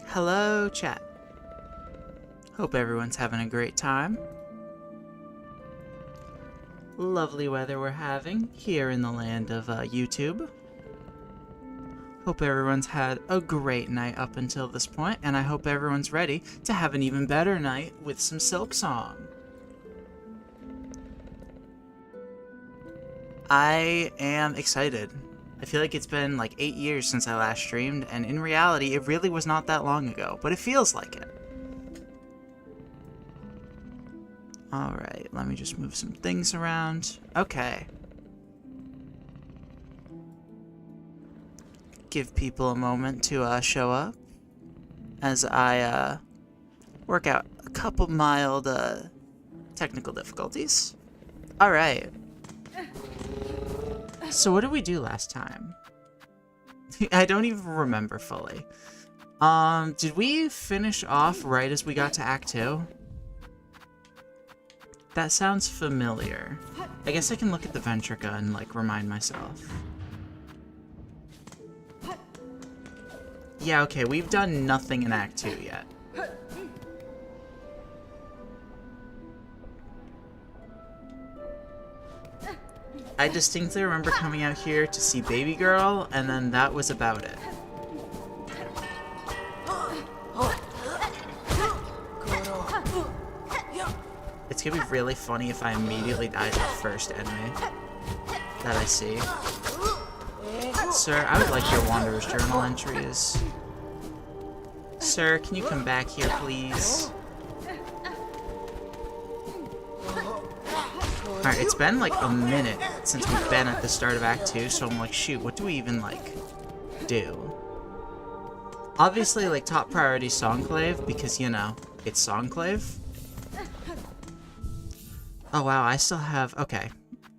Hello, chat. Hope everyone's having a great time. Lovely weather we're having here in the land of YouTube. Hope everyone's had a great night up until this point, and I hope everyone's ready to have an even better night with some Silksong. I am excited. I feel like it's been like 8 years since I last streamed, and in reality, it really was not that long ago, but it feels like it. Alright, let me just move some things around. Okay. Give people a moment to show up as I work out a couple mild technical difficulties. Alright. So what did we do last time? I don't even remember fully. Did we finish off right as we got to Act 2? That sounds familiar. I guess I can look at the Ventrica and, like, remind myself. Yeah, okay, we've done nothing in Act 2 yet. I distinctly remember coming out here to see Baby Girl, and then that was about it. It's gonna be really funny if I immediately die to the first enemy that I see. Sir, I would like your Wanderer's Journal entries. Sir, can you come back here, please? Alright, it's been like a minute since we've been at the start of Act 2, so I'm like, shoot, what do we even, like, do? Obviously, like, top priority Songclave, because, you know, it's Songclave. Oh, wow, I still have... Okay.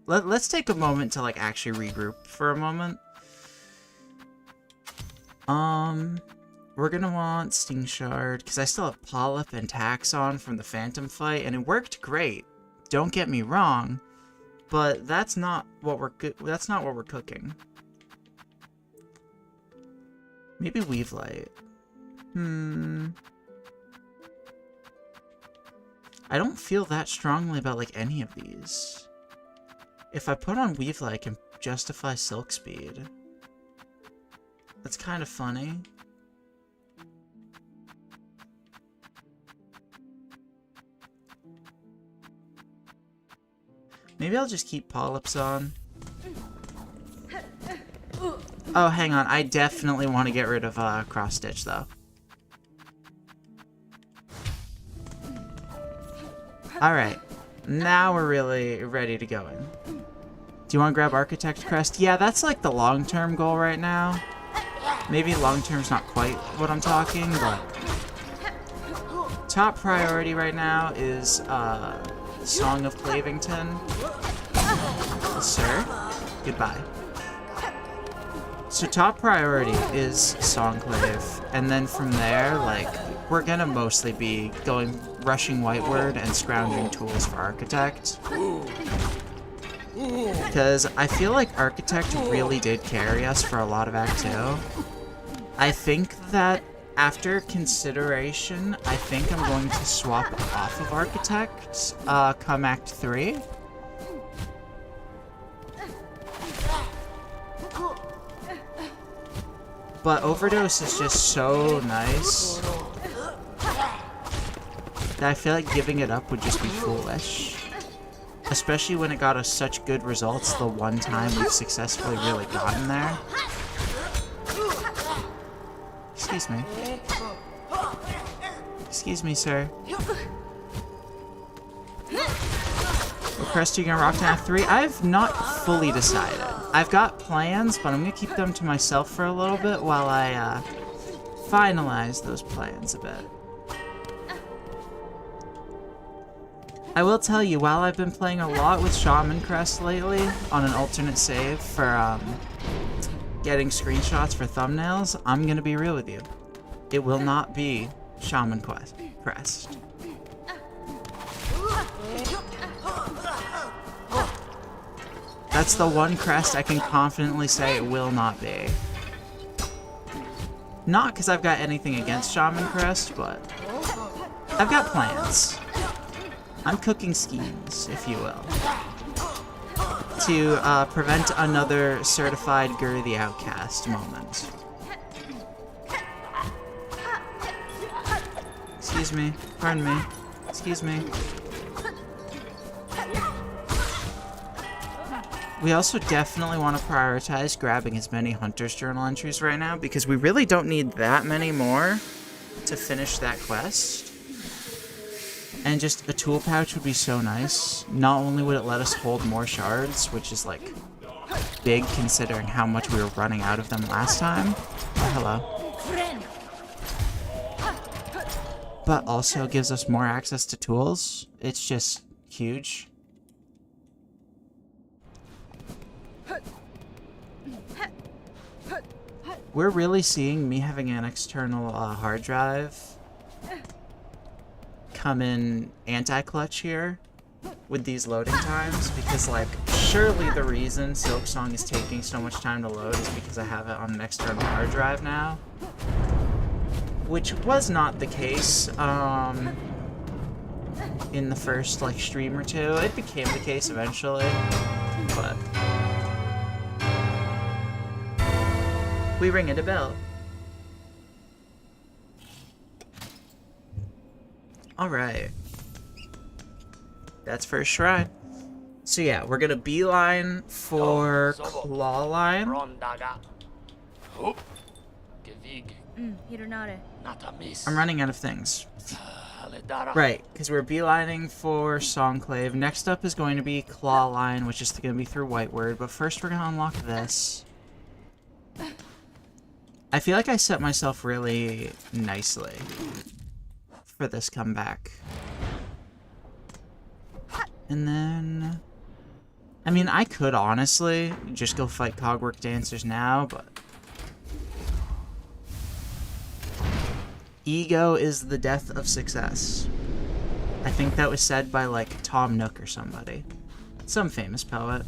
Let's take a moment to, like, actually regroup for a moment. We're gonna want Sting Shard, because I still have Polyp and Taxon from the Phantom fight, and it worked great. Don't get me wrong, but that's not what we're cooking. Maybe Weavelight. I don't feel that strongly about, like, any of these. If I put on Weavelight, I can justify Silk Speed. That's kind of funny. Maybe I'll just keep Polyps on. Oh, hang on. I definitely want to get rid of Cross Stitch, though. Alright. Now we're really ready to go in. Do you want to grab Architect Crest? Yeah, that's like the long-term goal right now. Maybe long-term's not quite what I'm talking, but... top priority right now is, Song of Clavington. Sir? Goodbye. So top priority is Songclave, and then from there, like, we're gonna mostly be rushing Whiteward and scrounging tools for Architect. Because I feel like Architect really did carry us for a lot of Act 2. I think that after consideration, I think I'm going to swap off of Architect come Act 3. But Overdose is just so nice that I feel like giving it up would just be foolish. Especially when it got us such good results the one time we've successfully really gotten there. Excuse me. Excuse me, sir. What crest are you gonna rock to Act 3? I've not fully decided. I've got plans, but I'm gonna keep them to myself for a little bit while I finalize those plans a bit. I will tell you, while I've been playing a lot with Shaman Crest lately on an alternate save for getting screenshots for thumbnails, I'm gonna be real with you. It will not be Shaman Crest. That's the one crest I can confidently say it will not be. Not because I've got anything against Shaman Crest, but I've got plans. I'm cooking schemes, if you will, to prevent another certified Gur the Outcast moment. Excuse me. Pardon me. Excuse me. We also definitely want to prioritize grabbing as many Hunter's Journal entries right now, because we really don't need that many more to finish that quest. And just a tool pouch would be so nice. Not only would it let us hold more shards, which is, like, big considering how much we were running out of them last time. Oh, hello. But also gives us more access to tools. It's just huge. We're really seeing me having an external hard drive come in anti-clutch here with these loading times, because, like, surely the reason Silksong is taking so much time to load is because I have it on an external hard drive now. Which was not the case in the first, like, stream or two. It became the case eventually, but we ring a bell. Alright. That's first shrine. So yeah, we're gonna beeline for Claw Line. I'm running out of things. Right, because we're beelining for Songclave. Next up is going to be Claw Line, which is going to be through Whiteward. But first we're going to unlock this. I feel like I set myself really nicely for this comeback. And then... I mean, I could honestly just go fight Cogwork Dancers now, but... Ego is the death of success. I think that was said by, like, Tom Nook or somebody. Some famous poet.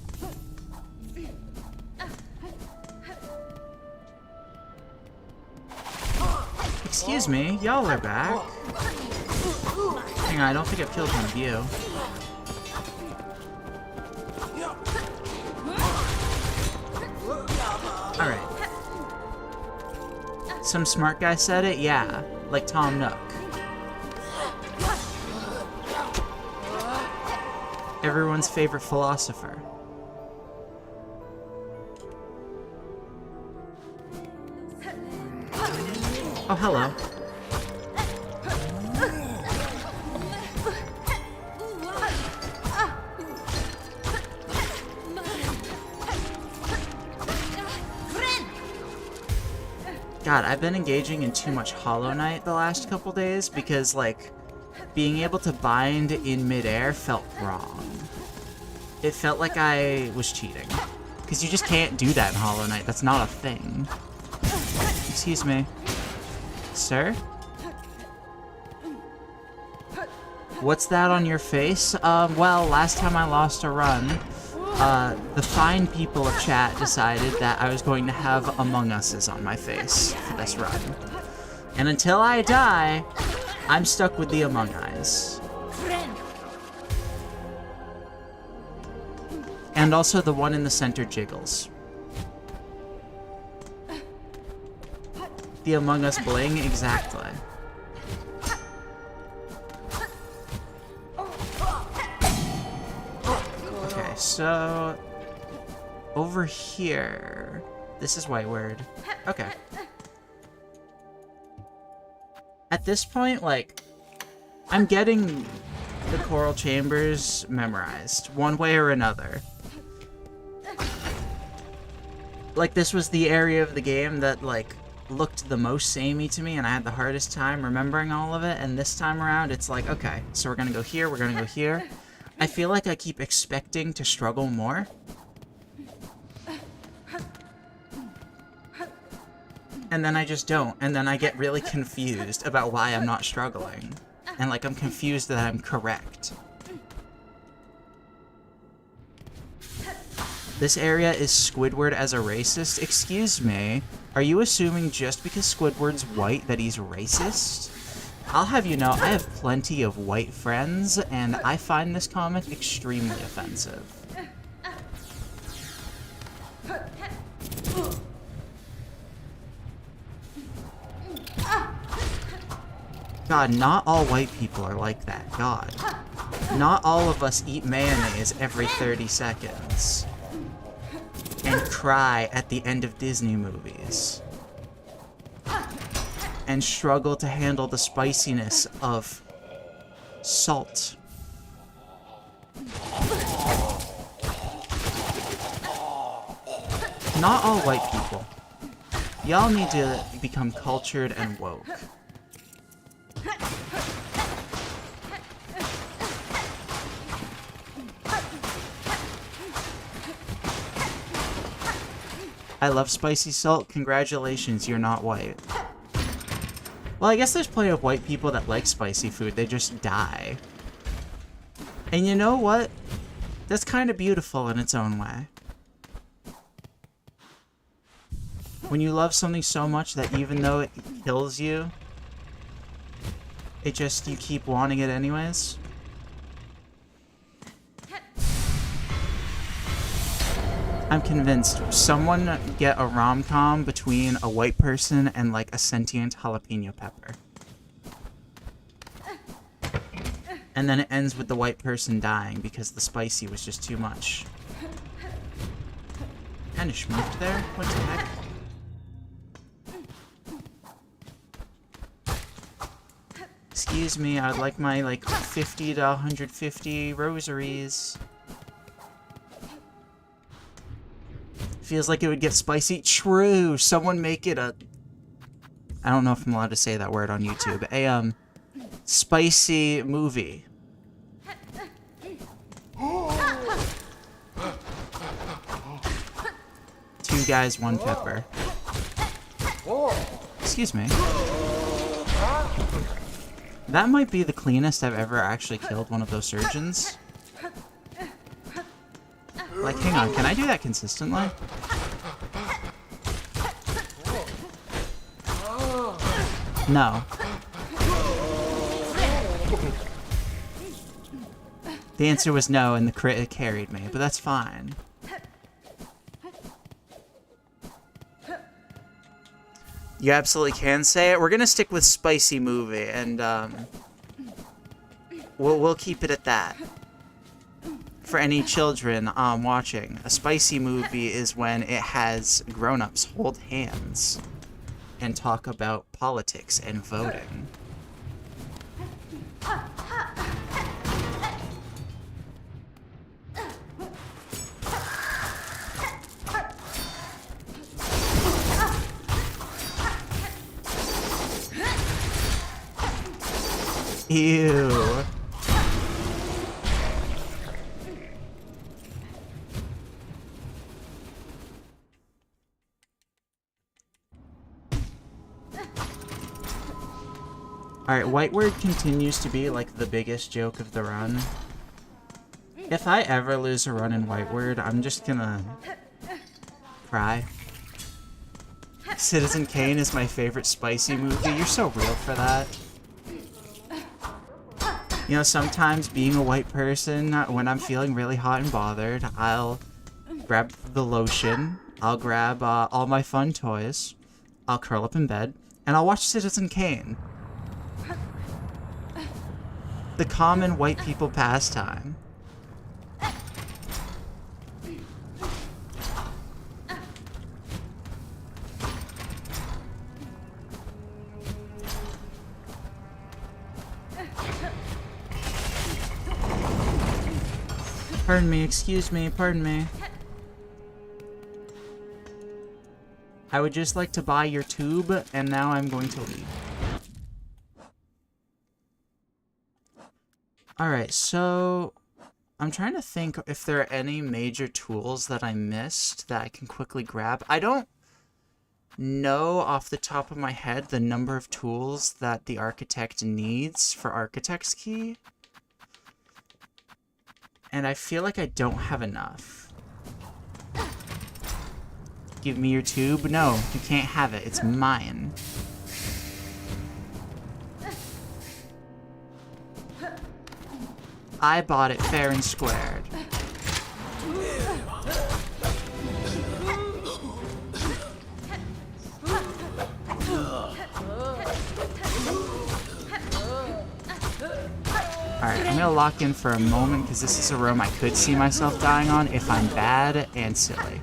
Excuse me, y'all are back. Hang on, I don't think I've killed one of you. Alright. Some smart guy said it? Yeah. Like Tom Nook. Everyone's favorite philosopher. Oh, hello. God, I've been engaging in too much Hollow Knight the last couple days because, like, being able to bind in midair felt wrong. It felt like I was cheating. Because you just can't do that in Hollow Knight. That's not a thing. Excuse me. Sir? What's that on your face? Well, last time I lost a run, the fine people of chat decided that I was going to have Among Us's on my face for this run. And until I die, I'm stuck with the Among Eyes. And also the one in the center jiggles. The Among Us bling, exactly. Okay, so... over here... This is Whiteward. Okay. At this point, like... I'm getting the Coral Chambers memorized, one way or another. Like, this was the area of the game that, like, looked the most samey to me, and I had the hardest time remembering all of it, and this time around, it's like, okay, so we're gonna go here, we're gonna go here. I feel like I keep expecting to struggle more. And then I just don't, and then I get really confused about why I'm not struggling. And, like, I'm confused that I'm correct. This area is Squidward as a racist? Excuse me. Are you assuming just because Squidward's white that he's racist? I'll have you know, I have plenty of white friends, and I find this comment extremely offensive. God, not all white people are like that. God. Not all of us eat mayonnaise every 30 seconds. And cry at the end of Disney movies. And struggle to handle the spiciness of salt. Not all white people. Y'all need to become cultured and woke. I love spicy salt. Congratulations, you're not white. Well, I guess there's plenty of white people that like spicy food. They just die. And you know what? That's kind of beautiful in its own way. When you love something so much that even though it kills you, you keep wanting it anyways. I'm convinced. Someone get a rom-com between a white person and like a sentient jalapeno pepper. And then it ends with the white person dying because the spicy was just too much. Kinda schmoofed there? What the heck? Excuse me, I'd like my like 50 to 150 rosaries. Feels like it would get spicy. True. Someone make it a... I don't know if I'm allowed to say that word on YouTube. A, spicy movie. Two guys, one pepper. Excuse me. That might be the cleanest I've ever actually killed one of those surgeons. Like, hang on, can I do that consistently? No. The answer was no, and the crit carried me, but that's fine. You absolutely can say it. We're gonna stick with spicy movie, and we'll keep it at that. For any children watching, a spicy movie is when it has grown-ups hold hands and talk about politics and voting. Ew. Alright, Whiteward continues to be, like, the biggest joke of the run. If I ever lose a run in Whiteward, I'm just gonna... cry. Citizen Kane is my favorite spicy movie. You're so real for that. You know, sometimes being a white person, when I'm feeling really hot and bothered, I'll grab the lotion, I'll grab all my fun toys, I'll curl up in bed, and I'll watch Citizen Kane. The common white people pastime. Pardon me, excuse me, pardon me. I would just like to buy your tube, and now I'm going to leave. Alright, so... I'm trying to think if there are any major tools that I missed that I can quickly grab. I don't know off the top of my head the number of tools that the architect needs for Architect's Key. And I feel like I don't have enough. Give me your tube. No, you can't have it. It's mine. I bought it fair and squared. Alright, I'm gonna lock in for a moment because this is a room I could see myself dying on if I'm bad and silly.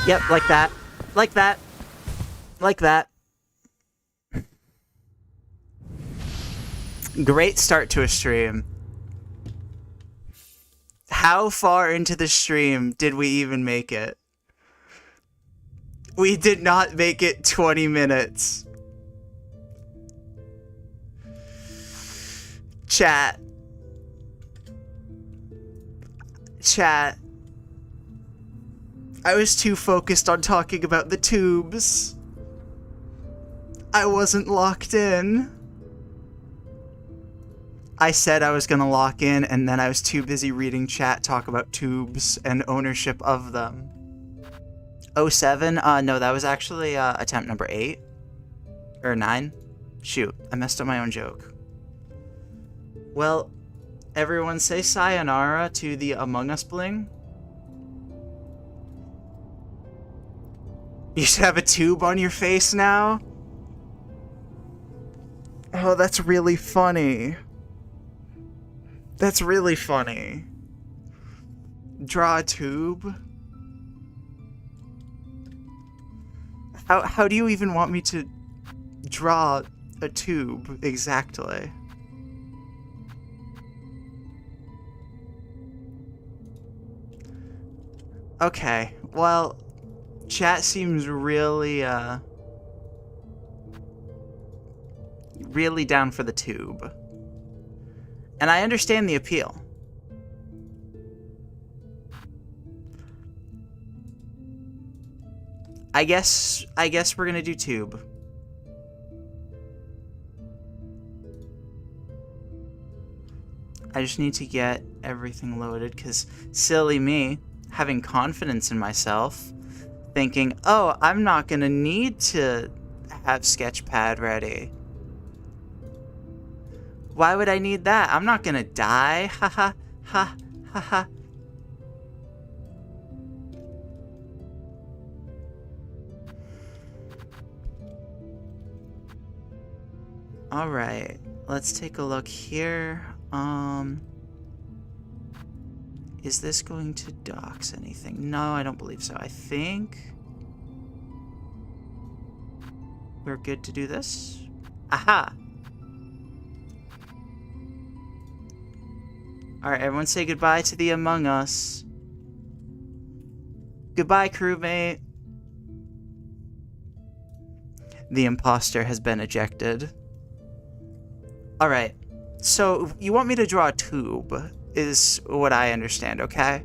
Yep, like that. Like that. Like that. Great start to a stream. How far into the stream did we even make it? We did not make it 20 minutes. Chat. Chat. I was too focused on talking about the tubes. I wasn't locked in. I said I was gonna lock in, and then I was too busy reading chat talk about tubes and ownership of them. 07? No, that was actually attempt number 8. Or 9. Shoot, I messed up my own joke. Well, everyone say sayonara to the Among Us bling. You should have a tube on your face now? Oh, that's really funny. That's really funny. Draw a tube? How do you even want me to draw a tube exactly? Okay, well, chat seems really, really down for the tube. And I understand the appeal. I guess we're gonna do tube. I just need to get everything loaded, because silly me, having confidence in myself, thinking, oh, I'm not gonna need to have Sketchpad ready. Why would I need that? I'm not gonna die. Ha ha ha ha ha. Alright, let's take a look here. Is this going to dox anything? No, I don't believe so. I think we're good to do this. Aha! Alright, everyone say goodbye to the Among Us. Goodbye, crewmate. The imposter has been ejected. Alright, so you want me to draw a tube, is what I understand, okay?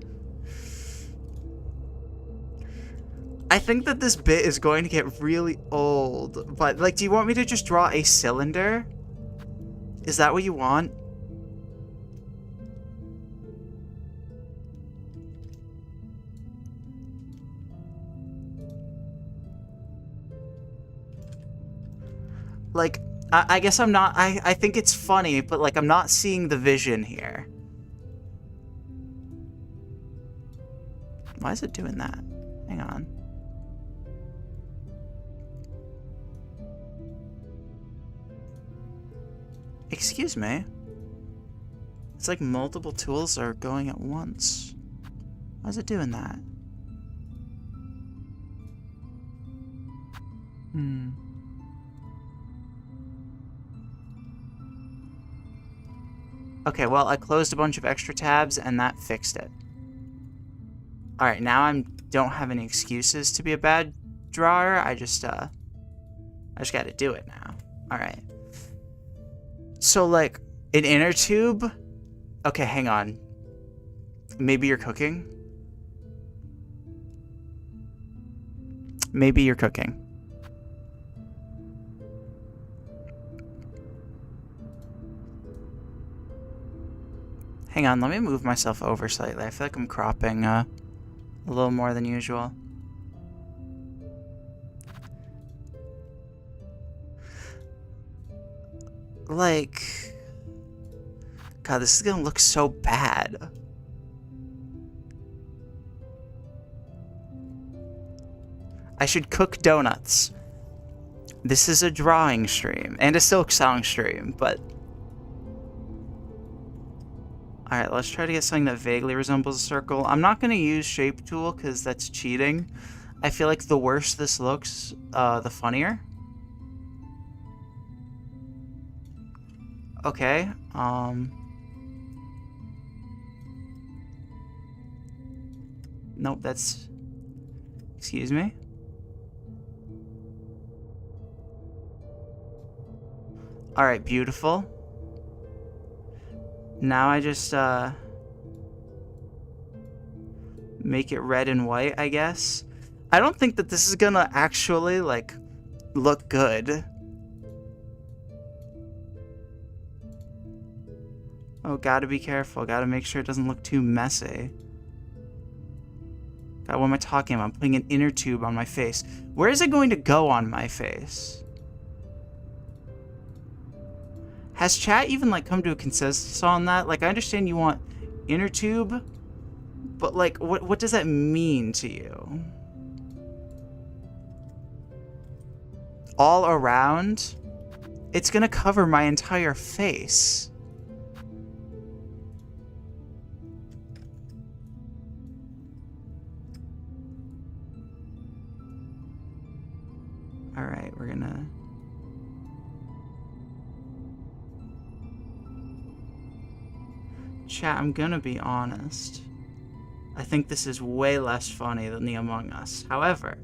I think that this bit is going to get really old, but, like, do you want me to just draw a cylinder? Is that what you want? Like, I guess I'm not, I think it's funny, but, like, I'm not seeing the vision here. Why is it doing that? Hang on. Excuse me. It's like multiple tools are going at once. Why is it doing that? Okay, well, I closed a bunch of extra tabs, and that fixed it. Alright, now I don't have any excuses to be a bad drawer. I just gotta do it now. Alright. So, like, an inner tube? Okay, hang on. Maybe you're cooking? Maybe you're cooking. Hang on, let me move myself over slightly. I feel like I'm cropping a little more than usual. Like... God, this is gonna look so bad. I should cook donuts. This is a drawing stream and a Silksong stream, but... Alright, let's try to get something that vaguely resembles a circle. I'm not going to use Shape Tool because that's cheating. I feel like the worse this looks, the funnier. Okay, Nope, that's... Excuse me? Alright, beautiful. Now I just, make it red and white, I guess. I don't think that this is gonna actually, like, look good. Oh, gotta be careful. Gotta make sure it doesn't look too messy. God, what am I talking about? I'm putting an inner tube on my face. Where is it going to go on my face? Has chat even, like, come to a consensus on that? Like, I understand you want inner tube, but, like, what does that mean to you? All around? It's gonna cover my entire face. Alright, we're gonna... Chat, I'm gonna be honest. I think this is way less funny than the Among Us. However,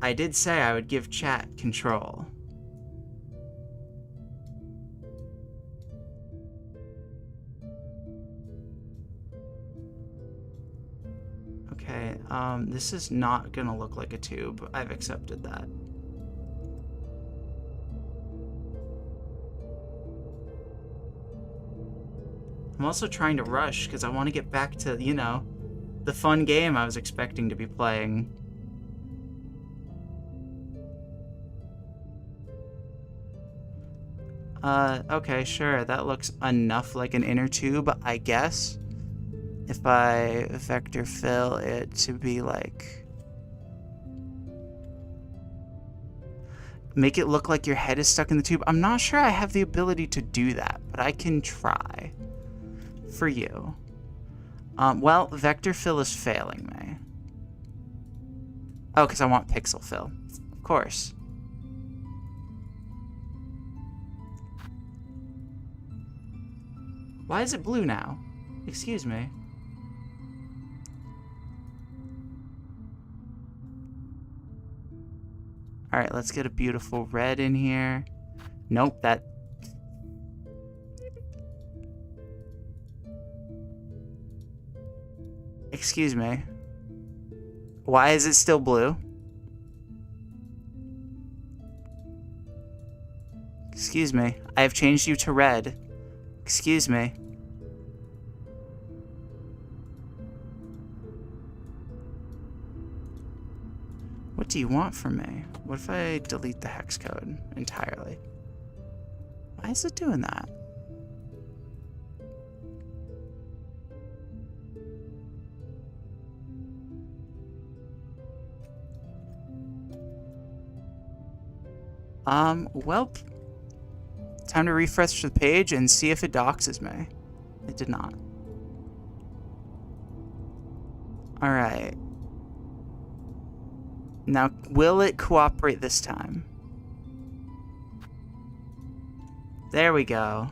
I did say I would give chat control. Okay, this is not gonna look like a tube. I've accepted that. I'm also trying to rush because I want to get back to, you know, the fun game I was expecting to be playing. Okay, sure. That looks enough like an inner tube, I guess. If I vector fill it to be like... Make it look like your head is stuck in the tube. I'm not sure I have the ability to do that, but I can try. For you. Well, vector fill is failing me. Oh, because I want pixel fill. Of course. Why is it blue now? Excuse me. Alright, let's get a beautiful red in here. Nope, that... Excuse me. Why is it still blue? Excuse me. I have changed you to red. Excuse me. What do you want from me? What if I delete the hex code entirely? Why is it doing that? Well, time to refresh the page and see if it doxes me. It did not. Alright. Now, will it cooperate this time? There we go.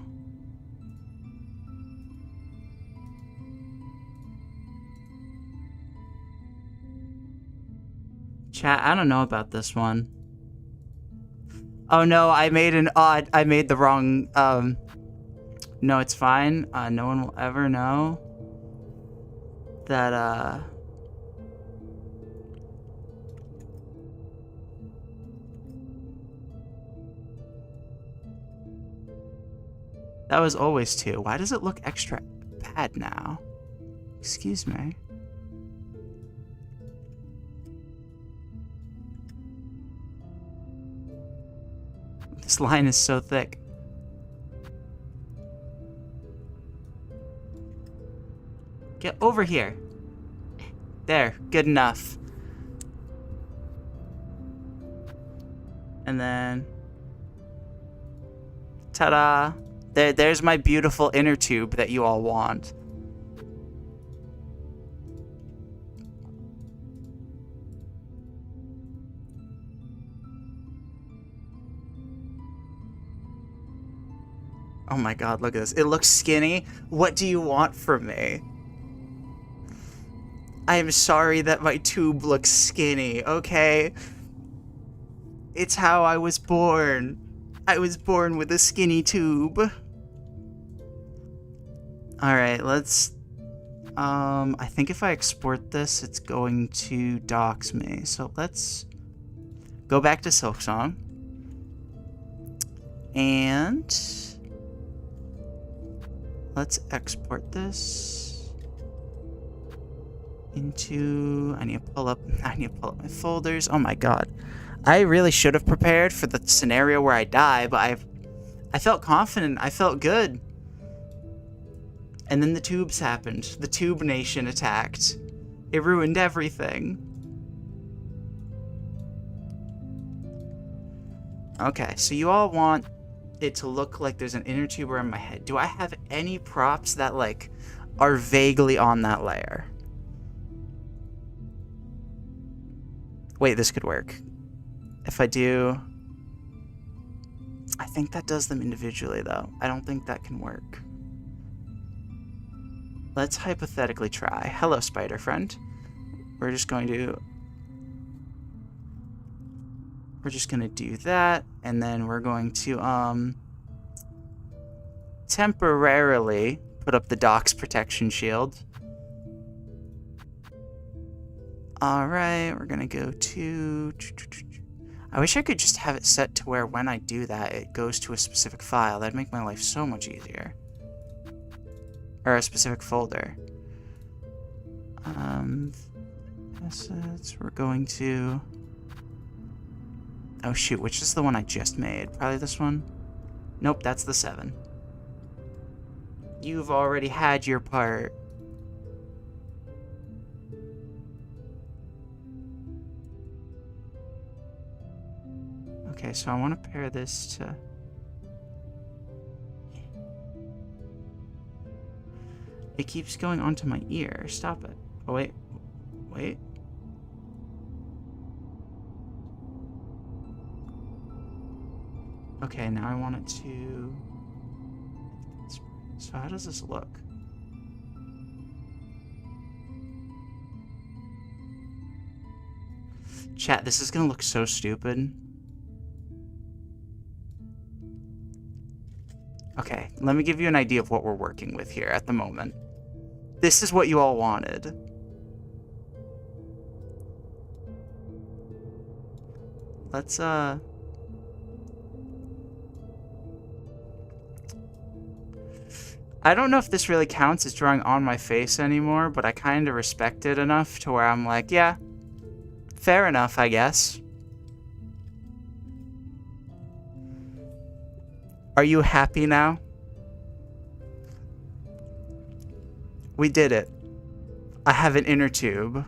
Chat, I don't know about this one. Oh no, I made the wrong, no, it's fine. No one will ever know that, That was always 2. Why does it look extra bad now? Excuse me. This line is so thick. Get over here. There, good enough. And then... ta-da! There's my beautiful inner tube that you all want. Oh my god, look at this. It looks skinny. What do you want from me? I am sorry that my tube looks skinny, okay? It's how I was born. I was born with a skinny tube. Alright, let's... I think if I export this, it's going to dox me. So let's go back to Silksong. And... let's export this into... I need to pull up my folders. Oh my god. I really should have prepared for the scenario where I die, but I felt confident. I felt good. And then the tubes happened. The Tube Nation attacked. It ruined everything. Okay, so you all want it to look like there's an inner tube around my head. Do I have any props that, like, are vaguely on that layer? Wait, this could work. If I do... I think that does them individually, though. I don't think that can work. Let's hypothetically try. Hello, spider friend. We're just going to do that, and then we're going to, temporarily put up the dock's protection shield. Alright, we're gonna go to... I wish I could just have it set to where when I do that, it goes to a specific file. That'd make my life so much easier. Or a specific folder. Assets, we're going to... oh shoot, which is the one I just made? Probably this one? Nope, that's the 7. You've already had your part. Okay, so I want to pair this to... it keeps going onto my ear. Stop it. Oh, wait. Wait. Okay, now I want it to... so how does this look? Chat, this is gonna look so stupid. Okay, let me give you an idea of what we're working with here at the moment. This is what you all wanted. Let's, I don't know if this really counts as drawing on my face anymore, but I kind of respect it enough to where I'm like, yeah, fair enough, I guess. Are you happy now? We did it. I have an inner tube.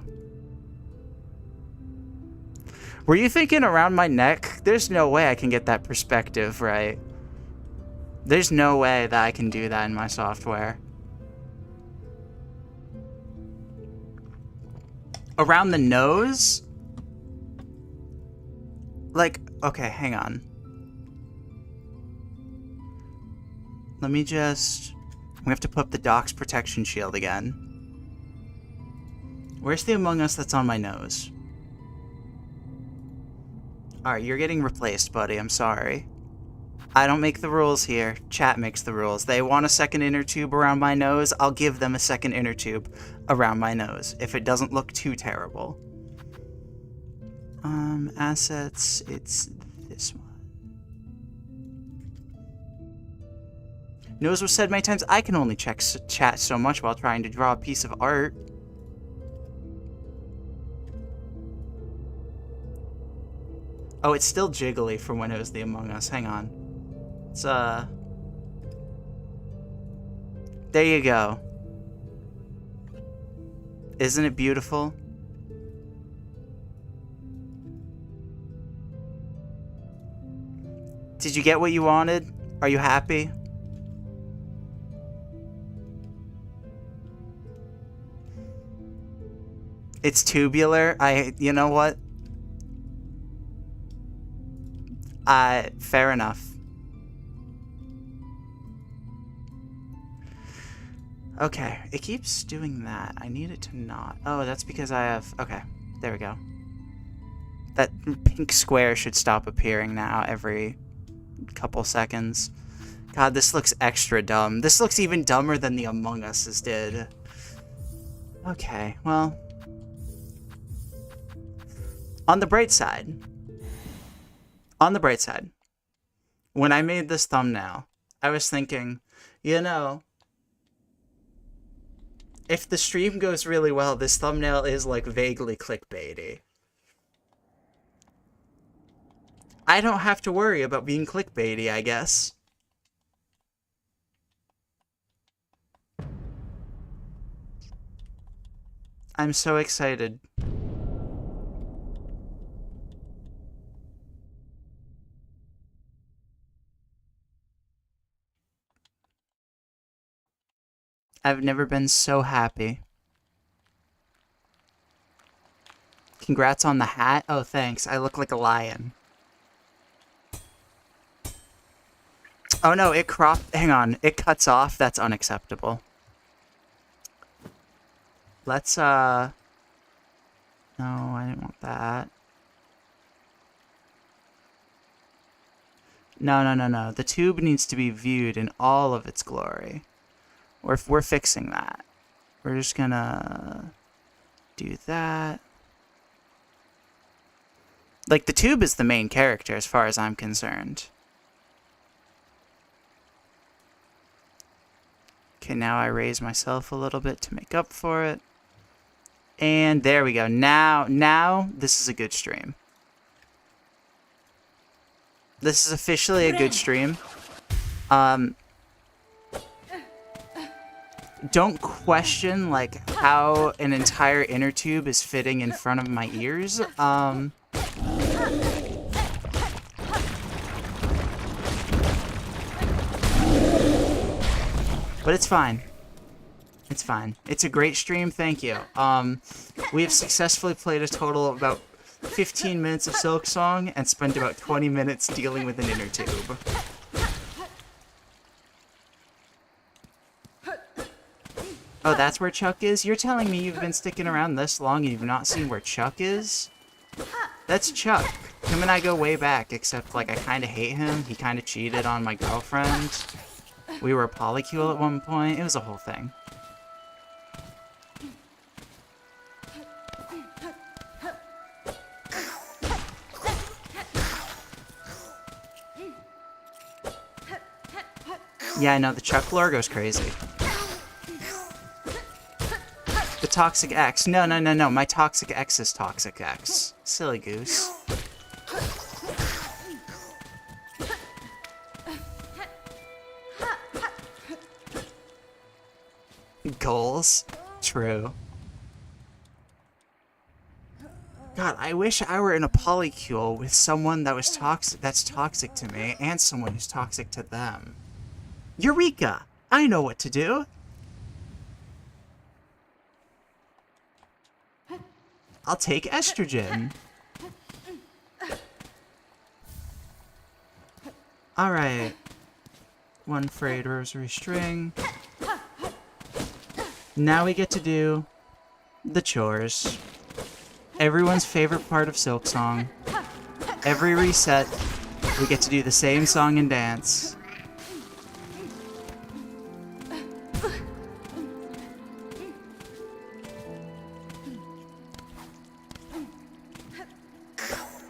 Were you thinking around my neck? There's no way I can get that perspective right. There's no way that I can do that in my software. Around the nose? Like, okay, hang on. Let me just... we have to put up the dock's protection shield again. Where's the Among Us that's on my nose? Alright, you're getting replaced, buddy. I'm sorry. I don't make the rules here. Chat makes the rules. They want a second inner tube around my nose. I'll give them a second inner tube around my nose, if it doesn't look too terrible. Assets, it's this one. Knows was said many times. I can only check chat so much while trying to draw a piece of art. Oh, it's still jiggly from when it was the Among Us. Hang on. It's, there you go. Isn't it beautiful? Did you get what you wanted? Are you happy? It's tubular. You know what? Fair enough. Okay, it keeps doing that. I need it to not. Oh, that's because I have... Okay, there we go. That pink square should stop appearing now every couple seconds. God, this looks extra dumb. This looks even dumber than the Among Us's did. Okay, well... On the bright side, when I made this thumbnail, I was thinking, you know, if the stream goes really well, this thumbnail is like vaguely clickbaity. I don't have to worry about being clickbaity, I guess. I'm so excited. I've never been so happy. Congrats on the hat. Oh, thanks. I look like a lion. Oh no, it cropped. Hang on. It cuts off. That's unacceptable. Let's, No, I didn't want that. No. The tube needs to be viewed in all of its glory. We're fixing that. We're just gonna do that. Like, the tube is the main character as far as I'm concerned. Okay, now I raise myself a little bit to make up for it. And there we go. Now this is a good stream. This is officially a good stream. Don't question, like, how an entire inner tube is fitting in front of my ears. But it's fine. It's fine. It's a great stream, thank you. We have successfully played a total of about 15 minutes of Silksong and spent about 20 minutes dealing with an inner tube. Oh, that's where Chuck is? You're telling me you've been sticking around this long and you've not seen where Chuck is? That's Chuck. Him and I go way back, except, like, I kind of hate him. He kind of cheated on my girlfriend. We were a polycule at one point. It was a whole thing. Yeah, I know, the Chuck lore goes crazy. The Toxic X. No. My Toxic X is Toxic X. Silly goose. Goals? True. God, I wish I were in a polycule with someone that was that's toxic to me and someone who's toxic to them. Eureka! I know what to do! I'll take estrogen. Alright. One frayed rosary string. Now we get to do the chores. Everyone's favorite part of Silksong. Every reset, we get to do the same song and dance.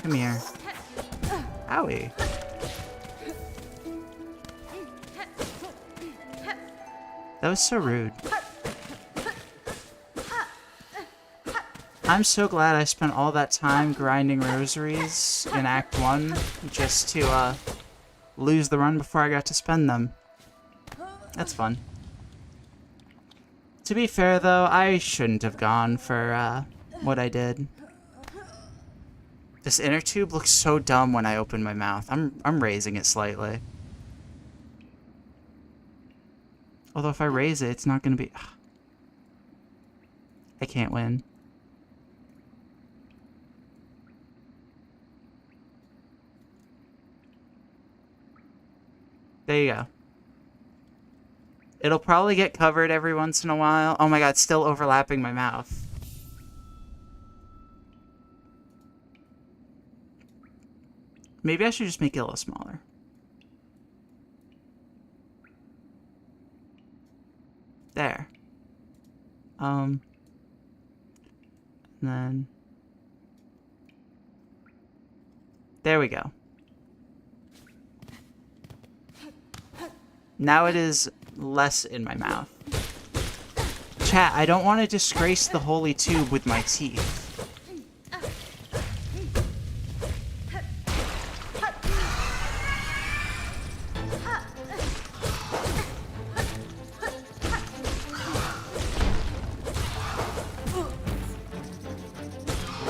Come here. Owie. That was so rude. I'm so glad I spent all that time grinding rosaries in Act 1 just to lose the run before I got to spend them. That's fun. To be fair though, I shouldn't have gone for what I did. This inner tube looks so dumb when I open my mouth. I'm raising it slightly. Although if I raise it, it's not gonna be... I can't win. There you go. It'll probably get covered every once in a while. Oh my god, it's still overlapping my mouth. Maybe I should just make it a little smaller. There. And then... There we go. Now it is less in my mouth. Chat, I don't want to disgrace the holy tube with my teeth.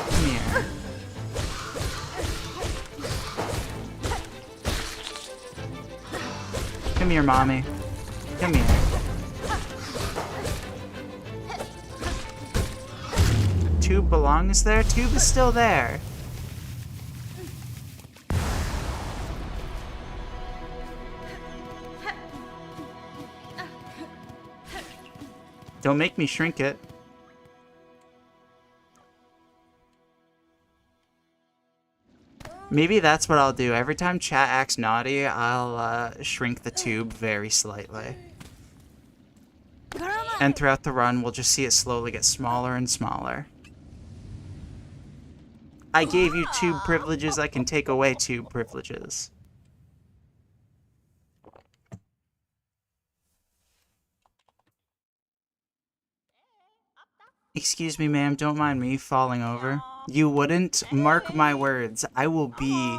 Come here. Come here, mommy. Come here. Tube belongs there? Tube is still there. Don't make me shrink it. Maybe that's what I'll do. Every time chat acts naughty, I'll shrink the tube very slightly. And throughout the run, we'll just see it slowly get smaller and smaller. I gave you tube privileges, I can take away tube privileges. Excuse me, ma'am, don't mind me falling over. You wouldn't? Mark my words, I will be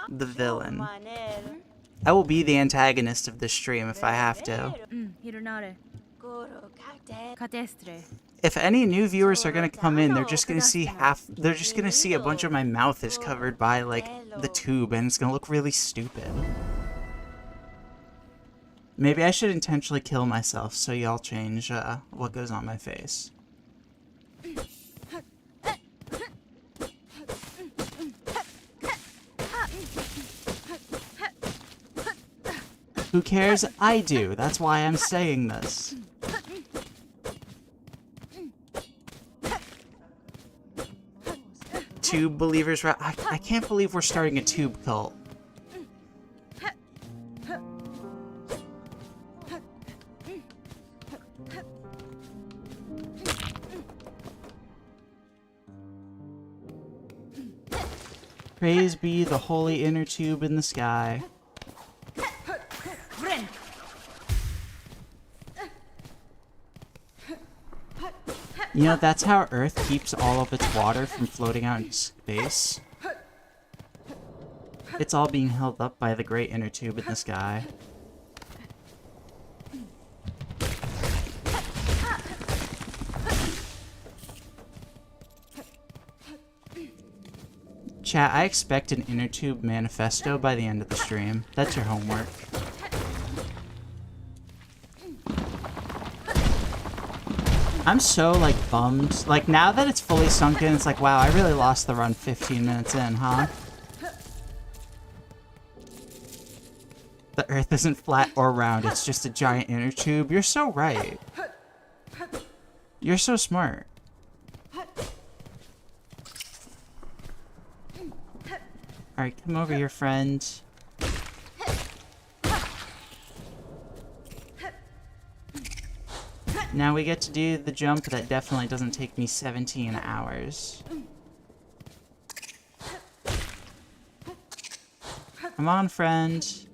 the villain. I will be the antagonist of this stream if I have to. If any new viewers are gonna come in, they're just gonna see a bunch of my mouth is covered by, like, the tube, and it's gonna look really stupid. Maybe I should intentionally kill myself so y'all change what goes on my face. Who cares? I do. That's why I'm saying this. Tube believers, I can't believe we're starting a tube cult. Praise be the holy inner tube in the sky. You know, that's how Earth keeps all of its water from floating out into space. It's all being held up by the great inner tube in the sky. Chat, I expect an inner tube manifesto by the end of the stream. That's your homework. I'm so, like, bummed. Like, now that it's fully sunk in, it's like, wow, I really lost the run 15 minutes in, huh? The Earth isn't flat or round, it's just a giant inner tube. You're so right. You're so smart. Alright, come over here, friend. Now we get to do the jump that definitely doesn't take me 17 hours. Come on, friend.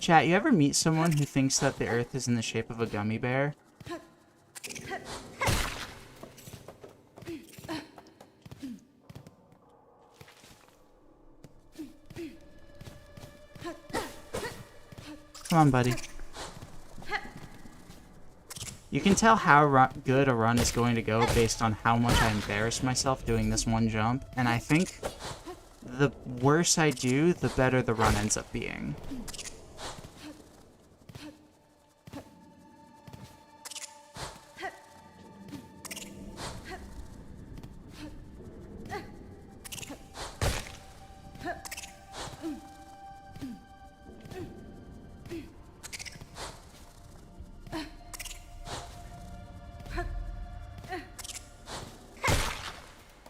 Chat, you ever meet someone who thinks that the Earth is in the shape of a gummy bear? Come on, buddy. You can tell how good a run is going to go based on how much I embarrass myself doing this one jump, and I think the worse I do, the better the run ends up being.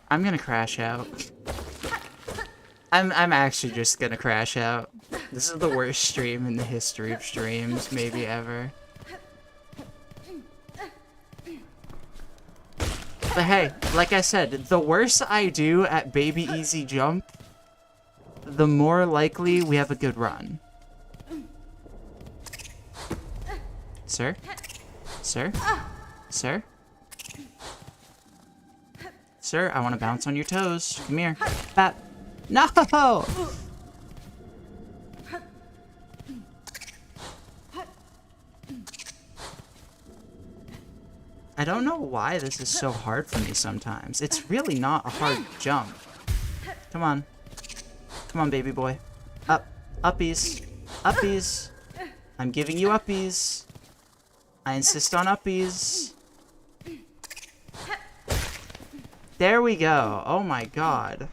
I'm gonna crash out. I'm actually just gonna crash out. This is the worst stream in the history of streams, maybe ever. But hey, like I said, the worse I do at Baby Easy Jump, the more likely we have a good run. Sir? Sir? Sir? Sir, I want to bounce on your toes. Come here. Bat. No! I don't know why this is so hard for me sometimes. It's really not a hard jump. Come on. Come on, baby boy. Up. Uppies. Uppies. I'm giving you uppies. I insist on uppies. There we go. Oh my god.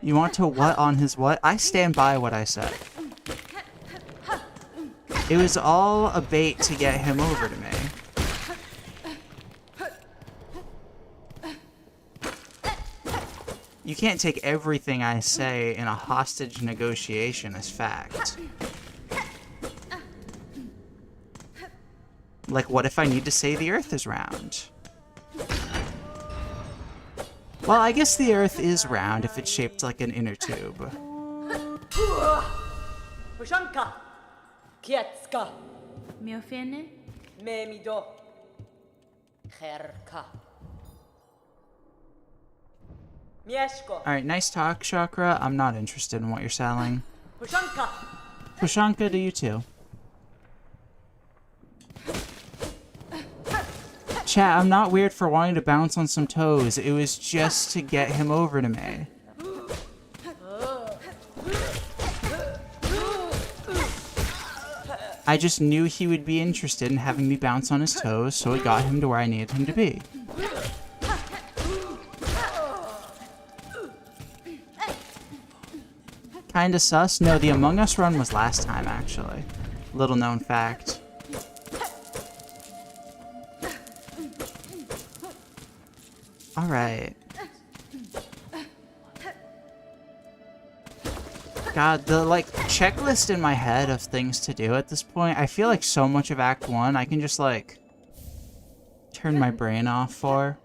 You want to what on his what? I stand by what I said. It was all a bait to get him over to me. You can't take everything I say in a hostage negotiation as fact. Like, what if I need to say the Earth is round? Well, I guess the Earth is round if it's shaped like an inner tube. Alright, nice talk, Chakra. I'm not interested in what you're selling. Pushanka to you too. Chat, I'm not weird for wanting to bounce on some toes. It was just to get him over to me. I just knew he would be interested in having me bounce on his toes, so it got him to where I needed him to be. Kinda sus? No, the Among Us run was last time, actually. Little known fact. Alright. God, the, like, checklist in my head of things to do at this point, I feel like so much of Act 1 I can just, like, turn my brain off for.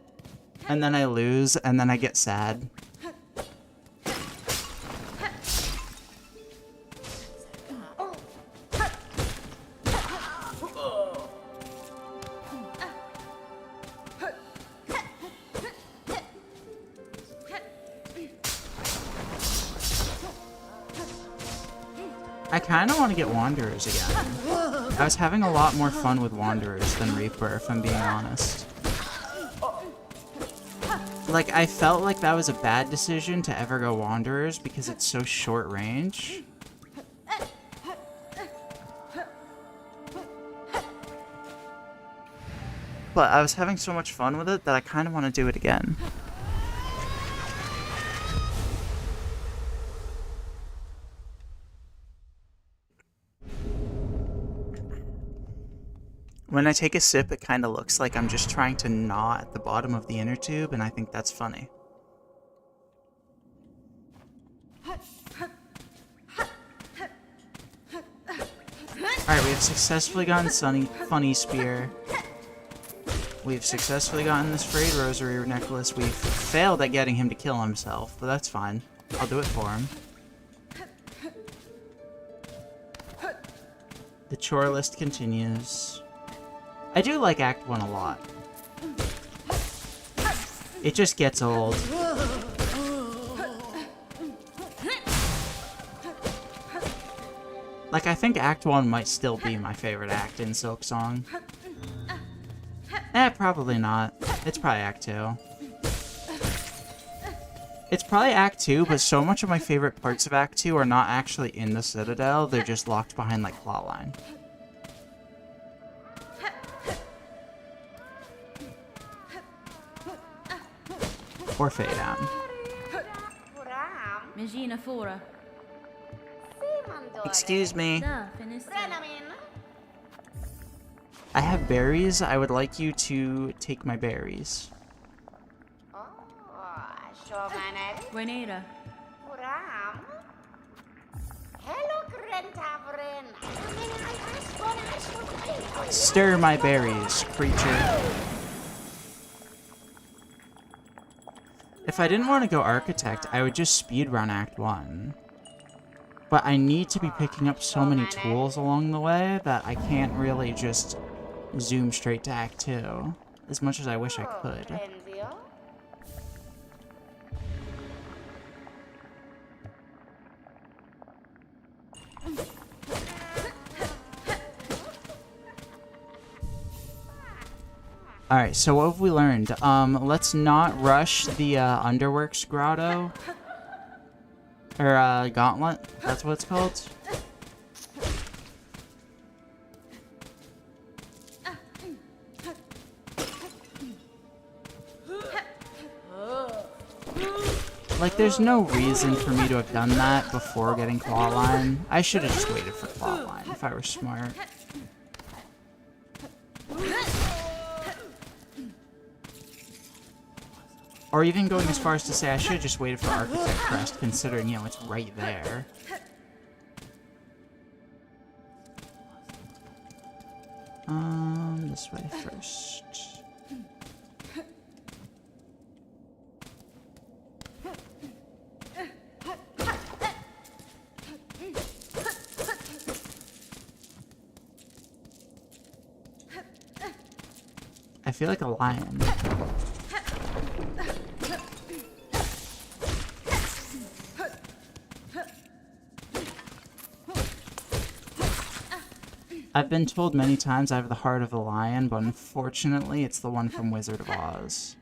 And then I lose, and then I get sad. I kind of want to get Wanderers again. I was having a lot more fun with Wanderers than Reaper, if I'm being honest. Like, I felt like that was a bad decision to ever go Wanderers because it's so short range. But I was having so much fun with it that I kind of want to do it again. When I take a sip, it kind of looks like I'm just trying to gnaw at the bottom of the inner tube, and I think that's funny. Alright, we have successfully gotten Funny Spear. We've successfully gotten this Frayed Rosary Necklace. We've failed at getting him to kill himself, but that's fine. I'll do it for him. The chore list continues. I do like Act 1 a lot. It just gets old. Like, I think Act 1 might still be my favorite act in Silksong. Probably not. It's probably Act 2. It's probably Act 2, but so much of my favorite parts of Act 2 are not actually in the Citadel, they're just locked behind, like, plotline. Or Fade Out. Excuse me. I have berries. I would like you to take my berries. Stir my berries, creature. If I didn't want to go Architect, I would just speedrun Act 1. But I need to be picking up so many tools along the way that I can't really just zoom straight to Act 2, as much as I wish I could. Alright, so what have we learned? Let's not rush the Underworks Grotto. Or, Gauntlet, that's what it's called. Like, there's no reason for me to have done that before getting Clawline. I should have just waited for Clawline if I were smart. Or even going as far as to say I should have just waited for Architect Crest, considering, you know, it's right there. This way first. I feel like a lion. I've been told many times I have the heart of a lion, but unfortunately it's the one from Wizard of Oz.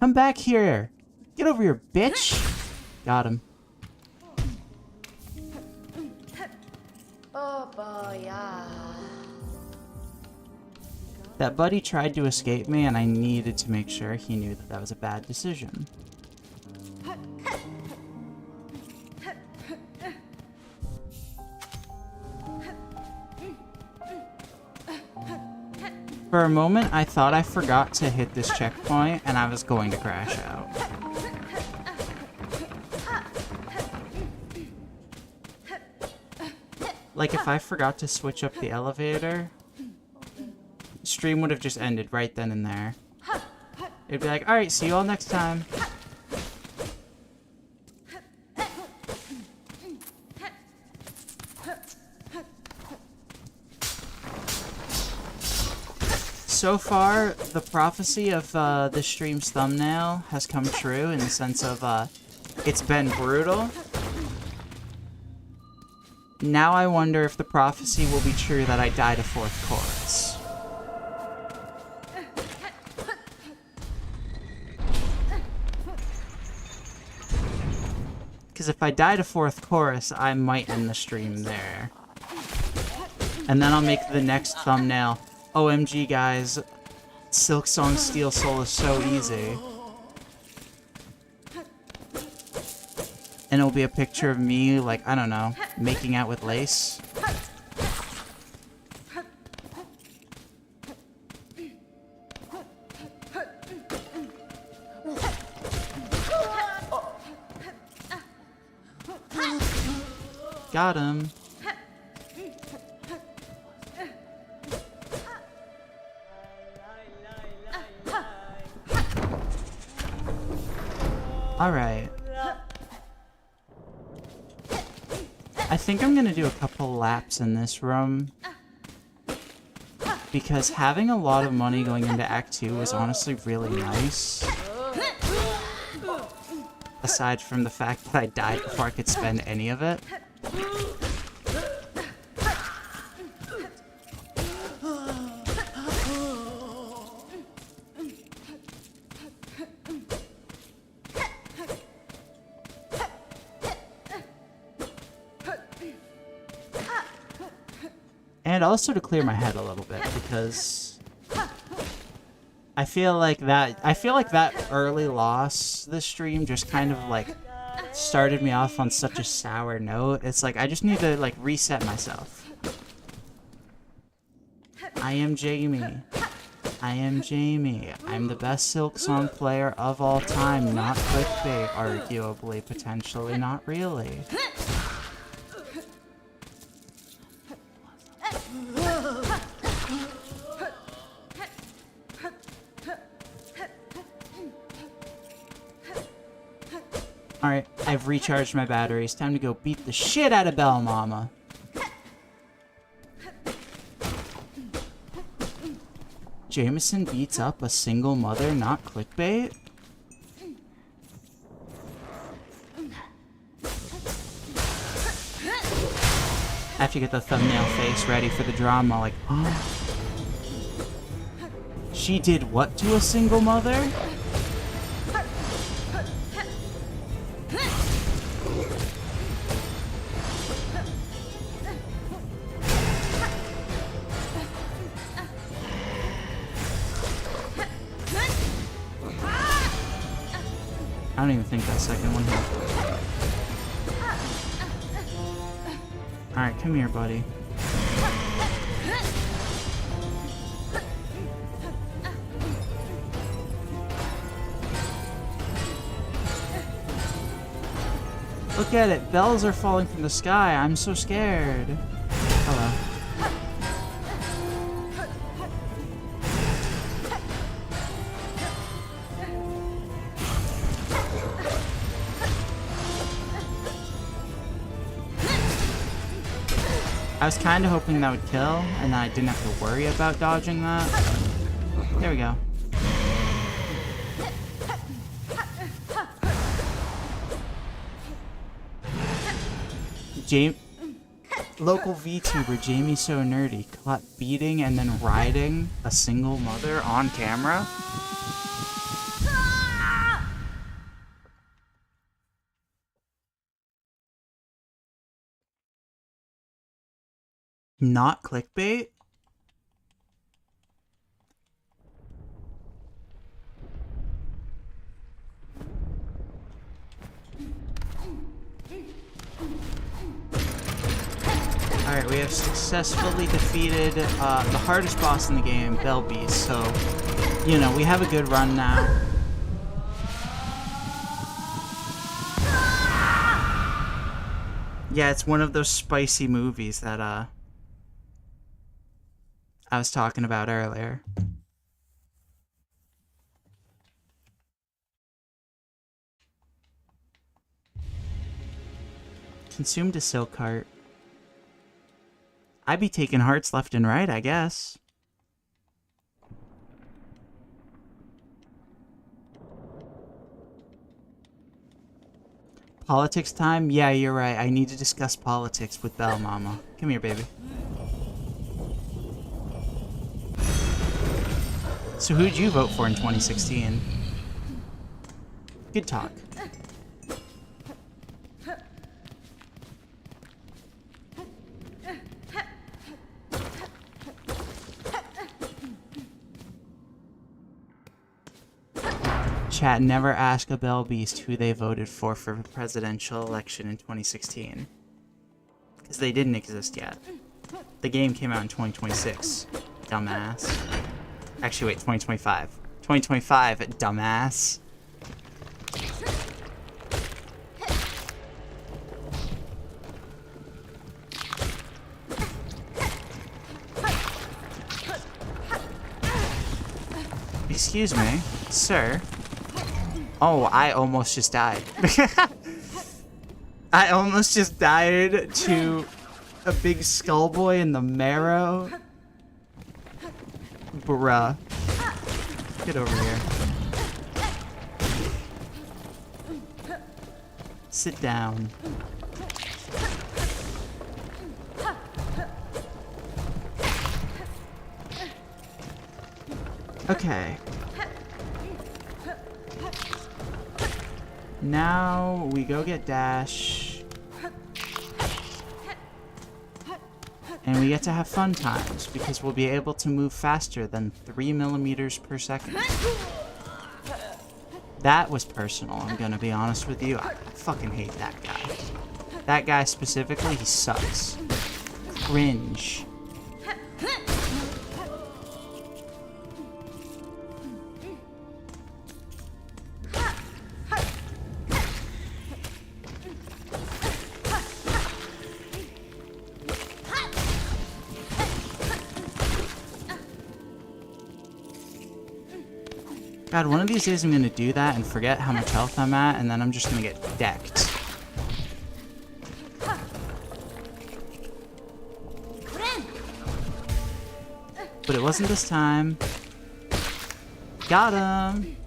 Come back here! Get over here, bitch! Got him. That buddy tried to escape me, and I needed to make sure he knew that that was a bad decision. For a moment, I thought I forgot to hit this checkpoint, and I was going to crash out. Like, if I forgot to switch up the elevator, stream would have just ended right then and there. It'd be like, alright, see you all next time. So far, the prophecy of this stream's thumbnail has come true in the sense of, it's been brutal. Now I wonder if the prophecy will be true that I die to 4th chorus. Because if I die to 4th chorus, I might end the stream there. And then I'll make the next thumbnail, OMG guys, Silksong Steel Soul is so easy. And it'll be a picture of me, like, I don't know, making out with lace. Got him. Alright. I think I'm gonna do a couple laps in this room. Because having a lot of money going into Act 2 is honestly really nice. Aside from the fact that I died before I could spend any of it. And also to clear my head a little bit, because I feel like that early loss this stream just kind of like started me off on such a sour note. It's like I just need to like reset myself. I am Jamie. I am Jamie. I'm the best Silksong player of all time, not clickbait, arguably, potentially, not really. Alright, I've recharged my batteries. Time to go beat the shit out of Bell Mama. Jameson beats up a single mother, not clickbait? I have to get the thumbnail face ready for the drama, like, oh. She did what to a single mother? I don't even think that second one hit. Alright, come here, buddy. Look at it, bells are falling from the sky. I'm so scared. Hello. I was kind of hoping that would kill, and I didn't have to worry about dodging that. There we go. Local VTuber Jamie So Nerdy caught beating and then riding a single mother on camera. Not clickbait? Alright, we have successfully defeated the hardest boss in the game, Bell Beast, so, you know, we have a good run now. Yeah, it's one of those spicy movies that, I was talking about earlier. Consumed a silk heart. I'd be taking hearts left and right, I guess. Politics time? Yeah, you're right. I need to discuss politics with Bell Mama. Come here, baby. So who'd you vote for in 2016? Good talk. Chat, never ask a Bell Beast who they voted for the presidential election in 2016. Because they didn't exist yet. The game came out in 2026. Dumbass. Actually, wait, 2025. 2025, dumbass. Excuse me, sir. Oh, I almost just died. I almost just died to a big skull boy in the marrow. Bruh. Get over here. Sit down. Okay. Now we go get Dash. And we get to have fun times because we'll be able to move faster than 3 millimeters per second. That was personal, I'm gonna be honest with you. I fucking hate that guy. That guy specifically, he sucks. Cringe. God, one of these days I'm gonna do that and forget how much health I'm at, and then I'm just gonna get decked. But it wasn't this time. Got him!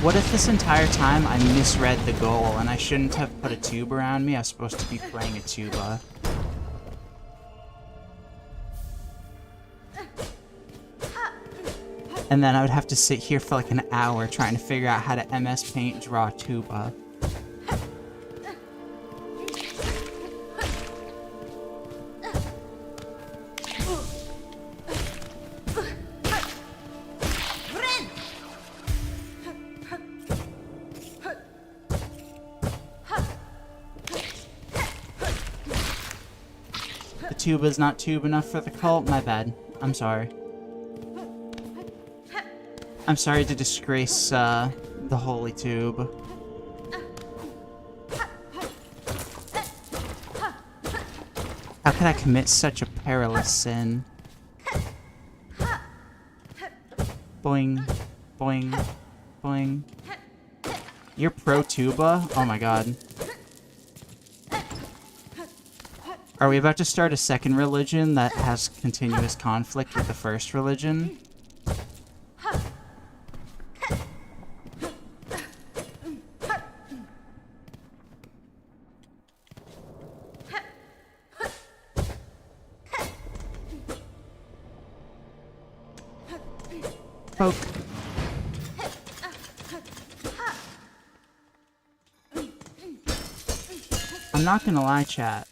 What if this entire time I misread the goal and I shouldn't have put a tube around me? I was supposed to be playing a tuba. And then I would have to sit here for like an hour trying to figure out how to MS Paint draw a tuba. The tuba's not tube enough for the cult? My bad. I'm sorry. I'm sorry to disgrace, the holy tube. How could I commit such a perilous sin? Boing, boing, boing. You're pro tuba? Oh my god. Are we about to start a second religion that has continuous conflict with the first religion? Poke. I'm not gonna lie, chat.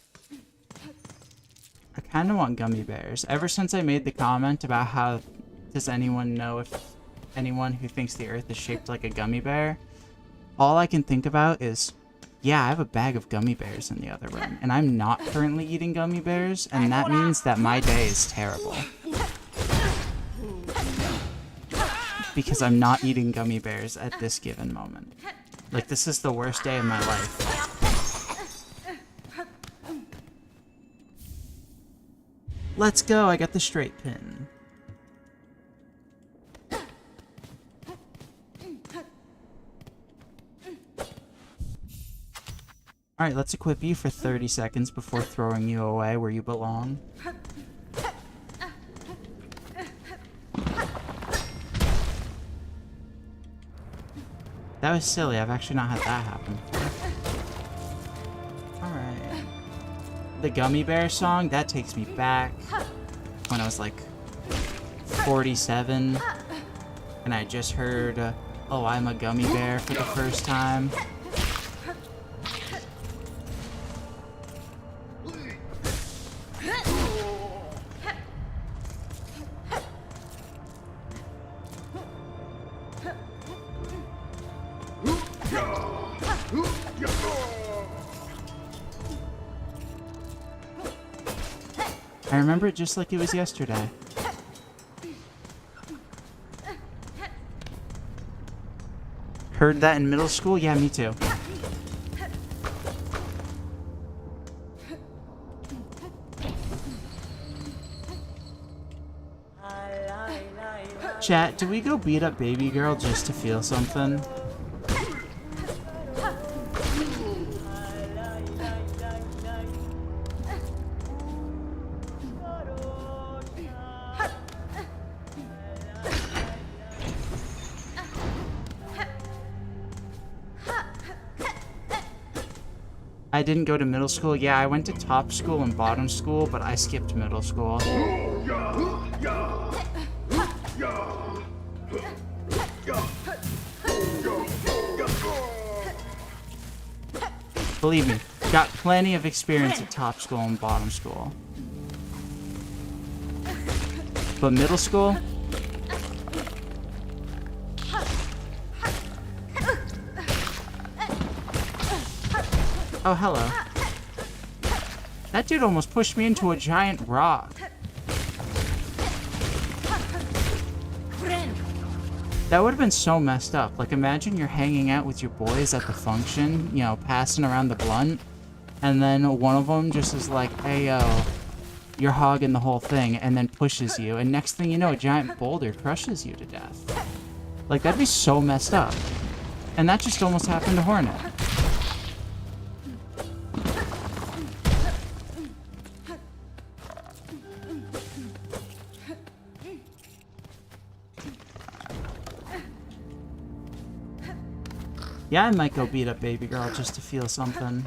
I kinda want gummy bears. Ever since I made the comment about how does anyone know if anyone who thinks the earth is shaped like a gummy bear, all I can think about is, yeah, I have a bag of gummy bears in the other room, and I'm not currently eating gummy bears, and that means that my day is terrible. Because I'm not eating gummy bears at this given moment. Like, this is the worst day of my life. Let's go, I got the straight pin. Alright, let's equip you for 30 seconds before throwing you away where you belong. That was silly, I've actually not had that happen. Alright. The Gummy Bear song, that takes me back when I was like 47 and I just heard Oh I'm a Gummy Bear for the first time. I remember it just like it was yesterday. Heard that in middle school? Yeah, me too. Chat, do we go beat up baby girl just to feel something? I didn't go to middle school. Yeah, I went to top school and bottom school, but I skipped middle school. Believe me, got plenty of experience at top school and bottom school. But middle school? Oh, hello. That dude almost pushed me into a giant rock. That would have been so messed up. Like, imagine you're hanging out with your boys at the function, you know, passing around the blunt, and then one of them just is like, hey, yo, you're hogging the whole thing, and then pushes you, and next thing you know, a giant boulder crushes you to death. Like, that'd be so messed up. And that just almost happened to Hornet. Yeah, I might go beat up baby girl just to feel something.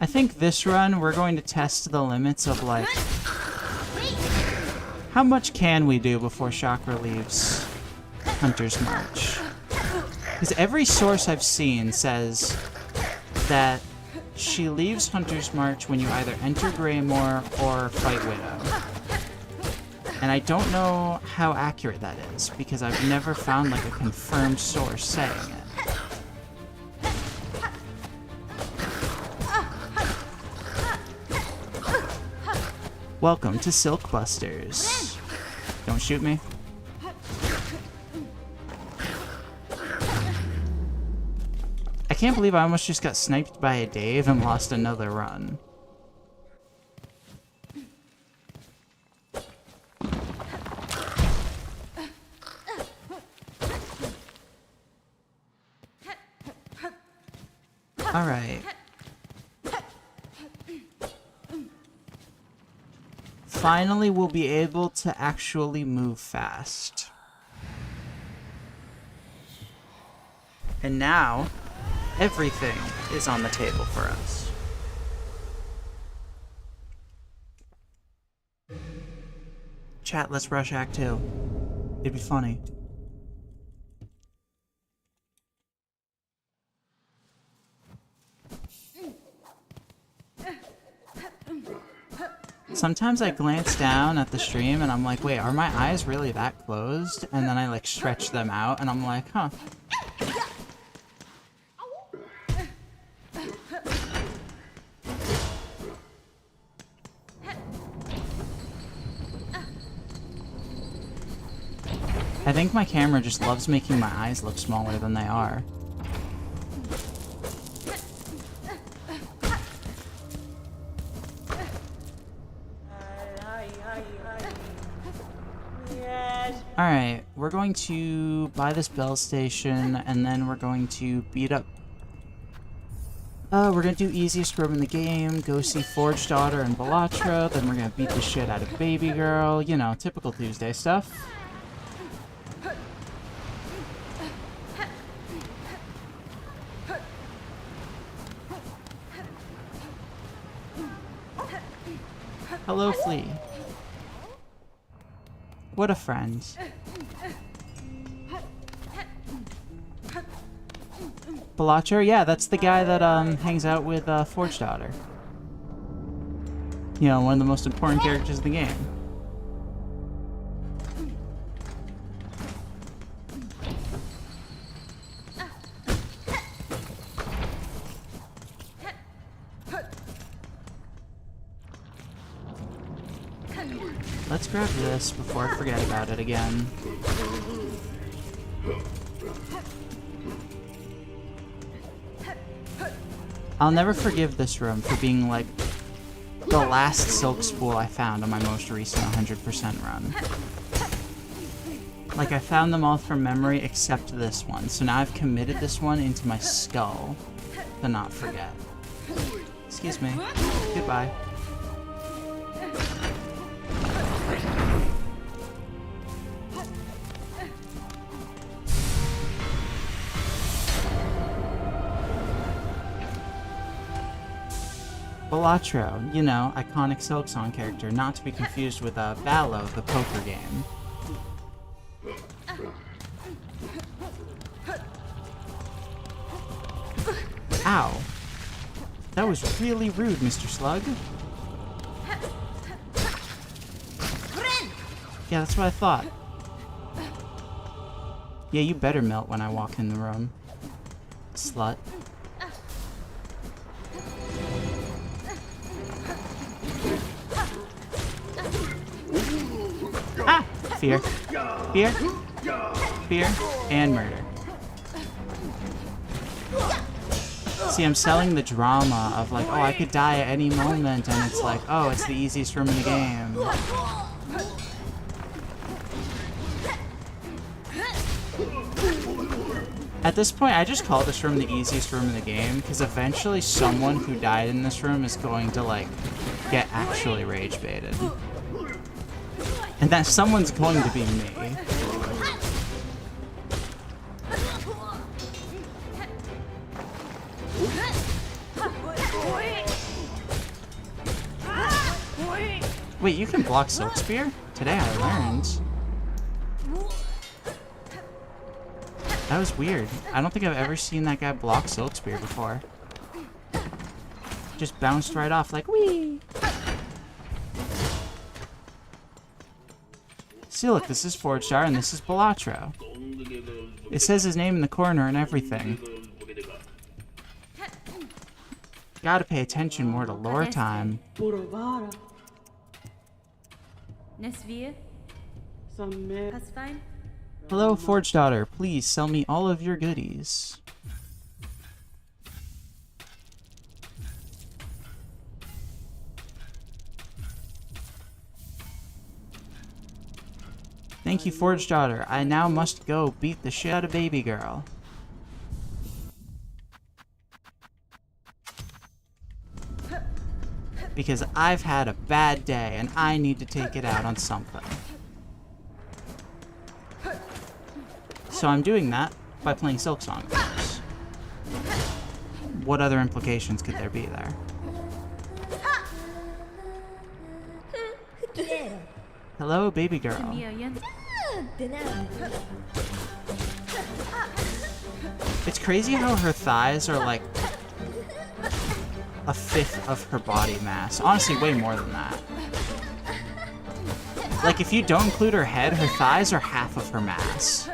I think this run, we're going to test the limits of, like, how much can we do before Chakra leaves Hunter's March? Because every source I've seen says that she leaves Hunter's March when you either enter Greymoor or fight Widow. And I don't know how accurate that is, because I've never found, like, a confirmed source saying it. Welcome to Silkbusters. Don't shoot me. I can't believe I almost just got sniped by a Dave and lost another run. Alright. Finally, we'll be able to actually move fast. And now, everything is on the table for us. Chat, let's rush Act 2. It'd be funny. Sometimes I glance down at the stream and I'm like, wait, are my eyes really that closed? And then I, like, stretch them out and I'm like, huh. I think my camera just loves making my eyes look smaller than they are. Alright, we're going to buy this bell station, and then we're going to beat up... we're gonna do easiest room in the game, go see Forge Daughter and Balatra, then we're gonna beat the shit out of Baby Girl, you know, typical Tuesday stuff. Hello, Flea. What a friend. Balatra? Yeah, that's the guy that hangs out with Forge Daughter. You know, one of the most important characters in the game. Let's grab this before I forget about it again. I'll never forgive this room for being like the last silk spool I found on my most recent 100% run. Like, I found them all from memory except this one, so now I've committed this one into my skull to not forget. Excuse me. Goodbye. Balatro, you know, iconic Silksong character, not to be confused with Ballo, the poker game. Ow. That was really rude, Mr. Slug. Yeah, that's what I thought. Yeah, you better melt when I walk in the room. Slut. Ah! Fear. Fear. Fear. And murder. See, I'm selling the drama of like, oh, I could die at any moment, and it's like, oh, it's the easiest room in the game. At this point, I just call this room the easiest room in the game, because eventually someone who died in this room is going to, like, get actually rage baited. And that someone's going to be me. Wait, you can block Silk Spear? Today I learned. That was weird. I don't think I've ever seen that guy block Silk Spear before. Just bounced right off like, whee! See, look, this is Forgestar and this is Balatro. It says his name in the corner and everything. Gotta pay attention more to lore time. Hello, Forge Daughter. Please sell me all of your goodies. Thank you, Forge Daughter. I now must go beat the shit out of baby girl. Because I've had a bad day and I need to take it out on something. So I'm doing that by playing Silksong, of course. What other implications could there be there? Hello, baby girl. It's crazy how her thighs are like a fifth of her body mass. Honestly, way more than that. Like, if you don't include her head, her thighs are half of her mass.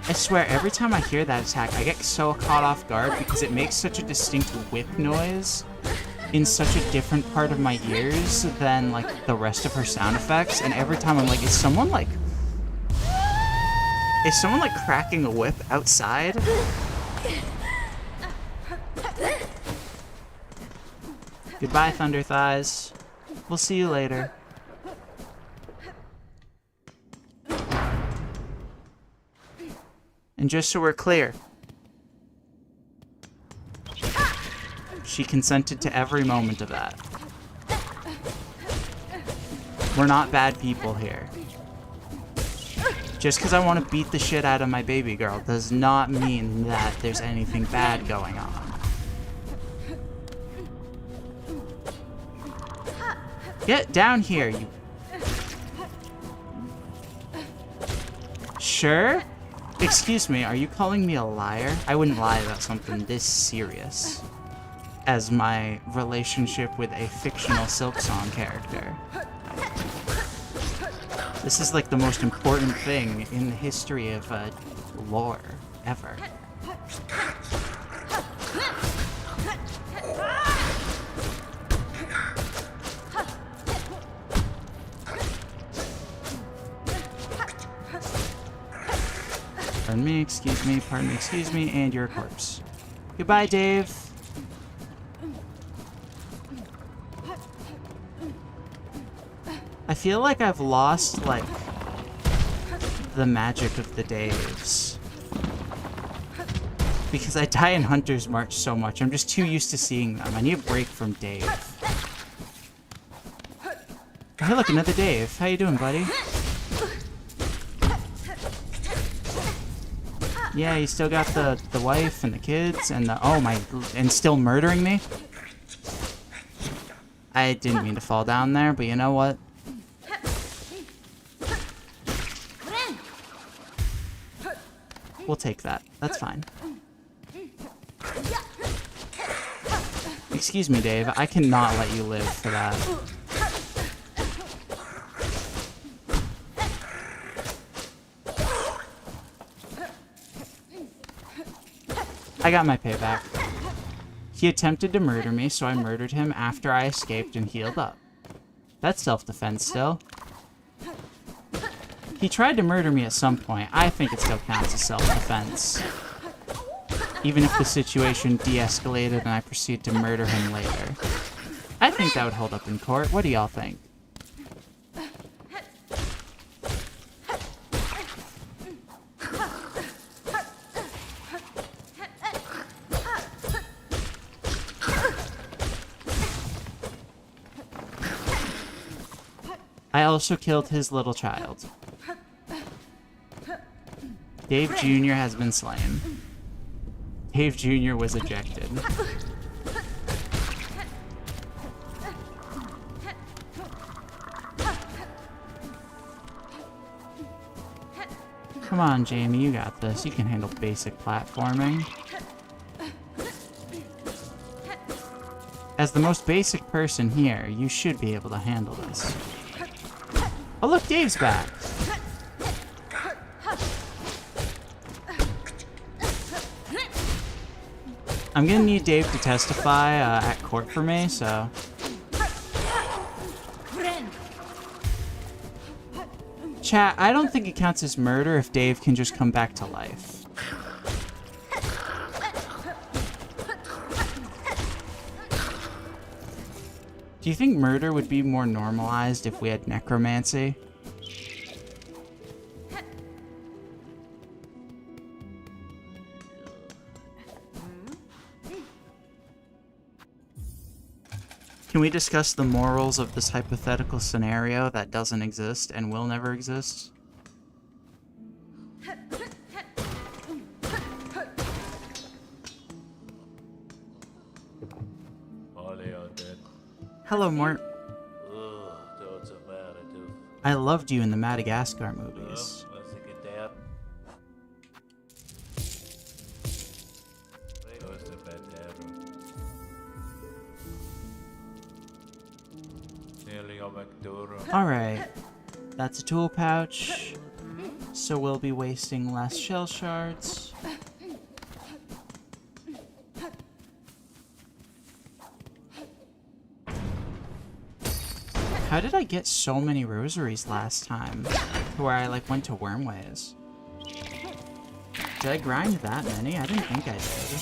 I swear, every time I hear that attack, I get so caught off guard because it makes such a distinct whip noise in such a different part of my ears than, like, the rest of her sound effects, and every time I'm like, is someone, like, cracking a whip outside? Goodbye, Thunder Thighs. We'll see you later. And just so we're clear, she consented to every moment of that. We're not bad people here. Just because I want to beat the shit out of my baby girl does not mean that there's anything bad going on. Get down here, you... Sure? Excuse me, are you calling me a liar? I wouldn't lie about something this serious. as my relationship with a fictional Silksong character. This is like the most important thing in the history of lore ever. Pardon me, excuse me, and you're a corpse. Goodbye, Dave. I feel like I've lost, like, the magic of the Daves. Because I die in Hunter's March so much. I'm just too used to seeing them. I need a break from Dave. Hey, look, another Dave. How you doing, buddy? Yeah, you still got the wife and the kids and the... Oh, my... And still murdering me? I didn't mean to fall down there, but you know what? We'll take that. That's fine. Excuse me, Dave. I cannot let you live for that. I got my payback. He attempted to murder me, so I murdered him after I escaped and healed up. That's self-defense still. He tried to murder me at some point. I think it still counts as self-defense. Even if the situation de-escalated and I proceed to murder him later. I think that would hold up in court. What do y'all think? I also killed his little child. Dave Jr. has been slain. Dave Jr. was ejected. Come on, Jamie, you got this. You can handle basic platforming. As the most basic person here, you should be able to handle this. Oh look, Dave's back! I'm gonna need Dave to testify at court for me, so... Chat, I don't think it counts as murder if Dave can just come back to life. Do you think murder would be more normalized if we had necromancy? Can we discuss the morals of this hypothetical scenario that doesn't exist and will never exist? Hello, Mort. I loved you in the Madagascar movies. Alright, that's a tool pouch, so we'll be wasting less shell shards. How did I get so many rosaries last time? Where I like went to Wormways? Did I grind that many? I didn't think I did.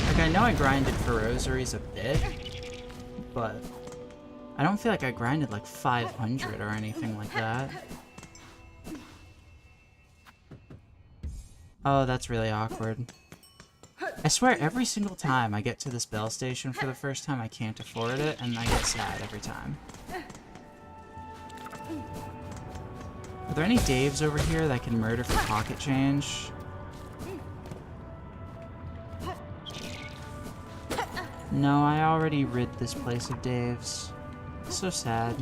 Like, I know I grinded for rosaries a bit, but I don't feel like I grinded like 500 or anything like that. Oh, that's really awkward. I swear every single time I get to this bell station for the first time, I can't afford it, and I get sad every time. Are there any Daves over here that I can murder for pocket change? No, I already rid this place of Daves. So sad.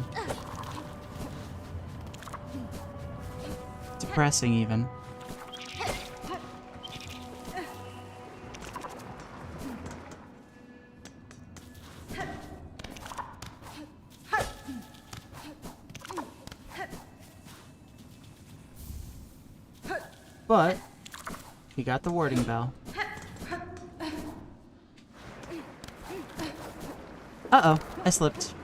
depressing even. But he got the warding bell. Uh-oh, I slipped.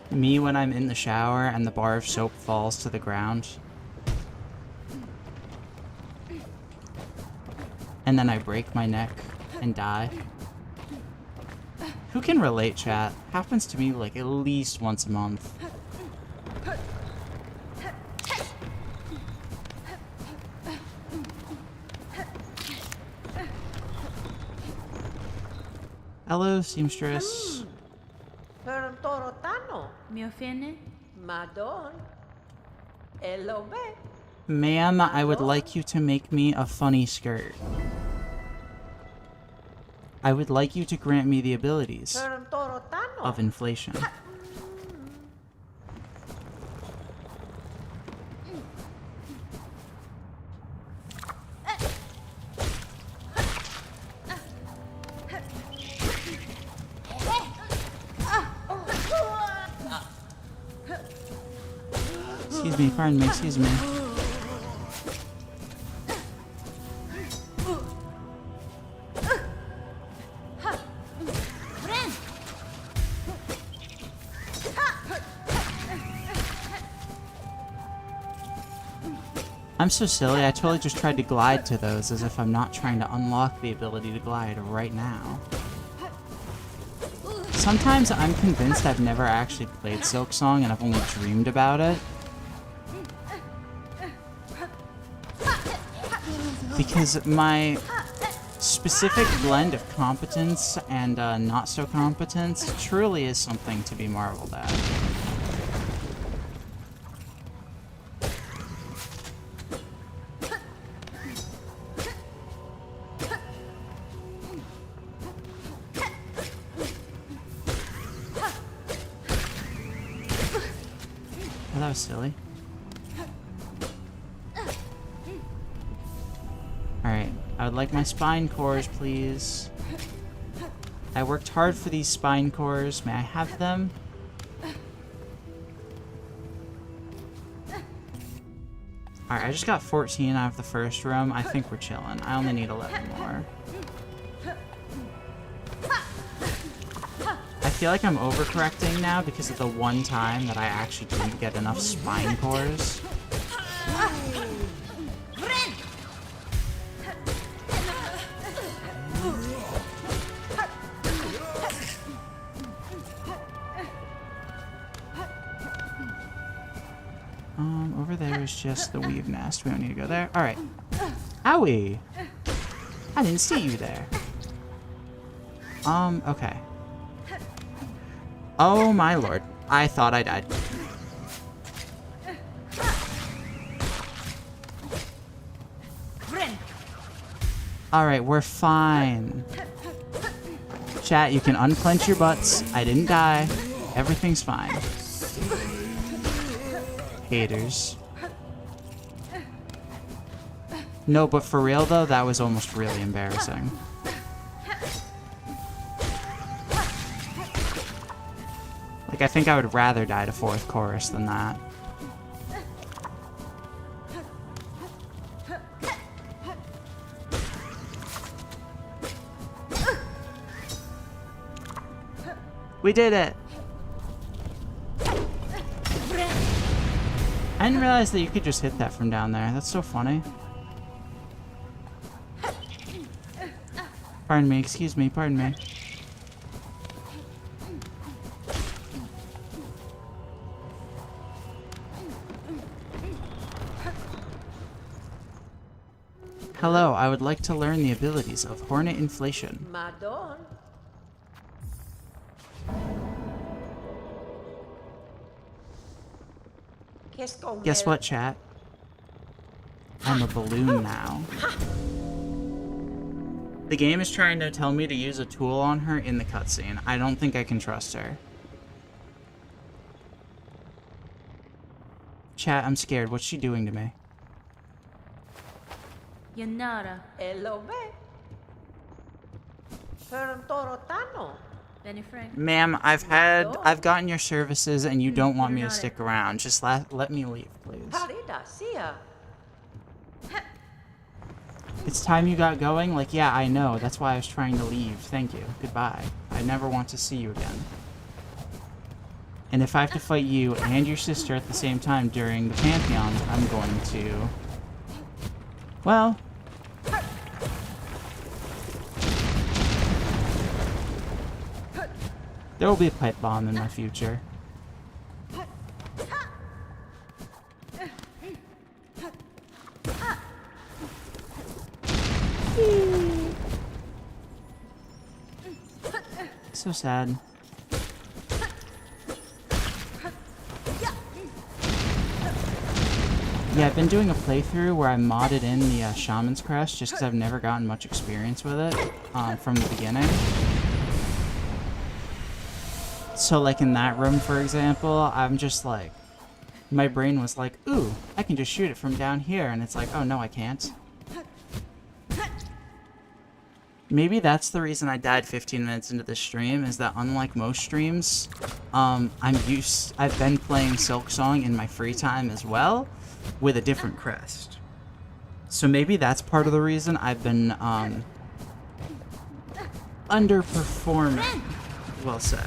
Me when I'm in the shower and the bar of soap falls to the ground. And then I break my neck and die. Who can relate, chat? Happens to me like at least once a month. Hello, seamstress. Me ofende? Ma'am, I would like you to make me a funny skirt. I would like you to grant me the abilities of inflation. Excuse me, pardon me, excuse me. I'm so silly, I totally just tried to glide to those as if I'm not trying to unlock the ability to glide right now. Sometimes I'm convinced I've never actually played Silksong and I've only dreamed about it. Because my specific blend of competence and not so competence truly is something to be marveled at. Oh, that was silly. Alright, I would like my spine cores, please. I worked hard for these spine cores. May I have them? Alright, I just got 14 out of the first room. I think we're chilling. I only need 11 more. I feel like I'm overcorrecting now because of the one time that I actually didn't get enough spine cores. Over there is just the weave nest. We don't need to go there. Alright. Owie! I didn't see you there. Okay. Oh my lord. I thought I died. Alright, we're fine. Chat, you can unclench your butts. I didn't die. Everything's fine. Haters. No, but for real though, that was almost really embarrassing. Like, I think I would rather die to fourth chorus than that. We did it! I didn't realize that you could just hit that from down there. That's so funny. Pardon me, excuse me, pardon me. Hello, I would like to learn the abilities of Hornet Inflation. Guess what, chat? I'm a balloon now. The game is trying to tell me to use a tool on her in the cutscene. I don't think I can trust her. Chat, I'm scared. What's she doing to me? Yanara. Hello, be. Pero toro tano. Benny Frank. Ma'am, I've gotten your services and you don't want me to stick around. Just let me leave, please. Harida, sia. It's time you got going? Like, yeah, I know. That's why I was trying to leave. Thank you. Goodbye. I never want to see you again. And if I have to fight you and your sister at the same time during the Pantheons, I'm going to... Well... There will be a pipe bomb in my future. So sad. Yeah, I've been doing a playthrough where I modded in the Shaman's Crest just because I've never gotten much experience with it from the beginning. So, like, in that room, for example, I'm just like... My brain was like, ooh, I can just shoot it from down here. And it's like, oh, no, I can't. Maybe that's the reason I died 15 minutes into the stream, is that unlike most streams, I've been playing Silksong in my free time as well, with a different crest. So maybe that's part of the reason I've been, underperforming, we'll say.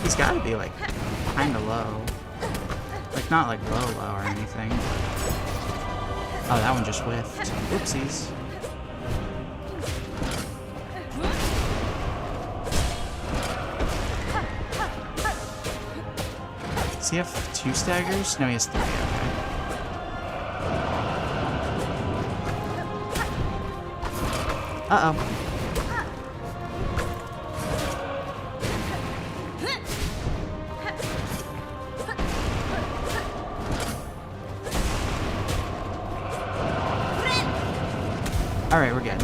He's gotta be, like, kinda low. Like, not, like, low or anything. Oh, that one just whiffed. Whoopsies. Does he have 2 staggers? No, he has 3. Okay. Uh-oh. Alright, we're good.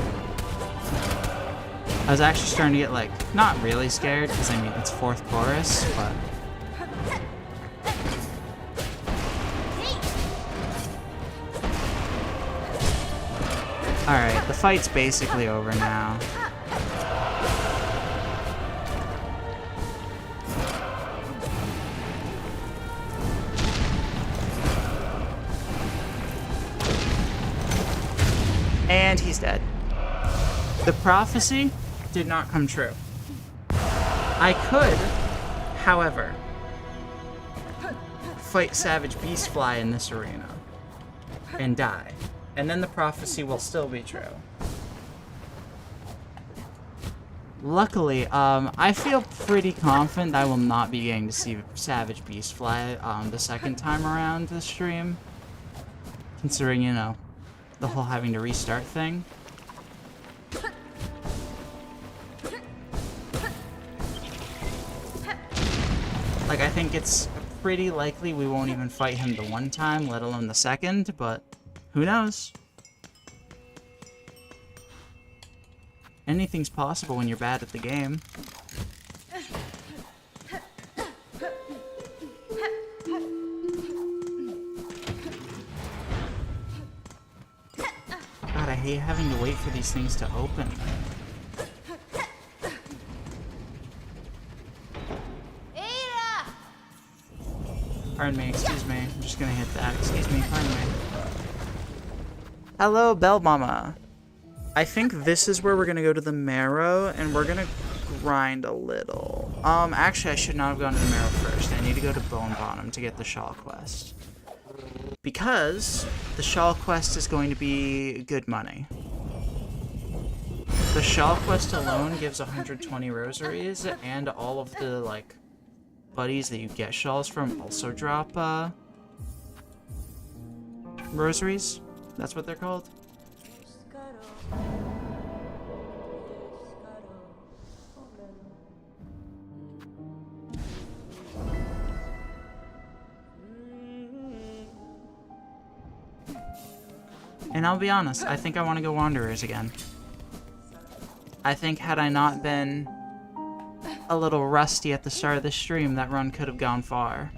I was actually starting to get, like, not really scared, because, I mean, it's 4th chorus, but... Alright, the fight's basically over now. And he's dead. The prophecy did not come true. I could, however, fight Savage Beastfly in this arena and die. And then the prophecy will still be true. Luckily, I feel pretty confident I will not be getting to see Savage Beastfly the second time around this stream. Considering, you know, the whole having to restart thing. Like, I think it's pretty likely we won't even fight him the one time, let alone the second, but who knows? Anything's possible when you're bad at the game. God, I hate having to wait for these things to open. Pardon me, excuse me. I'm just gonna hit that. Excuse me, pardon me. Hello, Bell Mama. I think this is where we're gonna go to the marrow, and we're gonna grind a little. Actually, I should not have gone to the marrow first. I need to go to Bone Bottom to get the shawl quest. Because the shawl quest is going to be good money. The shawl quest alone gives 120 rosaries, and all of the, like, buddies that you get shawls from also drop rosaries. That's what they're called. And I'll be honest, I think I want to go Wanderers again. I think had I not been a little rusty at the start of the stream, that run could have gone far.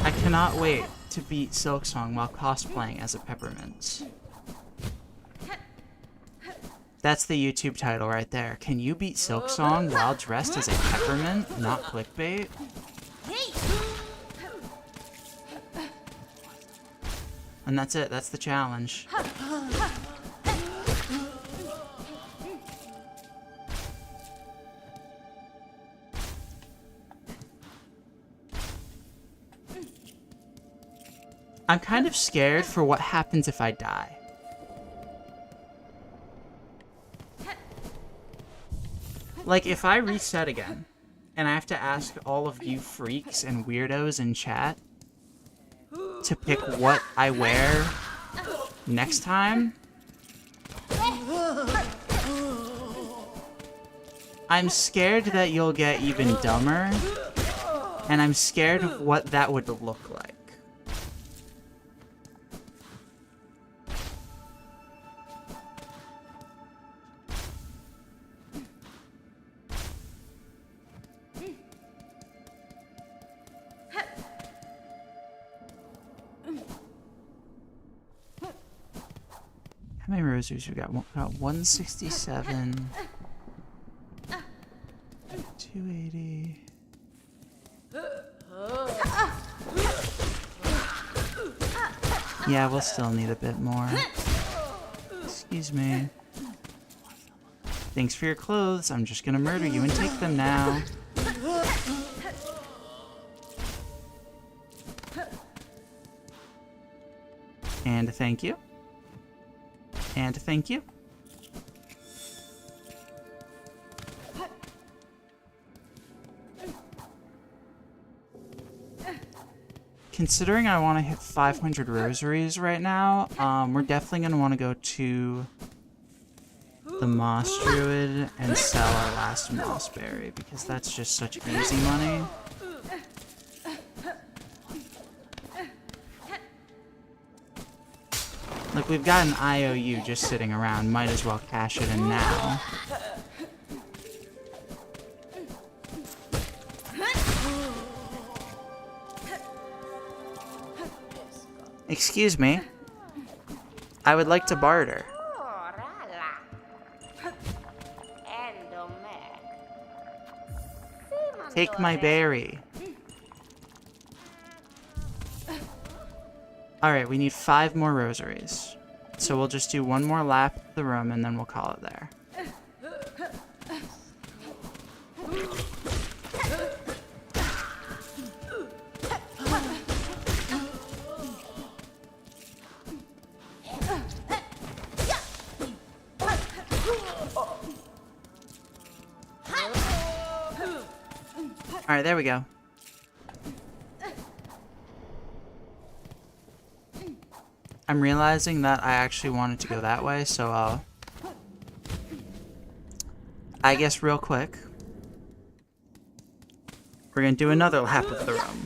I cannot wait to beat Silksong while cosplaying as a peppermint. That's the YouTube title right there. Can you beat Silksong while dressed as a peppermint? Not clickbait? And that's it. That's the challenge. I'm kind of scared for what happens if I die. Like, if I reset again, and I have to ask all of you freaks and weirdos in chat to pick what I wear next time, I'm scared that you'll get even dumber, and I'm scared of what that would look like. How many rosaries we got? We got 167. 280. Yeah, we'll still need a bit more. Excuse me. Thanks for your clothes. I'm just gonna murder you and take them now. And thank you. And thank you. Considering I want to hit 500 rosaries right now, we're definitely going to want to go to the Moss Druid and sell our last Moss Berry, because that's just such easy money. Look, we've got an IOU just sitting around. Might as well cash it in now. Excuse me. I would like to barter. Take my berry. Alright, we need 5 more rosaries. So we'll just do one more lap of the room and then we'll call it there. Alright, there we go. I'm realizing that I actually wanted to go that way, so I guess real quick, we're gonna do another lap of the room.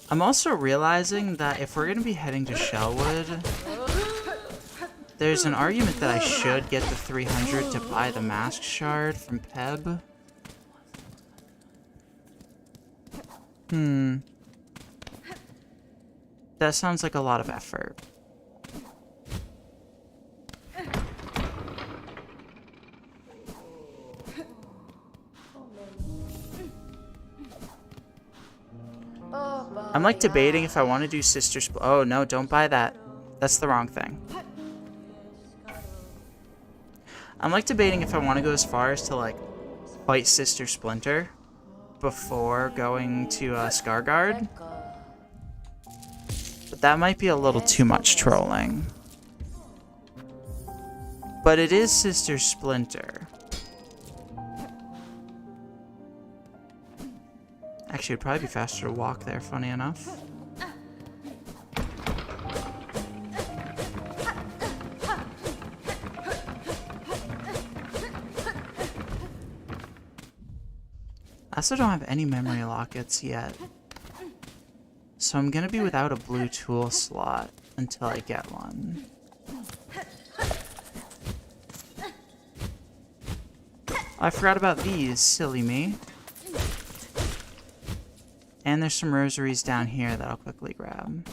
I'm also realizing that if we're gonna be heading to Shellwood, there's an argument that I should get the 300 to buy the mask shard from Peb. That sounds like a lot of effort. I'm like debating if I want to do Sister Oh no, don't buy that. That's the wrong thing. I'm like debating if I want to go as far as to like fight Sister Splinter before going to Scarguard. But that might be a little too much trolling. But it is Sister Splinter. Actually, it'd probably be faster to walk there, funny enough. I also don't have any memory lockets yet. So I'm gonna be without a blue tool slot until I get one. I forgot about these, silly me. And there's some rosaries down here that I'll quickly grab.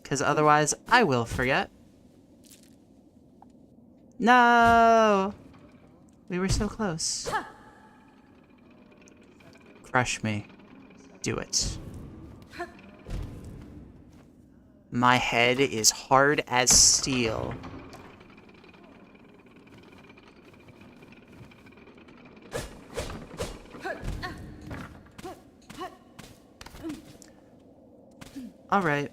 Because otherwise, I will forget. No! We were so close. Crush me. Do it. My head is hard as steel. Alright.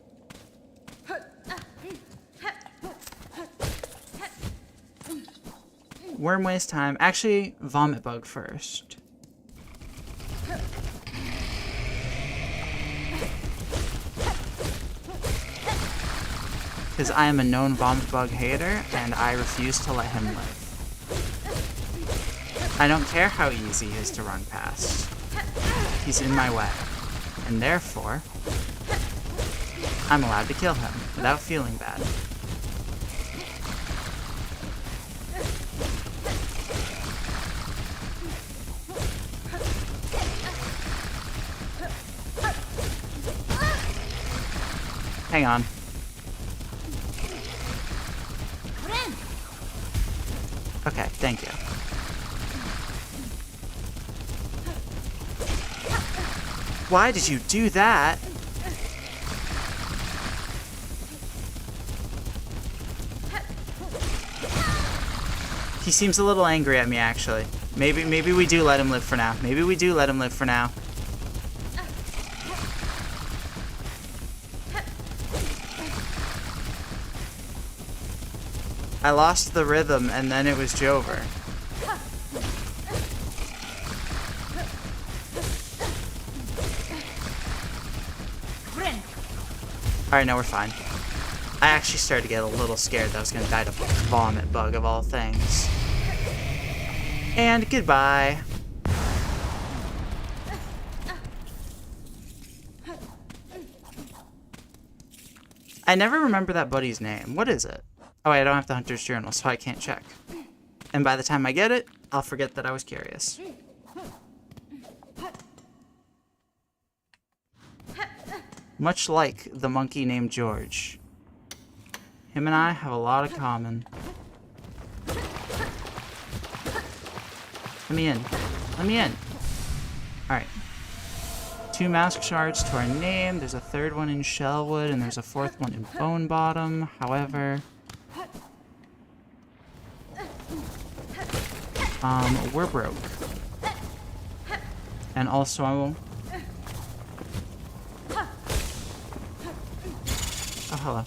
Worm waste time. Actually, vomit bug first. Because I am a known vomit bug hater, and I refuse to let him live. I don't care how easy he is to run past. He's in my way. And therefore, I'm allowed to kill him without feeling bad. Hang on. Okay, thank you. Why did you do that? He seems a little angry at me, actually. Maybe we do let him live for now. Maybe we do let him live for now. I lost the rhythm, and then it was Jover. Alright, now we're fine. I actually started to get a little scared that I was going to die to vomit bug of all things. And goodbye. I never remember that buddy's name. What is it? Oh, wait, I don't have the Hunter's Journal, so I can't check. And by the time I get it, I'll forget that I was curious. Much like the monkey named George. Him and I have a lot of common. Let me in. Let me in. Alright. 2 mask shards to our name. There's a 3rd one in Shellwood, and there's a 4th one in Bone Bottom. However... we're broke. And also I will... Oh, hello.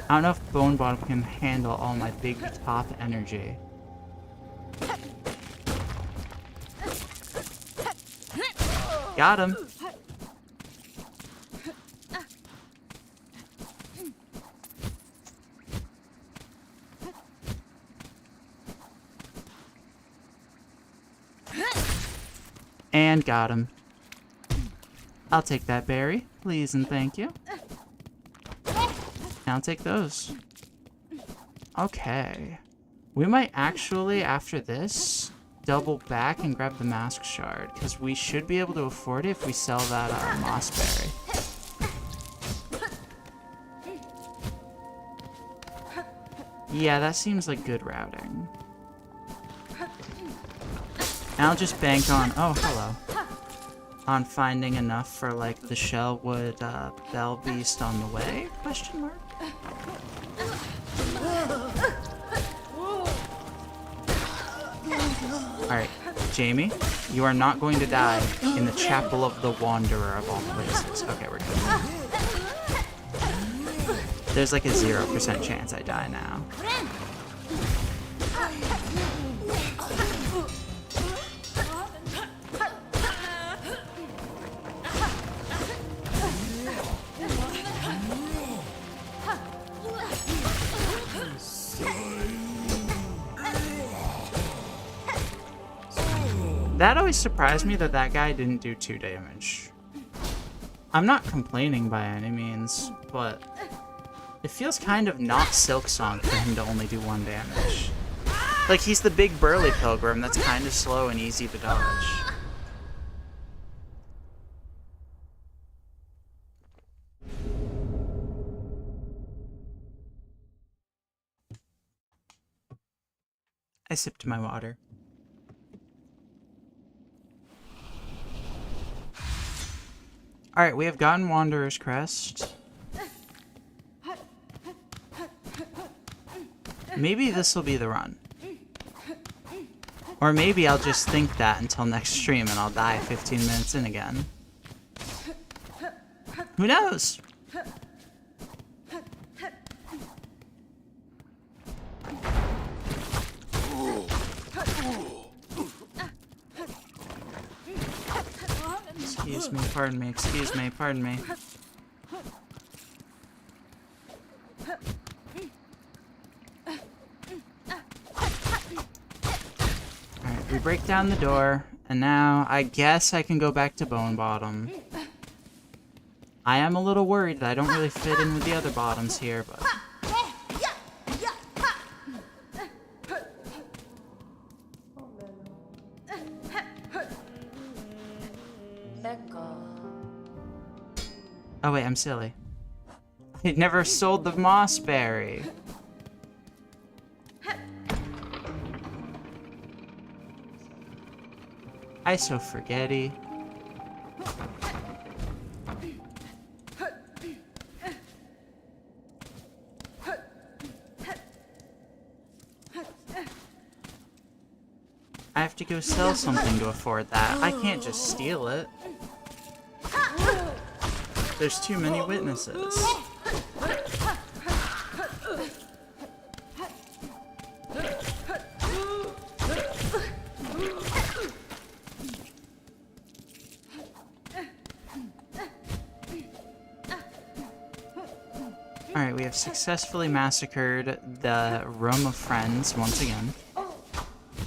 I don't know if Bone Bottom can handle all my big top energy. Got him. And got him. I'll take that berry, please and thank you. I'll take those. Okay. We might actually, after this, double back and grab the mask shard, because we should be able to afford it if we sell that moss berry. Yeah, that seems like good routing. And I'll just bank on... Oh, hello. On finding enough for, like, the Shellwood Bell Beast on the way? Question mark? Alright, Jamie, you are not going to die in the Chapel of the Wanderer of all places. Okay, we're good. There's like a 0% chance I die now. That always surprised me that that guy didn't do 2 damage. I'm not complaining by any means, but it feels kind of not Silksong for him to only do 1 damage. Like, he's the big burly pilgrim that's kind of slow and easy to dodge. I sipped my water. Alright, we have gotten Wanderer's Crest. Maybe this will be the run. Or maybe I'll just think that until next stream and I'll die 15 minutes in again. Who knows? Excuse me, pardon me, excuse me, pardon me. Alright, we break down the door, and now I guess I can go back to Bone Bottom. I am a little worried that I don't really fit in with the other bottoms here, but... Oh wait, I'm silly. I never sold the mossberry. I so forgetty. I have to go sell something to afford that. I can't just steal it. There's too many witnesses. Alright, we have successfully massacred the room of friends once again.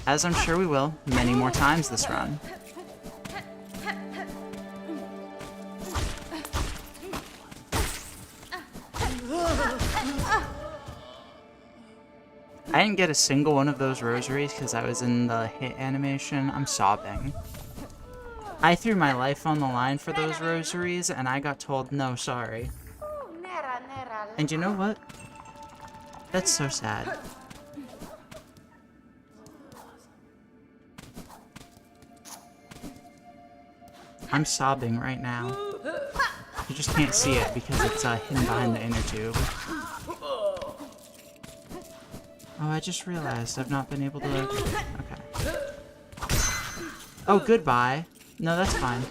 As I'm sure we will many more times this run. I didn't get a single one of those rosaries because I was in the hit animation. I'm sobbing. I threw my life on the line for those rosaries and I got told, no, sorry. And you know what? That's so sad. I'm sobbing right now. You just can't see it because it's hidden behind the inner tube. Oh, I just realized I've not been able to... Okay. Oh, goodbye. No, that's fine.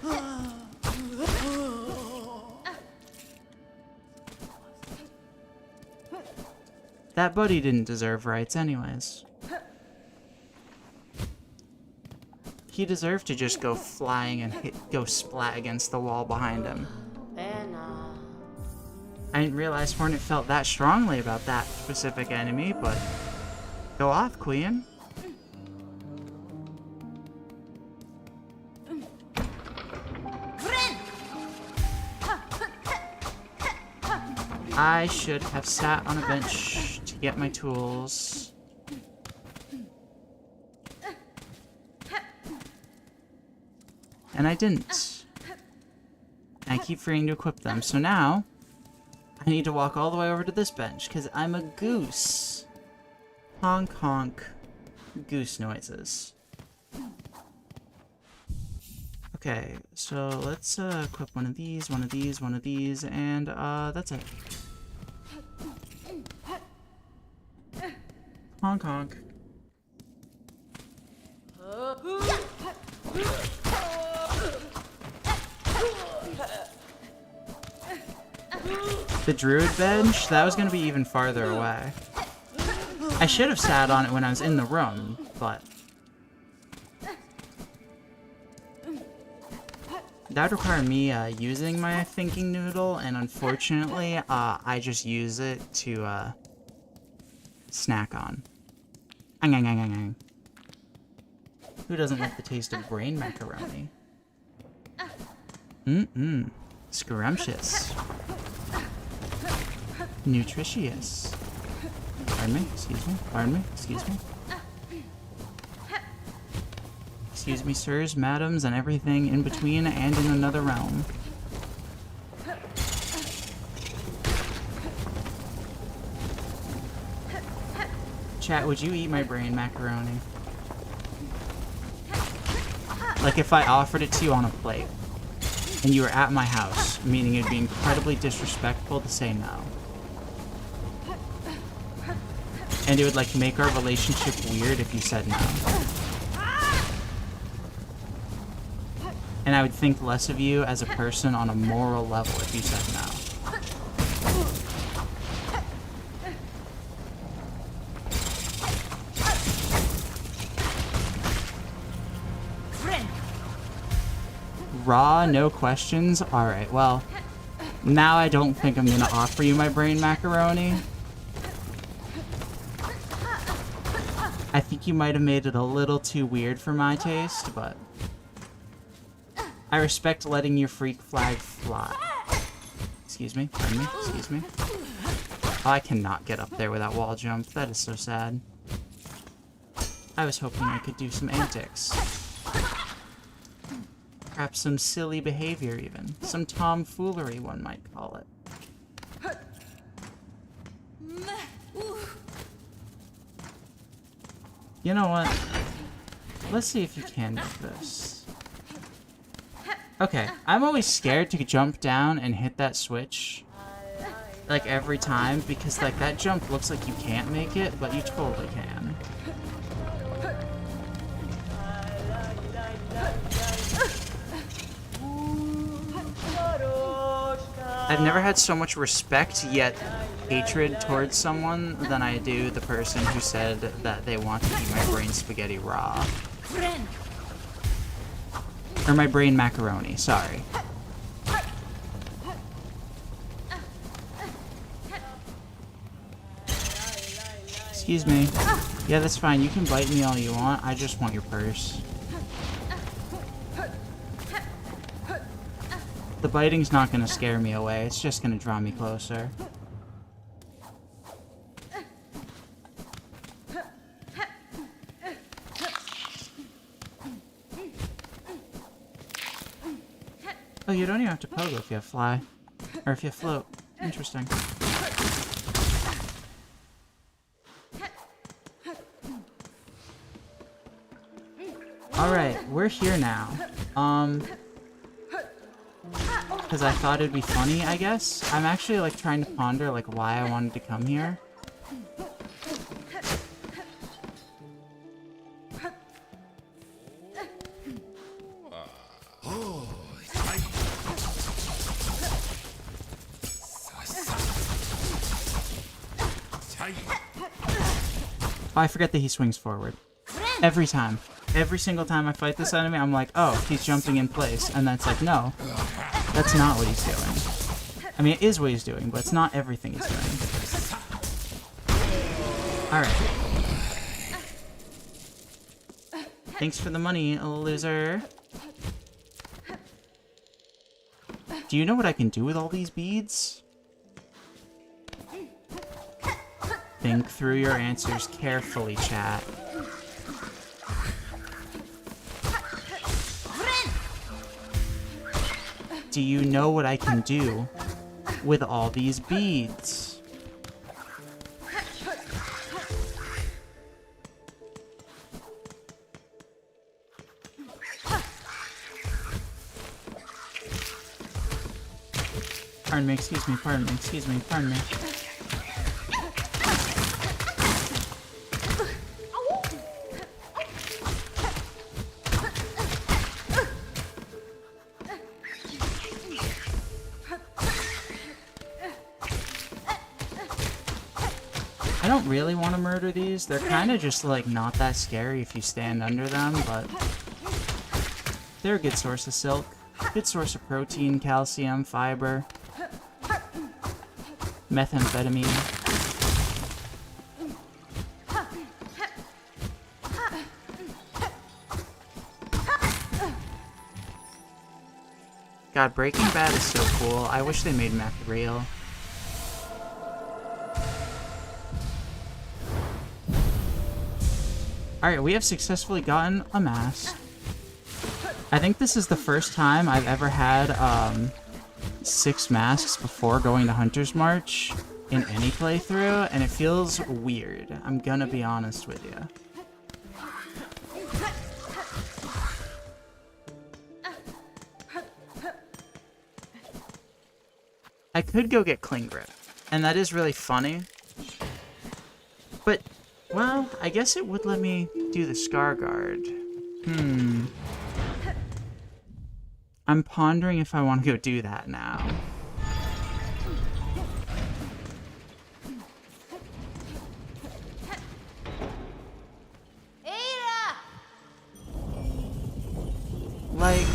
That buddy didn't deserve rights anyways. He deserved to just go flying and go splat against the wall behind him. I didn't realize Hornet felt that strongly about that specific enemy, but... Go off, Queen. I should have sat on a bench to get my tools. And I didn't. I keep forgetting to equip them, so now I need to walk all the way over to this bench, because I'm a goose. Honk honk. Goose noises. Okay, so let's equip one of these, one of these, one of these, and that's it. Honk honk. The druid bench? That was gonna be even farther away. I should have sat on it when I was in the room, but... that would require me using my thinking noodle, and unfortunately, I just use it to snack on. Who doesn't like the taste of brain macaroni? Scrumptious. Nutritious. Pardon me, excuse me, pardon me, excuse me. Excuse me, sirs, madams, and everything in between and in another realm. Chat, would you eat my brain macaroni? Like if I offered it to you on a plate, and you were at my house, meaning it'd be incredibly disrespectful to say no. And it would, like, make our relationship weird if you said no. And I would think less of you as a person on a moral level if you said no. Raw, no questions? Alright, well, now I don't think I'm gonna offer you my brain macaroni. I think you might have made it a little too weird for my taste, but... I respect letting your freak flag fly. Excuse me, pardon me, excuse me. Oh, I cannot get up there with that wall jump. That is so sad. I was hoping I could do some antics. Perhaps some silly behavior, even. Some tomfoolery, one might call it. You know what? Let's see if you can make this. Okay, I'm always scared to jump down and hit that switch. Like, every time, because, like, that jump looks like you can't make it, but you totally can. I've never had so much respect, yet hatred towards someone than I do the person who said that they want to eat my brain spaghetti raw. Or my brain macaroni, sorry. Excuse me. Yeah, that's fine. You can bite me all you want. I just want your purse. The biting's not gonna scare me away. It's just gonna draw me closer. Oh, you don't even have to pogo if you fly. Or if you float. Interesting. Alright, we're here now. Because I thought it'd be funny, I guess. I'm actually, like, trying to ponder, like, why I wanted to come here. Oh, I forget that he swings forward. Every time. Every single time I fight this enemy, I'm like, oh, he's jumping in place. And then it's like, no. That's not what he's doing. I mean, it is what he's doing, but it's not everything he's doing. Alright. Thanks for the money, loser. Do you know what I can do with all these beads? Think through your answers carefully, chat. Do you know what I can do with all these beads? Pardon me, excuse me, pardon me, excuse me, pardon me. I don't really want to murder these. They're kind of just, like, not that scary if you stand under them, but they're a good source of silk. Good source of protein, calcium, fiber, methamphetamine. God, Breaking Bad is so cool. I wish they made meth real. Alright, we have successfully gotten a mask. I think this is the first time I've ever had 6 masks before going to Hunter's March in any playthrough, and it feels weird. I'm gonna be honest with you. I could go get Cling Grip, and that is really funny. But, well, I guess it would let me do the Scar Guard. I'm pondering if I want to go do that now. Ada! Like...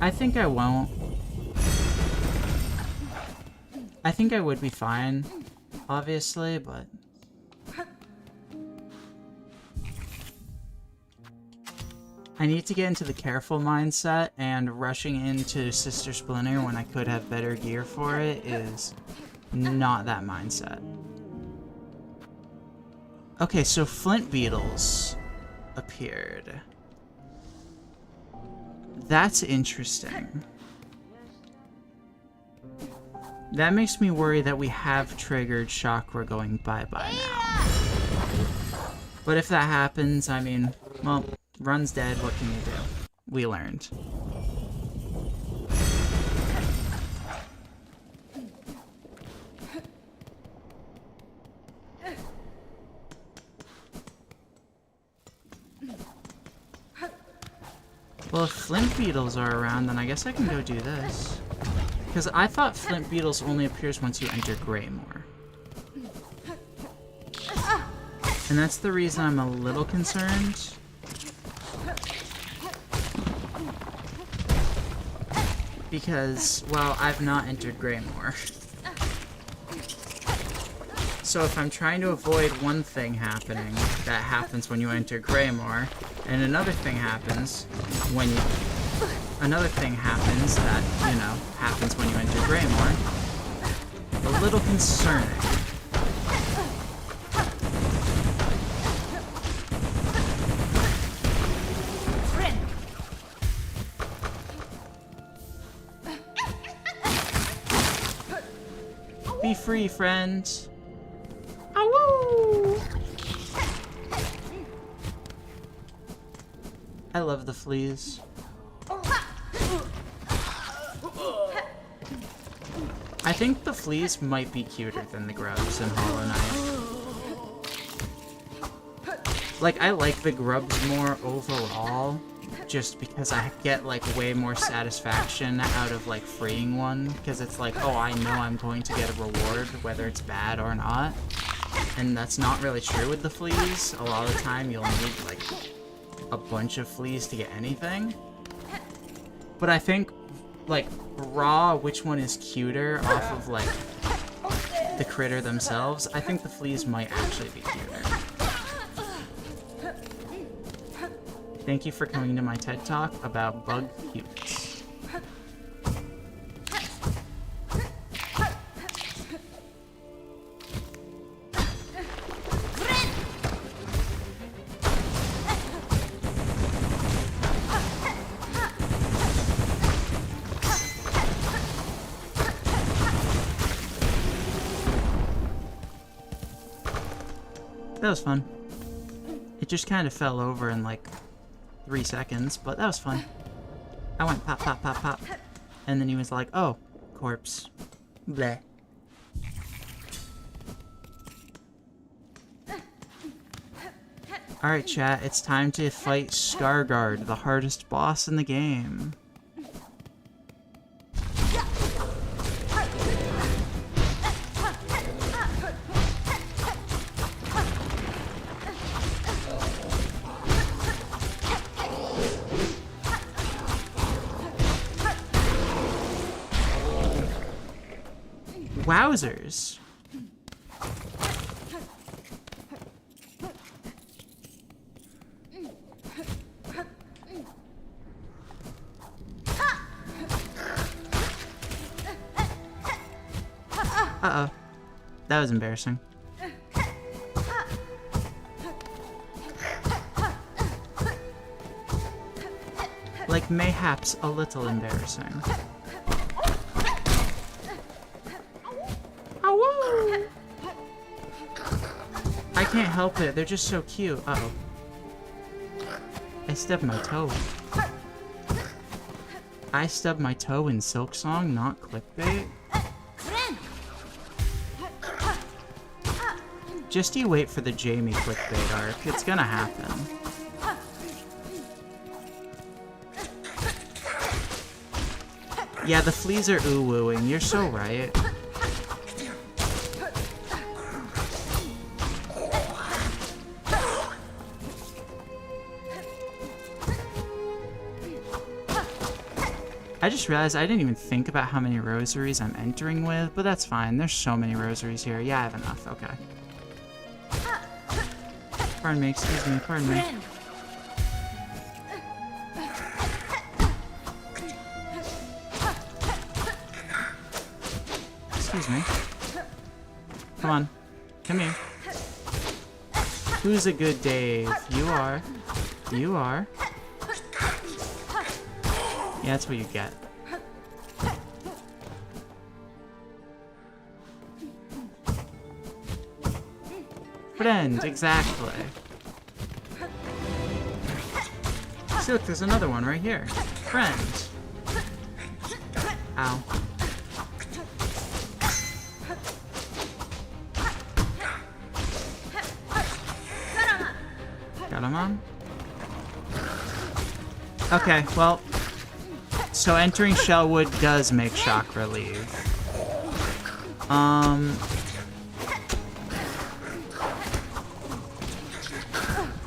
I think I won't. I think I would be fine, obviously, but... I need to get into the careful mindset, and rushing into Sister Splinter when I could have better gear for it is not that mindset. Okay, so Flint Beetles appeared. That's interesting. That makes me worry that we have triggered Chakra going bye-bye now. But if that happens, I mean, well, Run's dead, what can you do? We learned. Well, if Flint Beetles are around, then I guess I can go do this. Because I thought Flint Beetles only appears once you enter Greymore. And that's the reason I'm a little concerned. Because, well, I've not entered Greymore. So if I'm trying to avoid one thing happening, that happens when you enter Greymore, and another thing happens when you... Another thing happens that, you know, happens when you enter Greymore. A little concerning. Be free, friend. Awoo! I love the fleas. I think the fleas might be cuter than the grubs in Hollow Knight. Like, I like the grubs more overall, just because I get, like, way more satisfaction out of, like, freeing one, because it's like, oh, I know I'm going to get a reward, whether it's bad or not. And that's not really true with the fleas. A lot of the time, you'll need, like, a bunch of fleas to get anything. But I think, like, raw, which one is cuter off of, like, the critter themselves, I think the fleas might actually be cuter. Thank you for coming to my TED Talk about bug cuteness. That was fun. It just kind of fell over in like 3 seconds, but that was fun. I went pop, pop, pop, pop. And then he was like, oh, corpse. Bleh. Alright, chat, it's time to fight Scarguard, the hardest boss in the game. Wowzers. Uh-oh. That was embarrassing. Like, mayhaps a little embarrassing. Ow! I can't help it, they're just so cute. Uh-oh. I stubbed my toe. I stubbed my toe in Silksong, not clickbait. Just you wait for the Jamie clickbait arc. It's gonna happen. Yeah, the fleas are ooh-wooing. You're so right. I just realized I didn't even think about how many rosaries I'm entering with, but that's fine. There's so many rosaries here. Yeah, I have enough. Okay. Pardon me, excuse me, pardon me. Excuse me. Come on. Come here. Who's a good Dave? You are. You are. Yeah, that's what you get. Friend, exactly. See, look, there's another one right here. Friend. Ow. Got him on? Okay, well, so entering Shellwood does make chakra leave.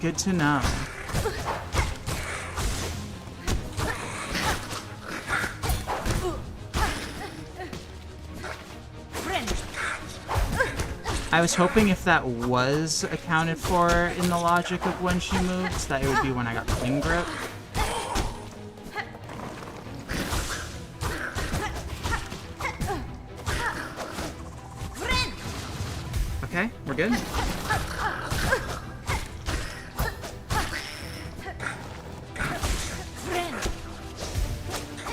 Good to know. I was hoping if that was accounted for in the logic of when she moves, that it would be when I got clean grip. Okay, we're good.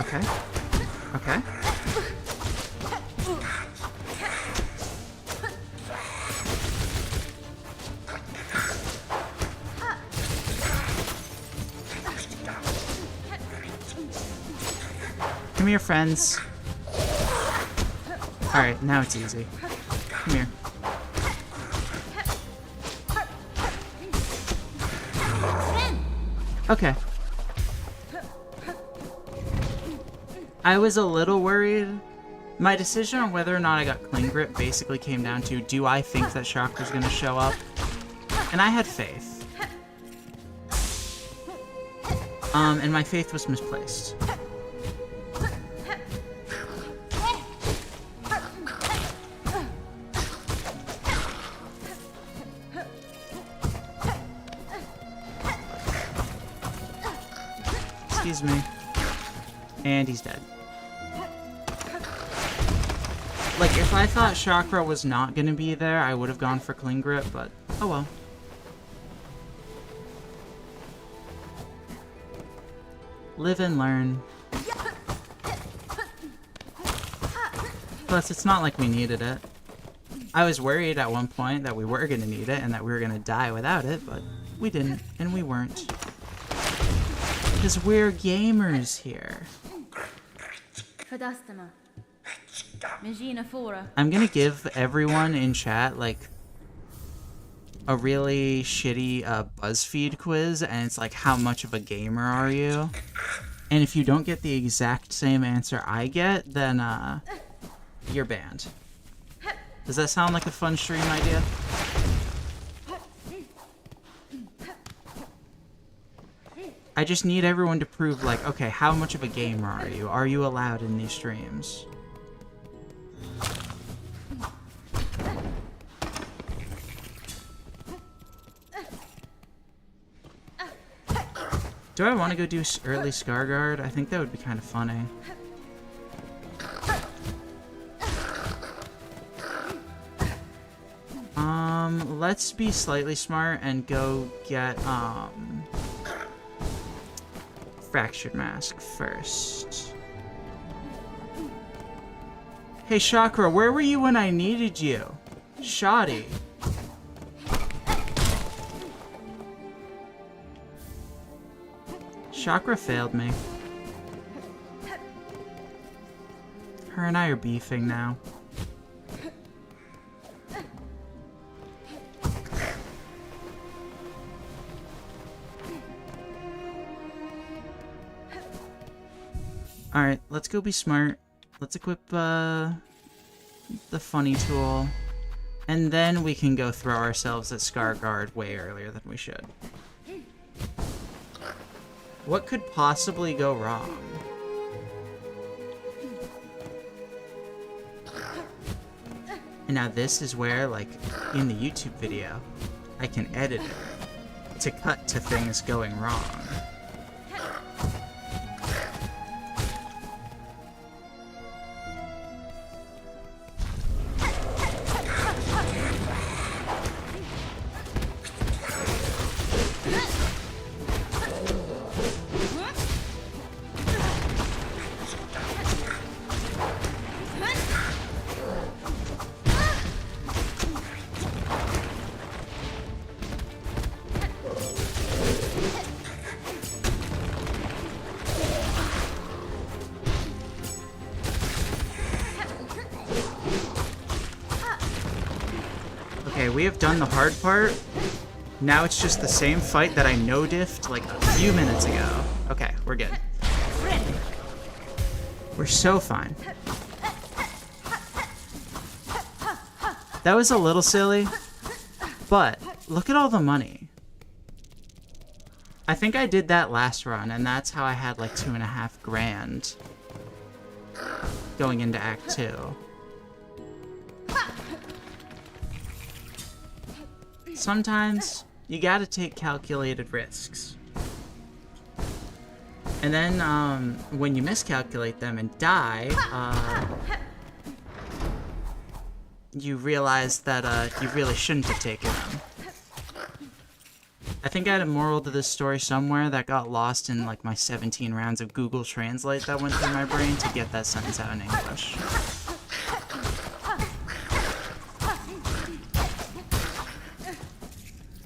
Okay. Okay. Come here, friends. Alright, now it's easy. Come here. Okay. I was a little worried. My decision on whether or not I got clean grip basically came down to, do I think that Chakra's gonna show up? And I had faith. And my faith was misplaced. Excuse me. And he's dead. Like, if I thought Chakra was not gonna be there, I would have gone for clean grip, but oh well. Live and learn. Plus, it's not like we needed it. I was worried at one point that we were gonna need it and that we were gonna die without it, but we didn't, and we weren't. Because we're gamers here. I'm gonna give everyone in chat, like, a really shitty BuzzFeed quiz, and it's like, how much of a gamer are you? And if you don't get the exact same answer I get, then you're banned. Does that sound like a fun stream idea? I just need everyone to prove, like, okay, how much of a gamer are you? Are you allowed in these streams? Do I want to go do early Scarguard? I think that would be kind of funny. Let's be slightly smart and go get, Fractured Mask first. Hey, Chakra, where were you when I needed you? Shoddy. Chakra failed me. Her and I are beefing now. Alright, let's go be smart. Let's equip the funny tool. And then we can go throw ourselves at Scarguard way earlier than we should. What could possibly go wrong? And now this is where, like, in the YouTube video, I can edit it to cut to things going wrong. Okay, we have done the hard part. Now it's just the same fight that I no-diffed like a few minutes ago. Okay, we're good. We're so fine. That was a little silly, but look at all the money. I think I did that last run, and that's how I had like 2.5 grand going into Act 2. Sometimes you gotta take calculated risks. And then when you miscalculate them and die, you realize that you really shouldn't have taken them. I think I had a moral to this story somewhere that got lost in like my 17 rounds of Google Translate that went through my brain to get that sentence out in English.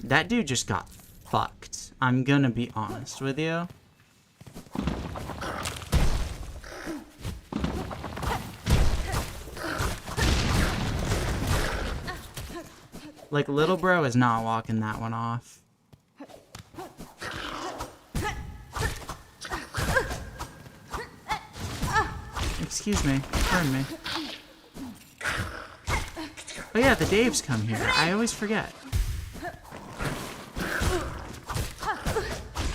That dude just got fucked. I'm gonna be honest with you. Like, little bro is not walking that one off. Excuse me, pardon me. Oh yeah, the Daves come here. I always forget.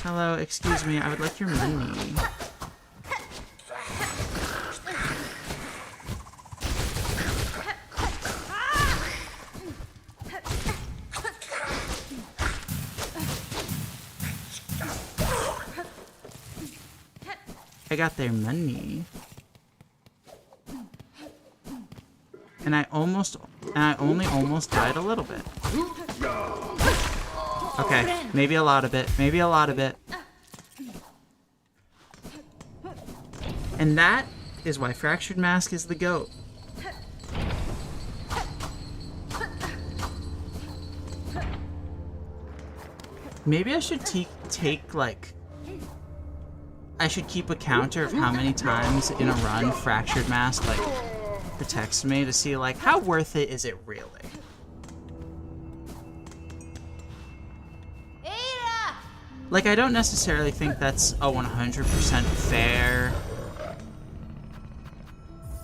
Hello, excuse me, I would like your money. I got their money. And I only almost died a little bit. Okay, maybe a lot of it. Maybe a lot of it. And that is why Fractured Mask is the GOAT. Maybe I should take like... I should keep a counter of how many times in a run Fractured Mask, like, protects me to see, like, how worth it is it really? Like, I don't necessarily think that's a 100% fair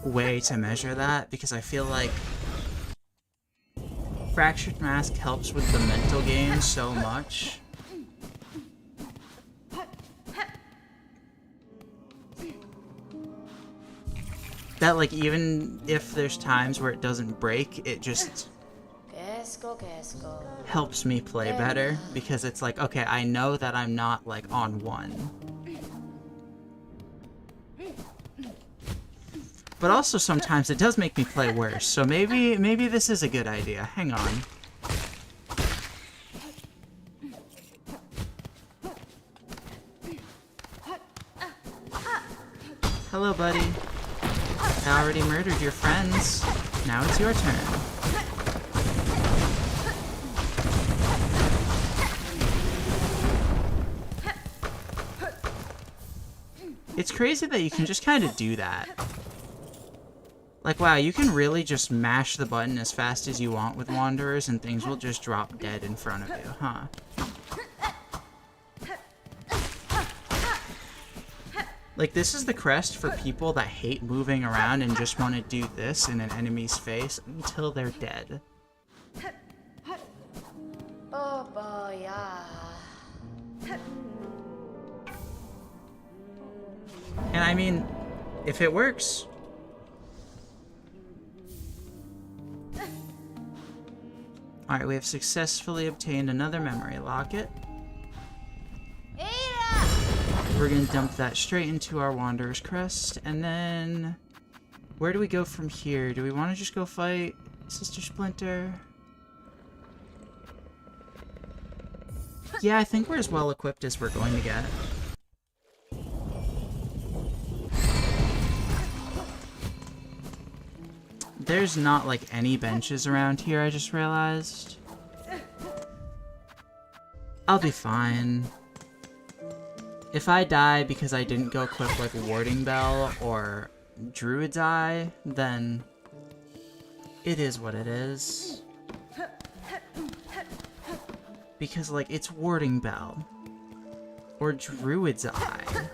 way to measure that, because I feel like Fractured Mask helps with the mental game so much. That, like, even if there's times where it doesn't break, it just helps me play better, because it's like, okay, I know that I'm not, like, on one. But also sometimes it does make me play worse, so maybe this is a good idea. Hang on. Hello, buddy. I already murdered your friends. Now it's your turn. It's crazy that you can just kind of do that. Like, wow, you can really just mash the button as fast as you want with Wanderers and things will just drop dead in front of you, huh? Like, this is the crest for people that hate moving around and just want to do this in an enemy's face until they're dead. Oh boy, yeah. And I mean, if it works. Alright, we have successfully obtained another memory locket. We're gonna dump that straight into our Wanderer's Crest, and then where do we go from here? Do we want to just go fight Sister Splinter? Yeah, I think we're as well equipped as we're going to get. There's not like any benches around here, I just realized. I'll be fine. If I die because I didn't go equip like Warding Bell or Druid's Eye, then it is what it is. Because like it's Warding Bell or Druid's Eye.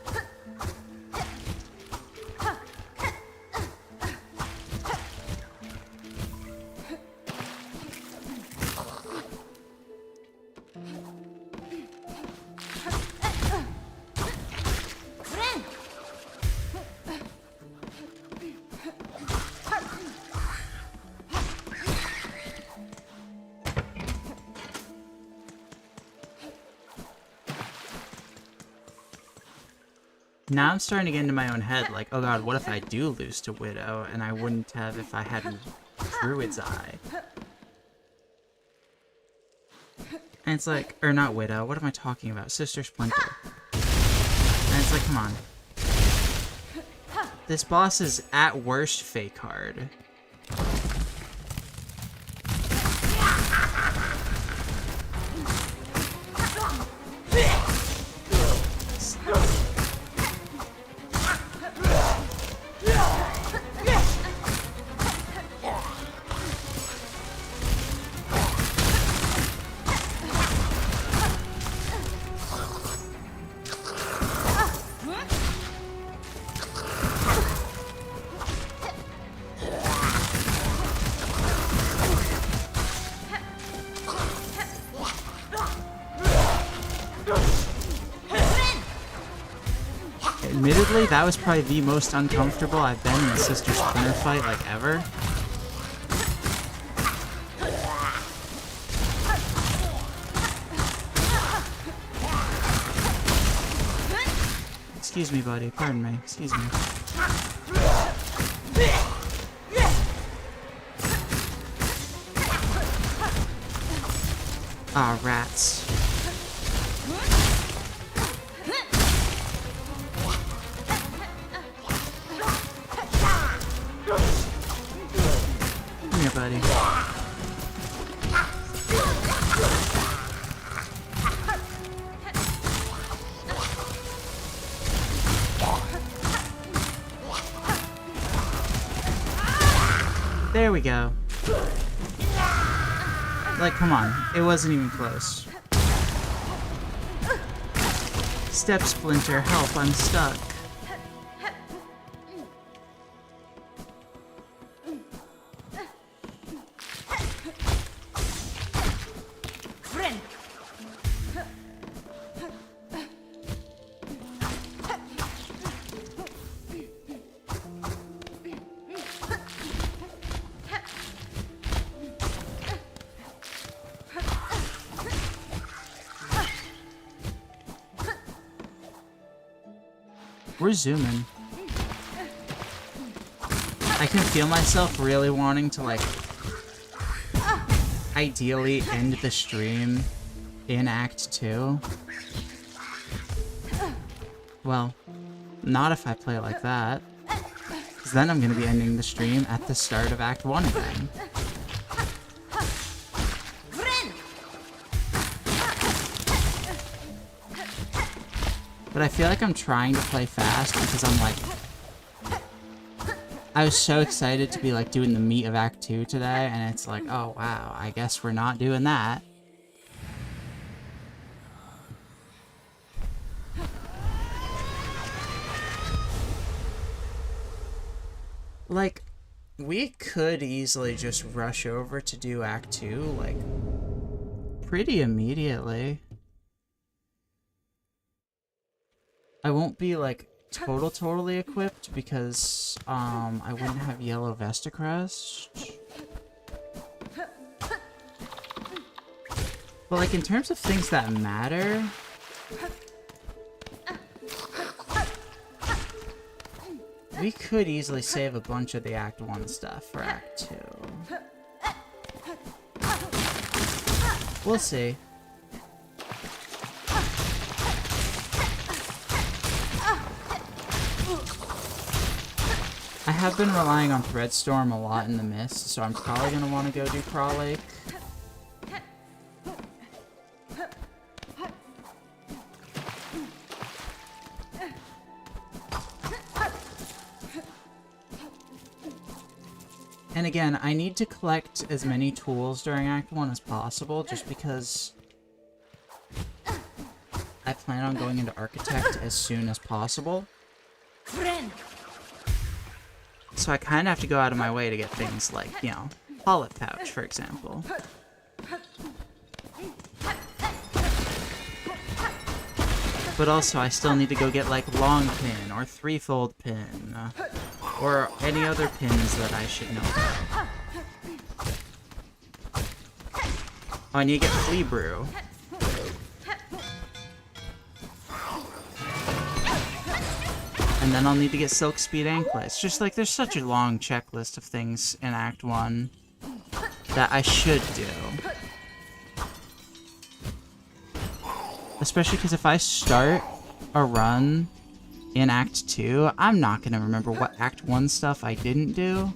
Now I'm starting to get into my own head, like, oh god, what if I do lose to Widow, and I wouldn't have if I had Druid's Eye. And it's like, or not Widow, what am I talking about? Sister Splinter. And it's like, come on. This boss is at worst fake hard. Admittedly, that was probably the most uncomfortable I've been in a Sister Splinter fight, like, ever. Excuse me, buddy. Pardon me. Excuse me. Ah, rats. Come here, buddy. There we go. Like, come on. It wasn't even close. Step Splinter, help, I'm stuck. We're zooming. I can feel myself really wanting to, like, ideally end the stream in Act 2. Well, not if I play like that. Because then I'm going to be ending the stream at the start of Act 1 again. But I feel like I'm trying to play fast because I'm like... I was so excited to be like doing the meat of Act 2 today, and it's like, oh wow, I guess we're not doing that. Like, we could easily just rush over to do Act 2, like, pretty immediately. I won't be, like, totally equipped because, I wouldn't have yellow Vestacrest. But, like, in terms of things that matter... we could easily save a bunch of the Act 1 stuff for Act 2. We'll see. I have been relying on Threadstorm a lot in the Mist, so I'm probably going to want to go do Crawl Lake. And again, I need to collect as many tools during Act 1 as possible, just because I plan on going into Architect as soon as possible. So I kind of have to go out of my way to get things like, you know, Polyp Pouch, for example. But also, I still need to go get, like, Long Pin, or Threefold Pin, or any other pins that I should know about. Oh, I need to get Flea Brew. And then I'll need to get Silk Speed Anklets. Just like, there's such a long checklist of things in Act 1 that I should do. Especially because if I start a run in Act 2, I'm not going to remember what Act 1 stuff I didn't do.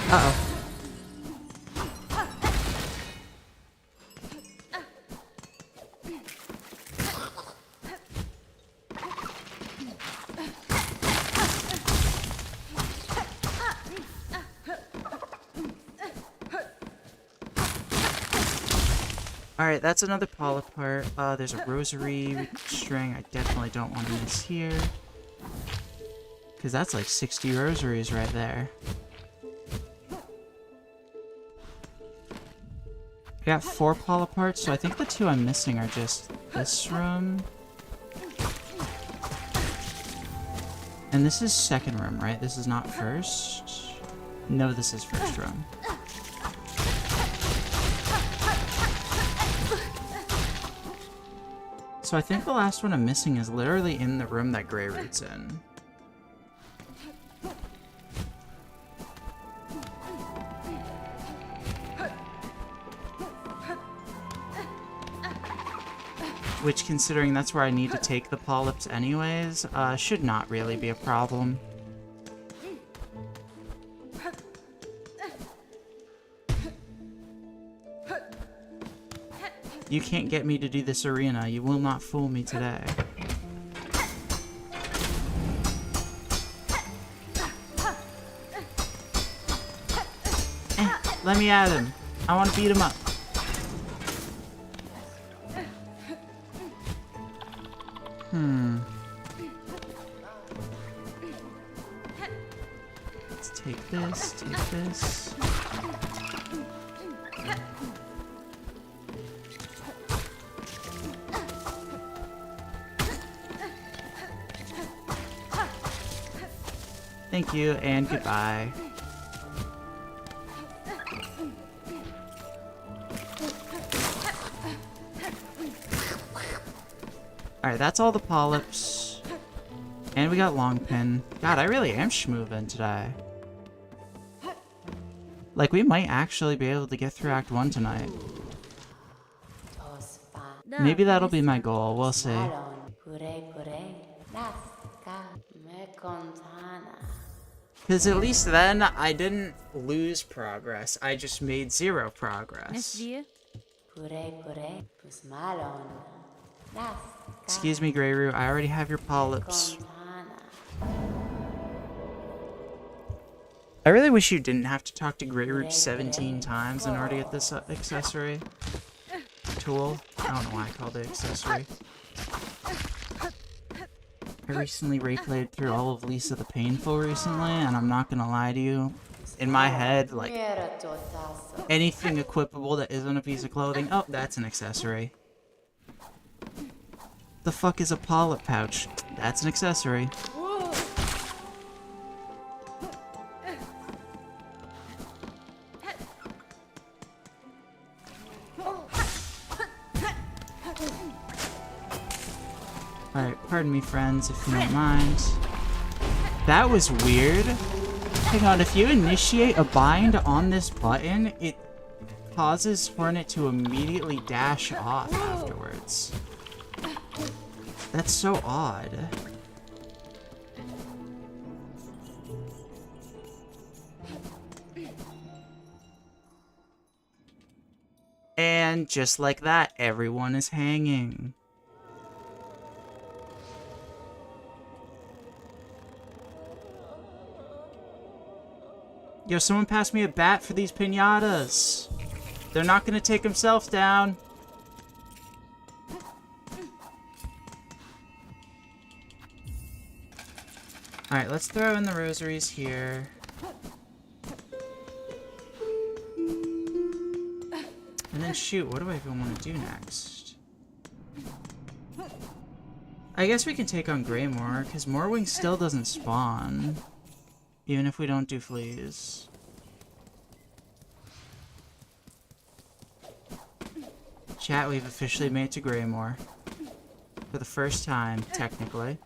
Uh-oh. Alright, that's another Polyp part. There's a Rosary string I definitely don't want to miss here. Because that's like 60 rosaries right there. I got 4 Polyp parts, so I think the 2 I'm missing are just this room. And this is second room, right? This is not first? No, this is first room. So I think the last one I'm missing is literally in the room that Greyroot's in. Which, considering that's where I need to take the polyps anyways, should not really be a problem. You can't get me to do this arena. You will not fool me today. Let me at him. I want to beat him up. Let's take this, take this. Thank you, and goodbye. Alright, that's all the polyps. And we got long pin. God, I really am schmoovin' today. Like, we might actually be able to get through Act 1 tonight. Maybe that'll be my goal, we'll see. Because at least then, I didn't lose progress. I just made 0 progress. Excuse me, Greyroot, I already have your polyps. I really wish you didn't have to talk to Greyroot 17 times in order to get this accessory. Tool. I don't know why I called it accessory. I recently replayed through all of Lisa the Painful recently, and I'm not gonna lie to you. In my head, like, anything equipable that isn't a piece of clothing, oh, that's an accessory. The fuck is a polyp pouch? That's an accessory. Alright, pardon me, friends, if you don't mind. That was weird. Hang on, if you initiate a bind on this button, it causes Hornet to immediately dash off afterwards. That's so odd. And just like that, everyone is hanging. Yo, someone pass me a bat for these piñatas. They're not gonna take themselves down. Alright, let's throw in the rosaries here. And then shoot, what do I even want to do next? I guess we can take on Greymore, because Morwing still doesn't spawn. Even if we don't do fleas. Chat, we've officially made it to Greymore. For the first time, technically.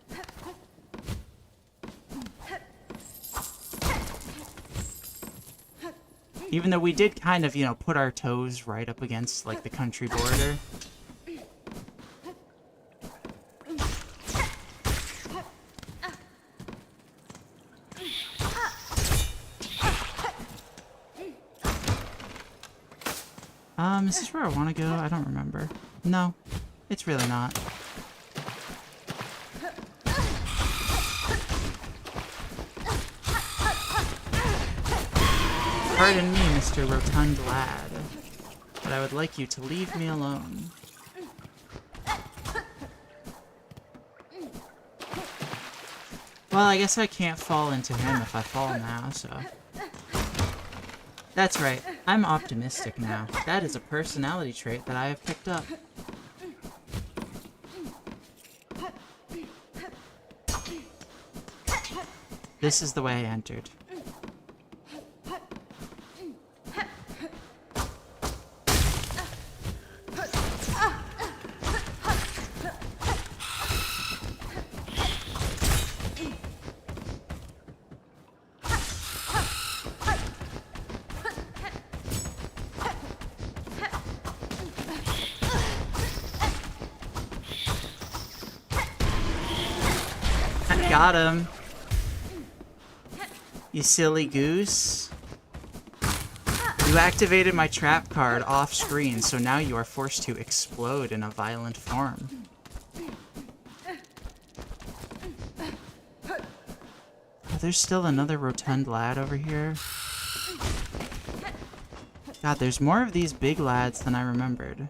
Even though we did kind of, you know, put our toes right up against, like, the country border. Is this where I want to go? I don't remember. No, it's really not. Pardon me, Mr. Rotund Lad, but I would like you to leave me alone. Well, I guess I can't fall into him if I fall now, so... That's right, I'm optimistic now. That is a personality trait that I have picked up. This is the way I entered. Got him. You silly goose. You activated my trap card off screen, so now you are forced to explode in a violent form. Oh, there's still another rotund lad over here. God, there's more of these big lads than I remembered.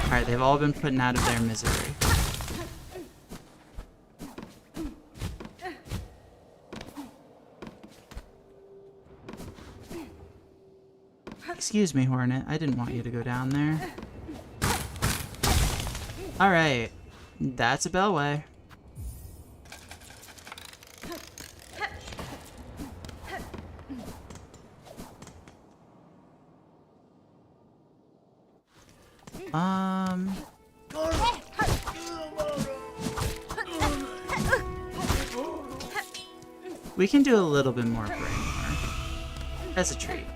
Alright, they've all been put out of their misery. Excuse me, Hornet. I didn't want you to go down there. Alright. That's a bellway. We can do a little bit more brain as a treat.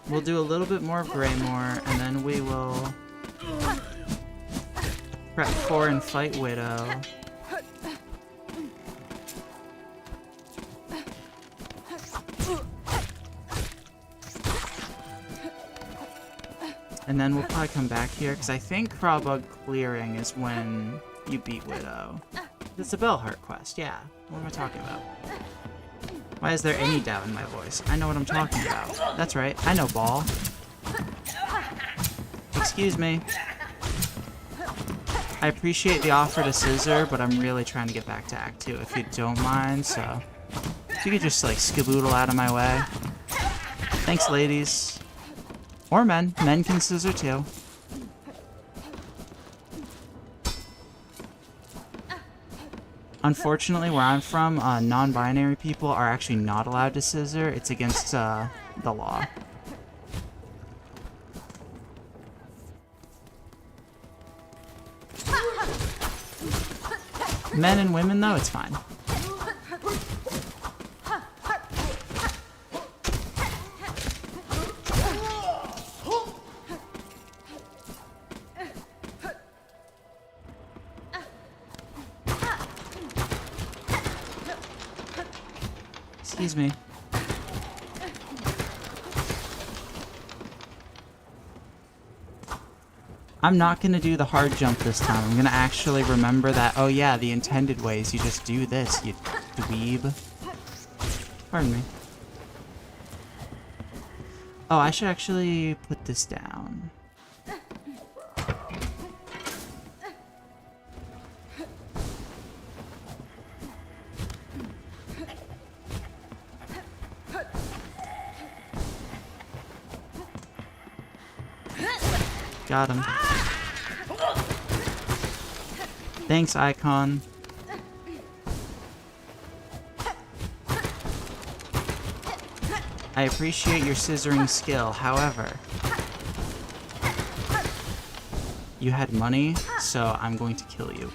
We'll do a little bit more Greymore, and then we will prep for and fight Widow. And then we'll probably come back here, because I think Crawbug clearing is when you beat Widow. It's a Bellheart quest, yeah. What am I talking about? Why is there any doubt in my voice? I know what I'm talking about. That's right, I know ball. Excuse me. I appreciate the offer to scissor, but I'm really trying to get back to Act 2, if you don't mind, so... If you could just, like, skaboodle out of my way. Thanks, ladies. Or men. Men can scissor, too. Unfortunately, where I'm from, non-binary people are actually not allowed to scissor. It's against the law. Men and women, though, it's fine. Excuse me. I'm not gonna do the hard jump this time. I'm gonna actually remember that, oh yeah, the intended way is you just do this, you dweeb. Pardon me. Oh, I should actually put this down. Got him. Thanks, Icon. I appreciate your scissoring skill, however... You had money, so I'm going to kill you.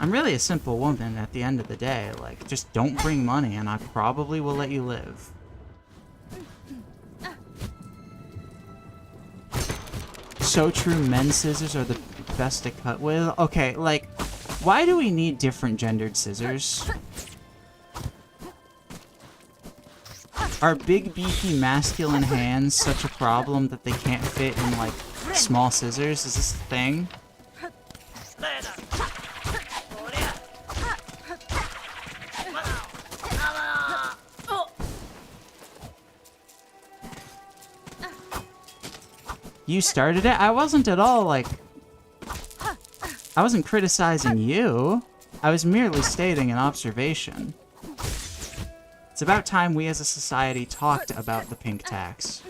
I'm really a simple woman at the end of the day. Like, just don't bring money and I probably will let you live. So true, men's scissors are the best to cut with. Okay, like, why do we need different gendered scissors? Are big, beefy, masculine hands such a problem that they can't fit in, like, small scissors? Is this a thing? You started it? I wasn't at all, like... I wasn't criticizing you. I was merely stating an observation. It's about time we as a society talked about the pink tax.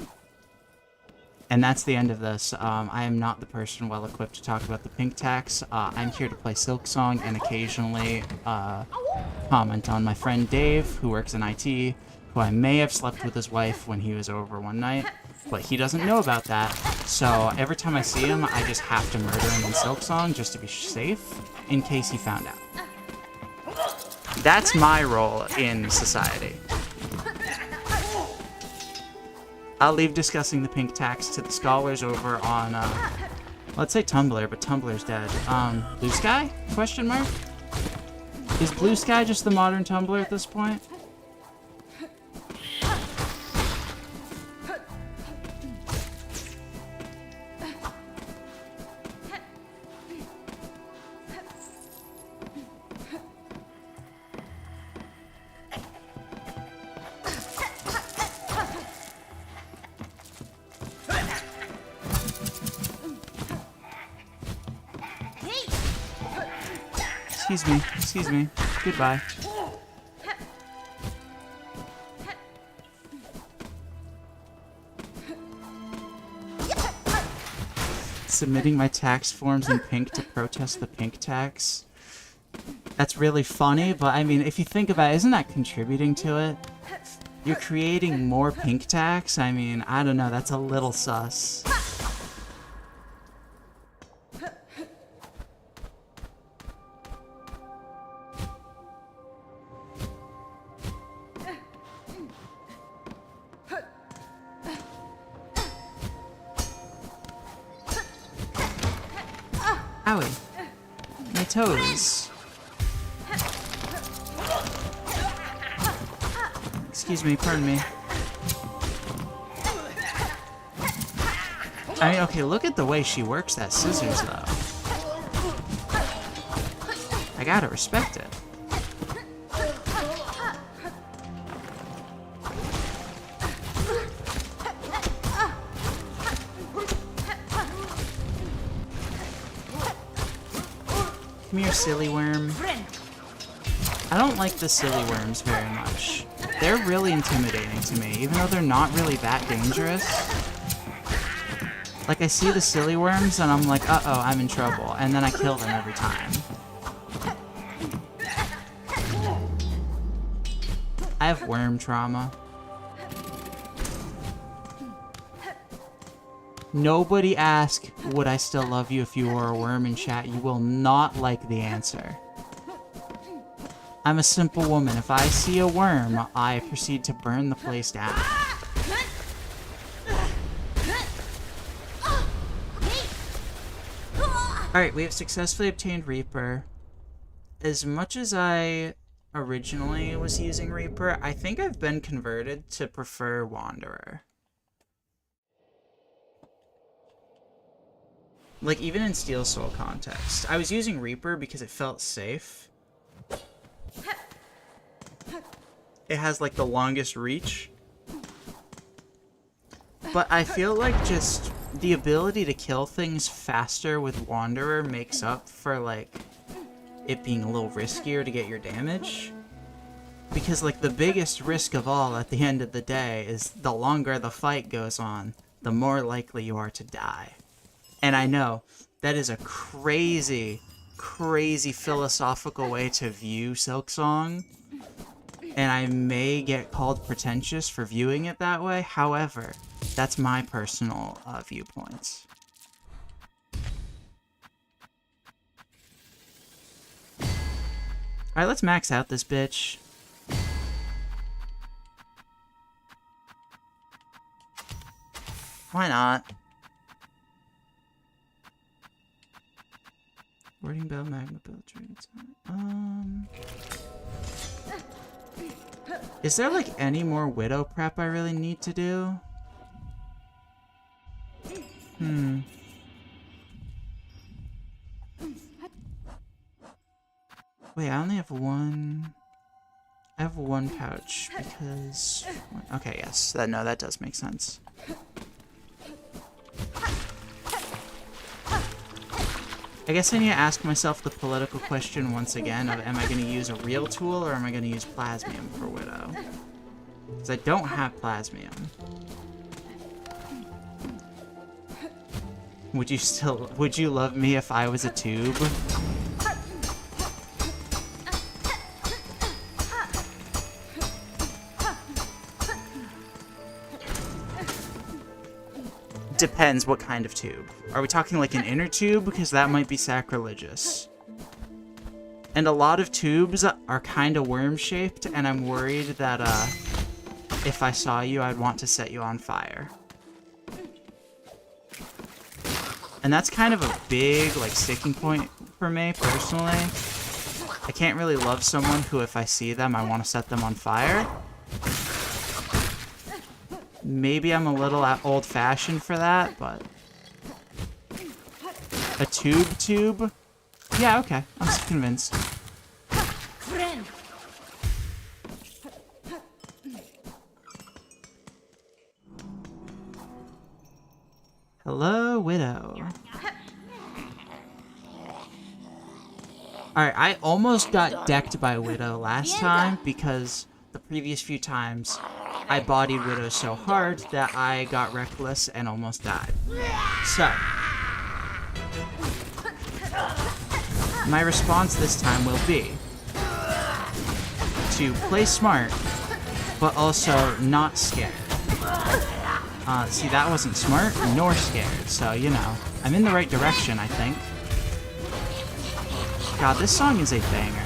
And that's the end of this. I am not the person well equipped to talk about the pink tax. I'm here to play Silksong and occasionally comment on my friend Dave, who works in IT, who I may have slept with his wife when he was over one night. But he doesn't know about that, so every time I see him, I just have to murder him in Silksong just to be safe, in case he found out. That's my role in society. I'll leave discussing the pink tax to the scholars over on, let's say Tumblr, but Tumblr's dead. Blue Sky? Question mark? Is Blue Sky just the modern Tumblr at this point? Excuse me. Goodbye. Submitting my tax forms in pink to protest the pink tax. That's really funny, but I mean, if you think about it, isn't that contributing to it? You're creating more pink tax? I mean, I don't know, that's a little sus. Owie. My toes. Excuse me, pardon me. I mean, okay, look at the way she works that scissors, though. I gotta respect it. Come here, silly worm. I don't like the silly worms very much. They're really intimidating to me, even though they're not really that dangerous. Like, I see the silly worms, and I'm like, uh-oh, I'm in trouble, and then I kill them every time. I have worm trauma. Nobody ask, would I still love you if you were a worm in chat? You will not like the answer. I'm a simple woman. If I see a worm, I proceed to burn the place down. Alright, we have successfully obtained Reaper. As much as I originally was using Reaper, I think I've been converted to prefer Wanderer. Like, even in Steel Soul context. I was using Reaper because it felt safe. It has, like, the longest reach. But I feel like just the ability to kill things faster with Wanderer makes up for, like, it being a little riskier to get your damage. Because, like, the biggest risk of all at the end of the day is the longer the fight goes on, the more likely you are to die. And I know, that is a crazy, crazy philosophical way to view Silksong. And I may get called pretentious for viewing it that way. However, that's my personal viewpoints. Alright, let's max out this bitch. Why not? Wording bell, magma bell, trades. Is there like any more widow prep I really need to do? Wait, I only have one. I have one pouch because. Okay, yes, that does make sense. I guess I need to ask myself the political question once again of, am I going to use a real tool or am I going to use Plasmium for Widow? Because I don't have Plasmium. Would you love me if I was a tube? Depends what kind of tube. Are we talking like an inner tube? Because that might be sacrilegious. And a lot of tubes are kind of worm-shaped, and I'm worried that, if I saw you, I'd want to set you on fire. And that's kind of a big, like, sticking point for me, personally. I can't really love someone who, if I see them, I want to set them on fire. Maybe I'm a little old-fashioned for that, but... A tube? Yeah, okay. I'm convinced. Friend. Hello, Widow. Alright, I almost got decked by Widow last time because the previous few times I bodied Widow so hard that I got reckless and almost died. So, my response this time will be to play smart, but also not scared. See, that wasn't smart nor scared, so, you know, I'm in the right direction, I think. God, this song is a banger.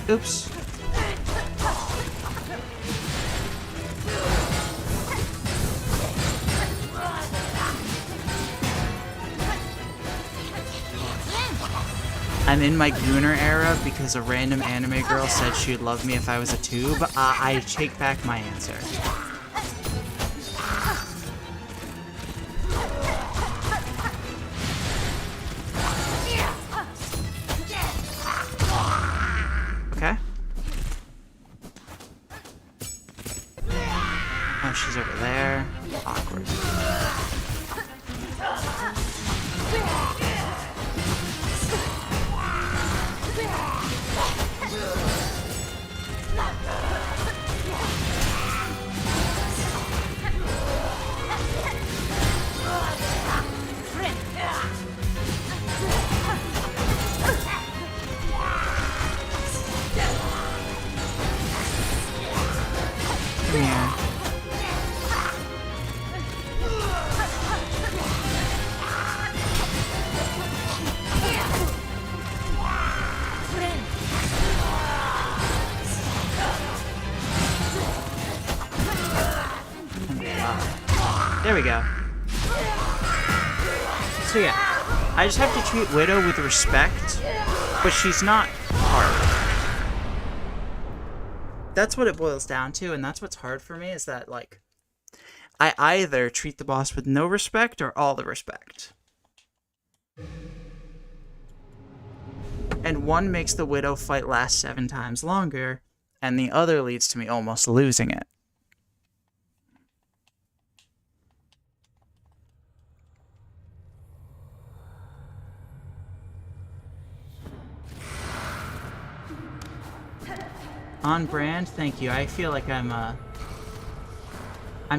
Oops. I'm in my Gooner era because a random anime girl said she'd love me if I was a tube. I take back my answer. Okay. Oh, she's over there. Awkward. Come here. There we go. So yeah, I just have to treat Widow with respect, but she's not hard. That's what it boils down to, and that's what's hard for me, is that, like, I either treat the boss with no respect or all the respect. And one makes the Widow fight last 7 times longer, and the other leads to me almost losing it. On brand, thank you. I feel like I'm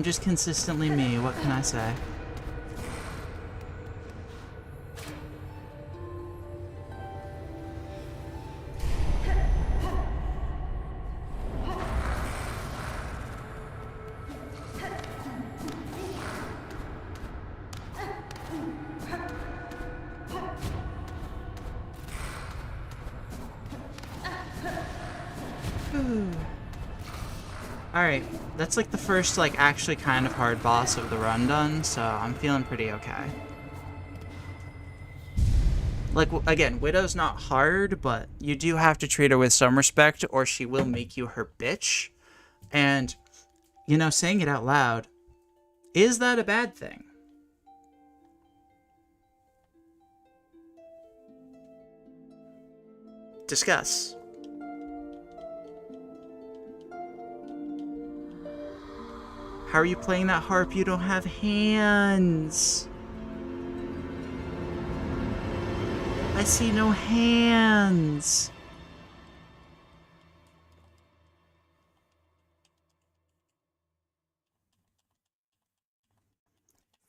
just consistently me, what can I say? Alright, that's like the first, like, actually kind of hard boss of the run done, so I'm feeling pretty okay. Like, again, Widow's not hard, but you do have to treat her with some respect, or she will make you her bitch. And, you know, saying it out loud, is that a bad thing? Discuss. How are you playing that harp? You don't have hands. I see no hands.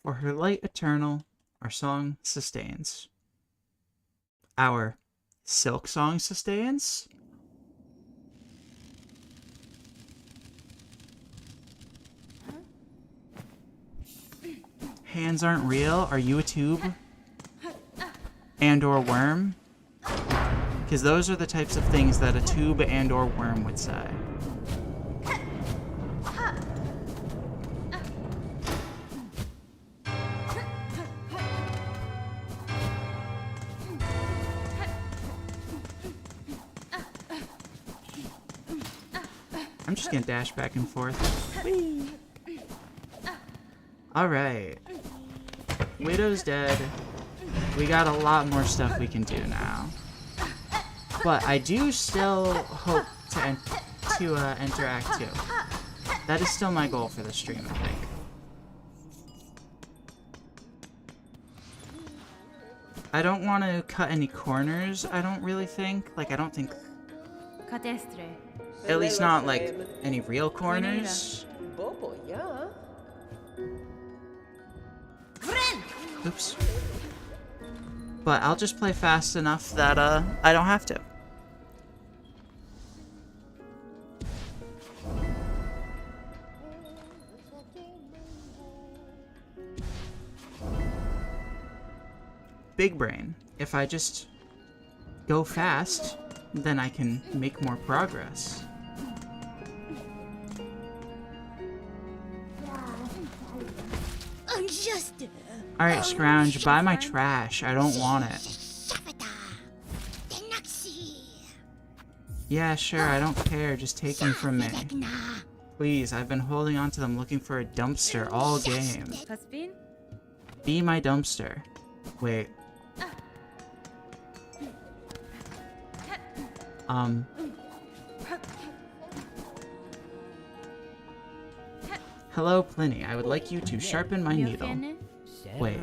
For her light eternal, Our song sustains. Our Silksong sustains. Hands aren't real. Are you a tube? And or worm? Because those are the types of things that a tube and or worm would say. I'm just gonna dash back and forth. Whee! Alright. Widow's dead. We got a lot more stuff we can do now. But I do still hope to enter Act 2. That is still my goal for the stream, I think. I don't want to cut any corners, I don't really think. Like, I don't think... At least not, like, any real corners. Oops. But I'll just play fast enough that, I don't have to. Big brain. If I just go fast, then I can make more progress. Alright, Scrounge, buy my trash. I don't want it. Yeah, sure, I don't care. Just take them from me. Please, I've been holding on to them looking for a dumpster all game. Be my dumpster. Wait. Hello, Pliny. I would like you to sharpen my needle. Wait.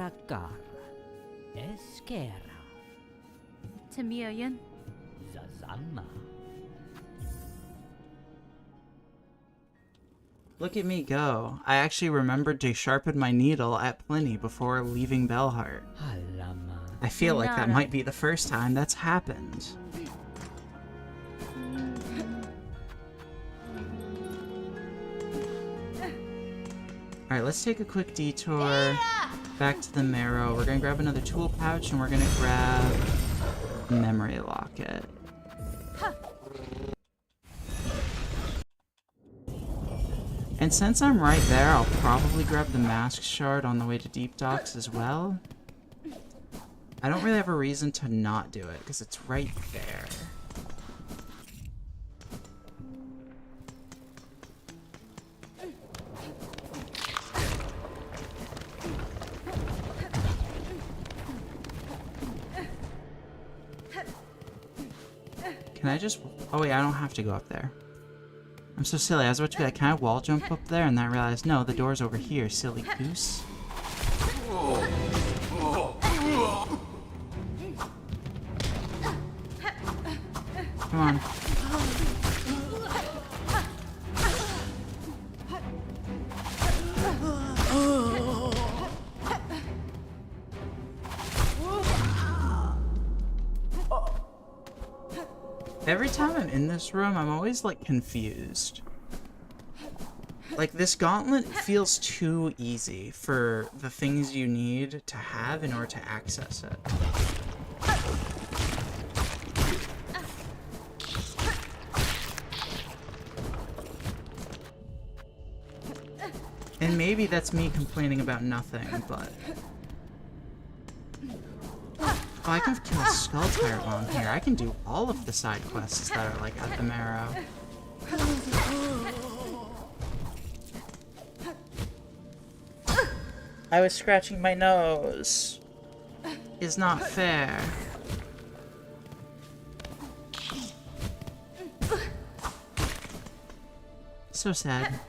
Look at me go. I actually remembered to sharpen my needle at Pliny before leaving Bellheart. I feel like that might be the first time that's happened. Alright, let's take a quick detour back to the Marrow. We're gonna grab another tool pouch and we're gonna grab a memory locket. And since I'm right there, I'll probably grab the mask shard on the way to Deep Docks as well. I don't really have a reason to not do it, because it's right there. Can I just... Oh wait, I don't have to go up there. I'm so silly. I was about to be like, can I wall jump up there? And then I realized, no, the door's over here, silly goose. Come on. Every time I'm in this room, I'm always, like, confused. Like, this gauntlet feels too easy for the things you need to have in order to access it. And maybe that's me complaining about nothing, but... Oh, I can kill a skull tyrant while I'm here. I can do all of the side quests that are, like, at the Marrow. I was scratching my nose. Is not fair. So sad.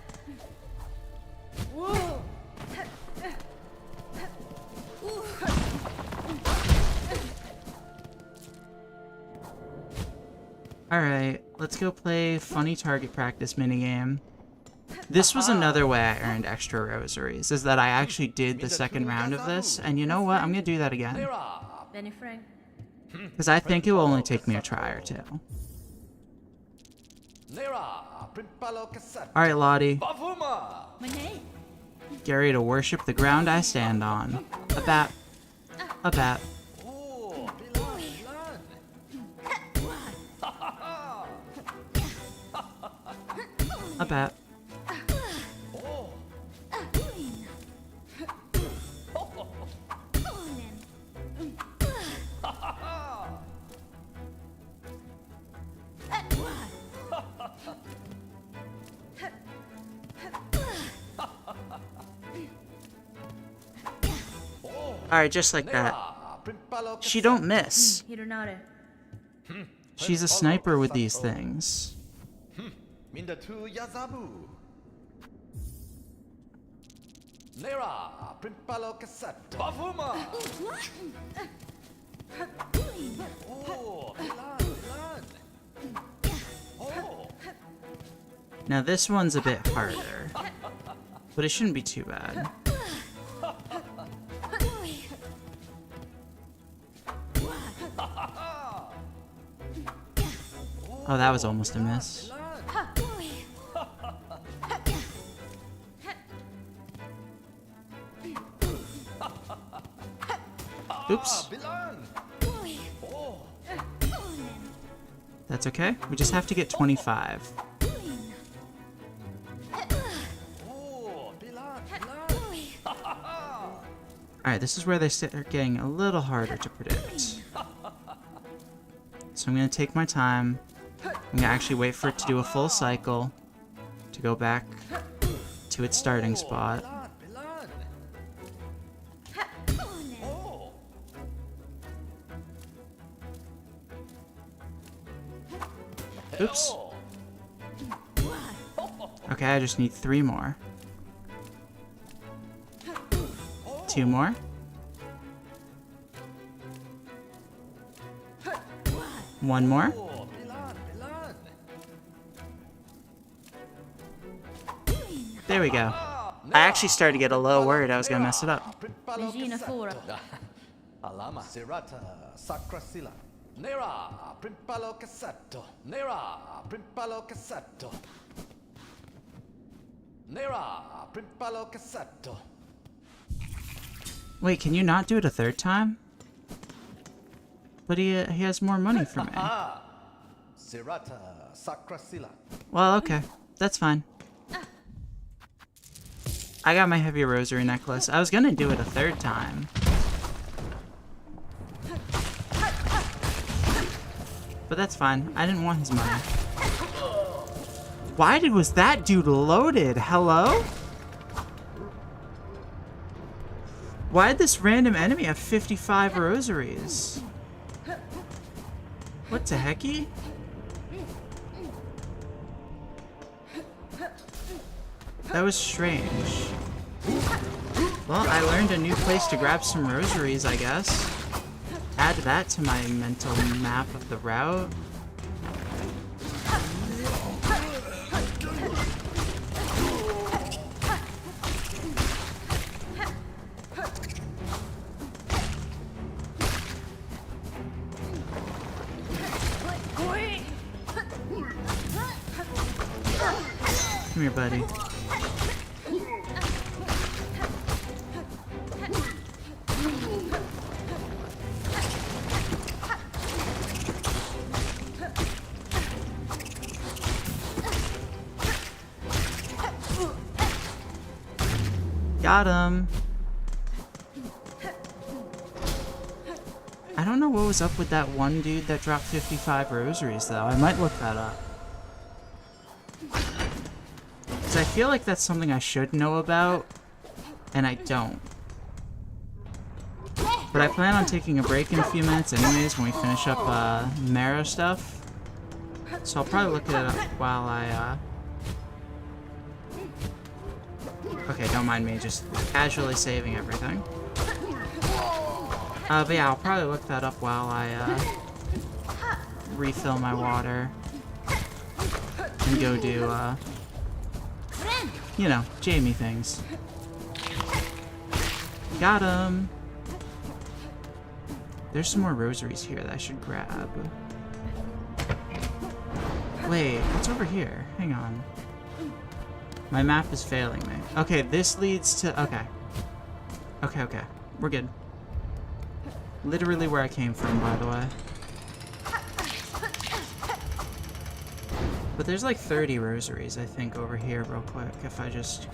Alright, let's go play funny target practice minigame. This was another way I earned extra rosaries, is that I actually did the second round of this, and you know what? I'm gonna do that again. Benny Frank. Because I think it will only take me a try or two. Alright, Lottie. Mane. Get ready to worship the ground I stand on. A bat. A bat. A bat. Alright, just like that. She don't miss. Hironare. She's a sniper with these things. Now this one's a bit harder, but it shouldn't be too bad. Oh, that was almost a miss. Oops. That's okay. We just have to get 25. Alright, this is where they start getting a little harder to predict. So I'm going to take my time. I'm going to actually wait for it to do a full cycle to go back to its starting spot. Oops. Okay, I just need 3 more. 2 more. One more. There we go. I actually started to get a little worried I was gonna mess it up. Regina Fora. Alama serata sacrasila. Nera primpalo cassetto. Nera primpalo cassetto. Nera primpalo cassetto. Wait, can you not do it a third time? But he has more money for me. Serata sacrasila. Well, okay. That's fine. I got my heavy rosary necklace. I was gonna do it a third time. But that's fine. I didn't want his money. Why was that dude loaded? Hello? Why did this random enemy have 55 rosaries? What the hecky? That was strange. Well, I learned a new place to grab some rosaries, I guess. Add that to my mental map of the route. Come here, buddy. Got him. I don't know what was up with that one dude that dropped 55 rosaries, though. I might look that up. Because I feel like that's something I should know about, and I don't. But I plan on taking a break in a few minutes anyways when we finish up Marrow stuff. So I'll probably look it up while I okay, don't mind me just casually saving everything. But yeah, I'll probably look that up while I refill my water and go do you know, Jamie things. Got him! There's some more rosaries here that I should grab. Wait, what's over here? Hang on. My map is failing me. Okay, this leads to... Okay. Okay. We're good. Literally where I came from, by the way. But there's like 30 rosaries, I think, over here real quick. If I just,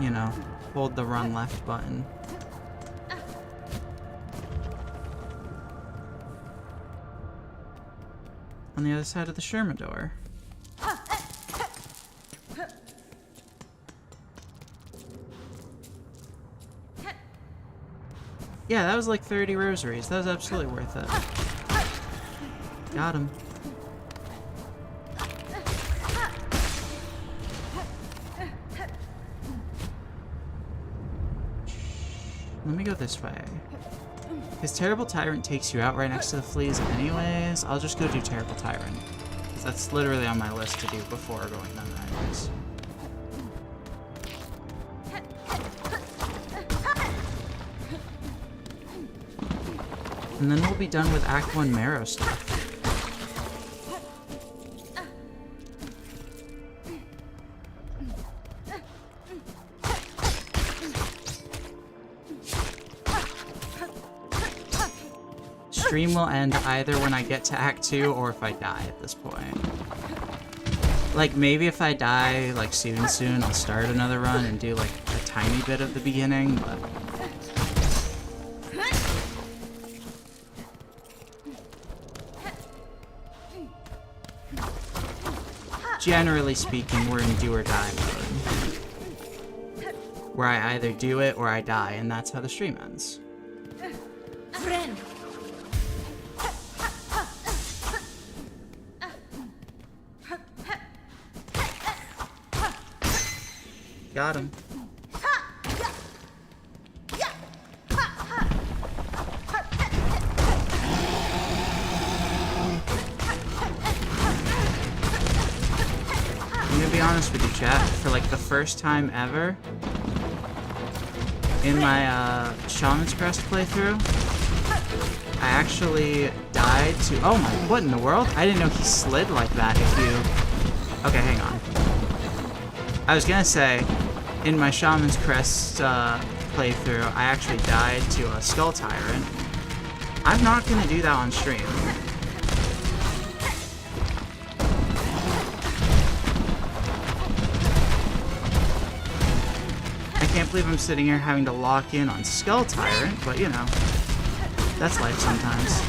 you know, hold the run left button. On the other side of the Sherman door. Yeah, that was like 30 rosaries. That was absolutely worth it. Got him. Let me go this way. His Terrible Tyrant takes you out right next to the fleas anyways. I'll just go do Terrible Tyrant. 'Cause that's literally on my list to do before going down anyways. And then we'll be done with Act 1 Marrow stuff. Stream will end either when I get to Act 2 or if I die at this point. Like, maybe if I die, like, soon, I'll start another run and do, like, a tiny bit of the beginning, but... Generally speaking, we're in do or die mode. Where I either do it or I die, and that's how the stream ends. Friend. Got him. I'm gonna be honest with you, chat. For like the first time ever in my Shaman's Crest playthrough, I actually died to... Oh my... What in the world? I didn't know he slid like that if you... Okay, hang on. I was gonna say, in my Shaman's Crest playthrough, I actually died to a Skull Tyrant. I'm not gonna do that on stream. I can't believe I'm sitting here having to lock in on Skull Tyrant, but you know, that's life sometimes.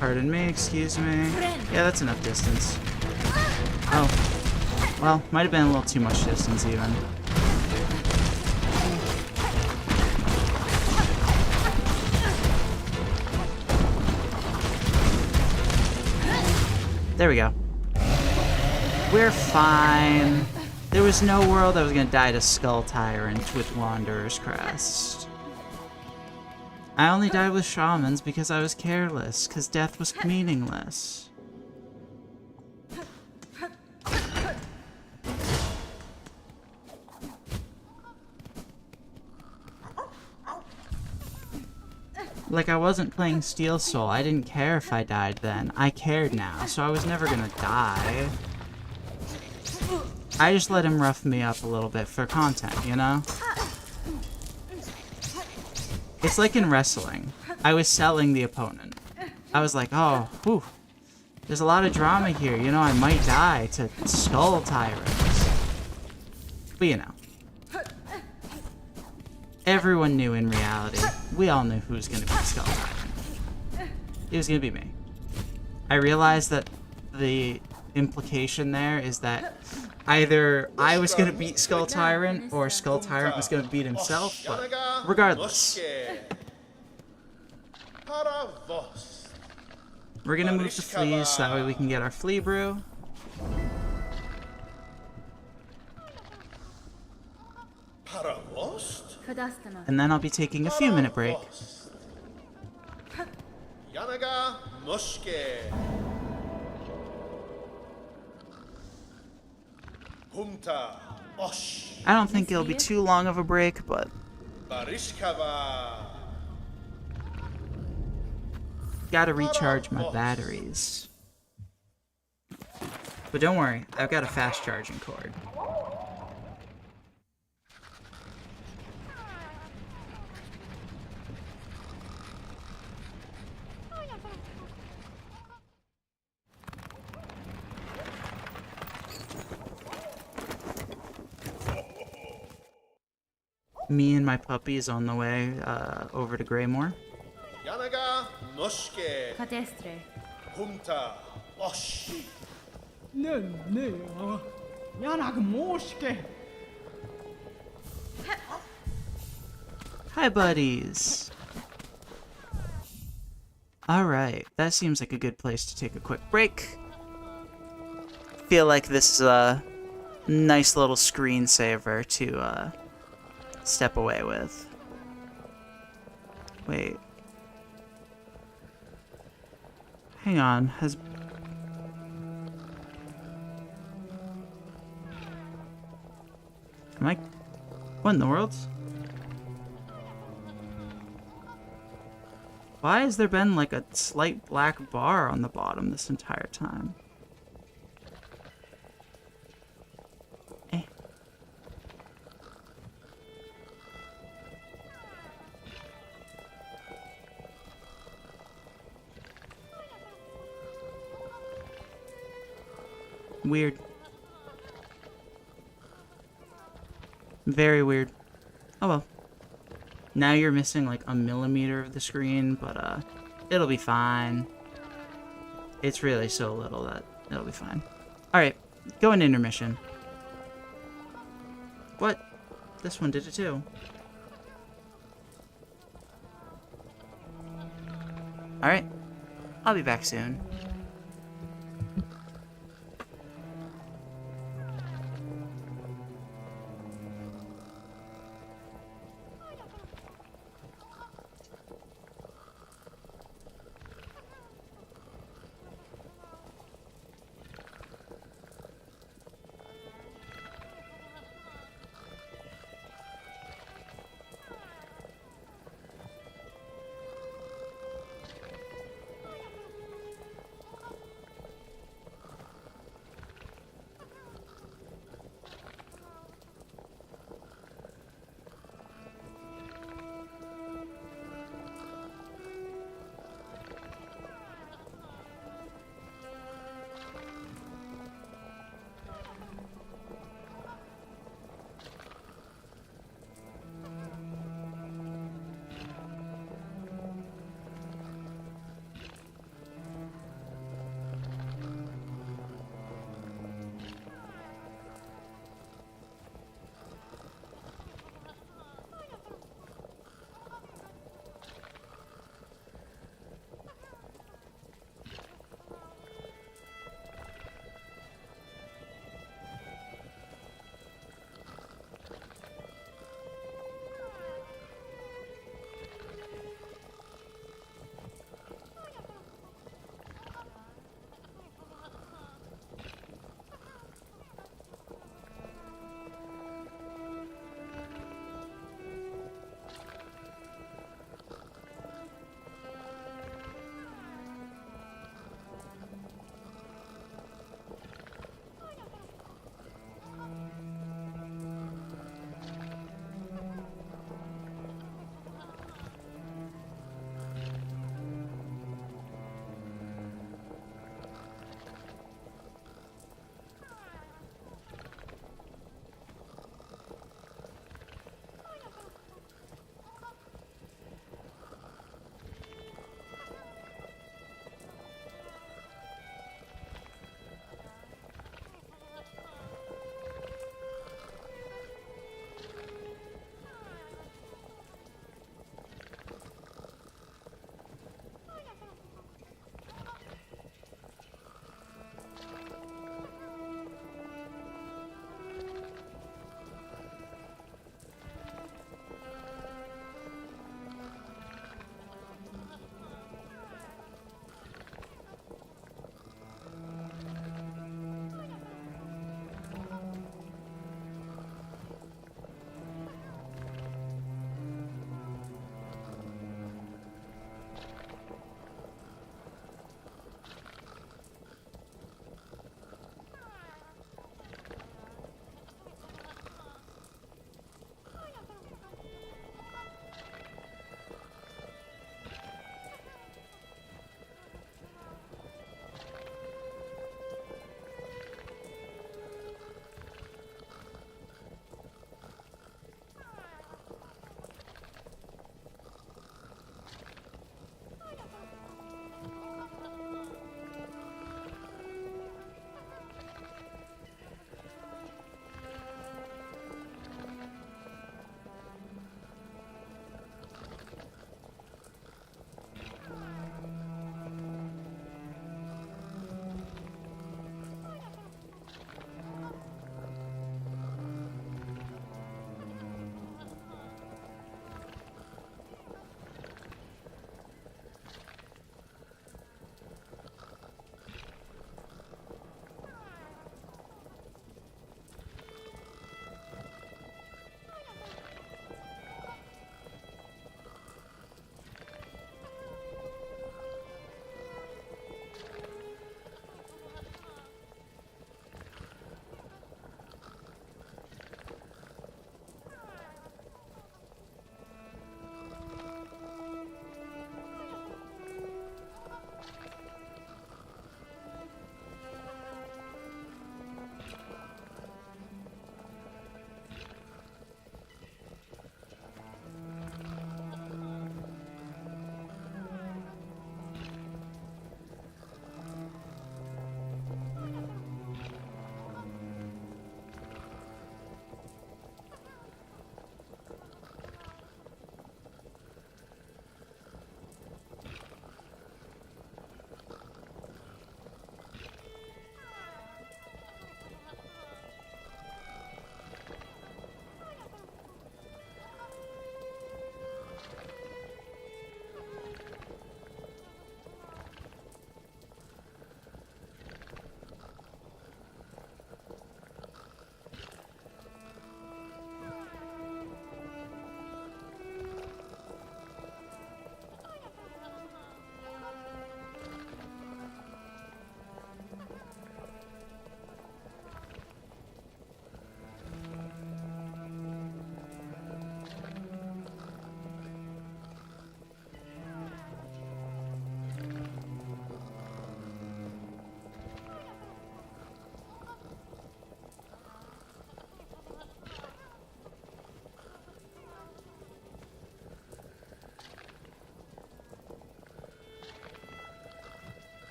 Pardon me, excuse me. Yeah, that's enough distance. Oh. Well, might have been a little too much distance, even. There we go. We're fine. There was no world I was gonna die to Skull Tyrant with Wanderer's Crest. I only died with Shamans because I was careless, because death was meaningless. Like, I wasn't playing Steel Soul. I didn't care if I died then. I cared now, so I was never gonna die. I just let him rough me up a little bit for content, you know? It's like in wrestling. I was selling the opponent. I was like, oh, whew. There's a lot of drama here. You know, I might die to Skull Tyrants. But you know. Everyone knew in reality. We all knew who was going to be Skull Tyrant. It was going to be me. I realized that the implication there is that either I was going to beat Skull Tyrant or Skull Tyrant was going to beat himself, but regardless. We're gonna move the fleas so that way we can get our flea brew. And then I'll be taking a few minute break. I don't think it'll be too long of a break, but gotta recharge my batteries. But don't worry, I've got a fast charging cord. Me and my puppy's on the way over to Greymore. Cadestre. Hi, buddies. Alright, that seems like a good place to take a quick break. Feel like this is a nice little screensaver to step away with. Wait. Hang on, what in the world? Why has there been like a slight black bar on the bottom this entire time? Eh. Weird. Very weird. Oh well. Now you're missing like a millimeter of the screen, but it'll be fine. It's really so little that it'll be fine. Alright, go in intermission. What? This one did it too. Alright, I'll be back soon.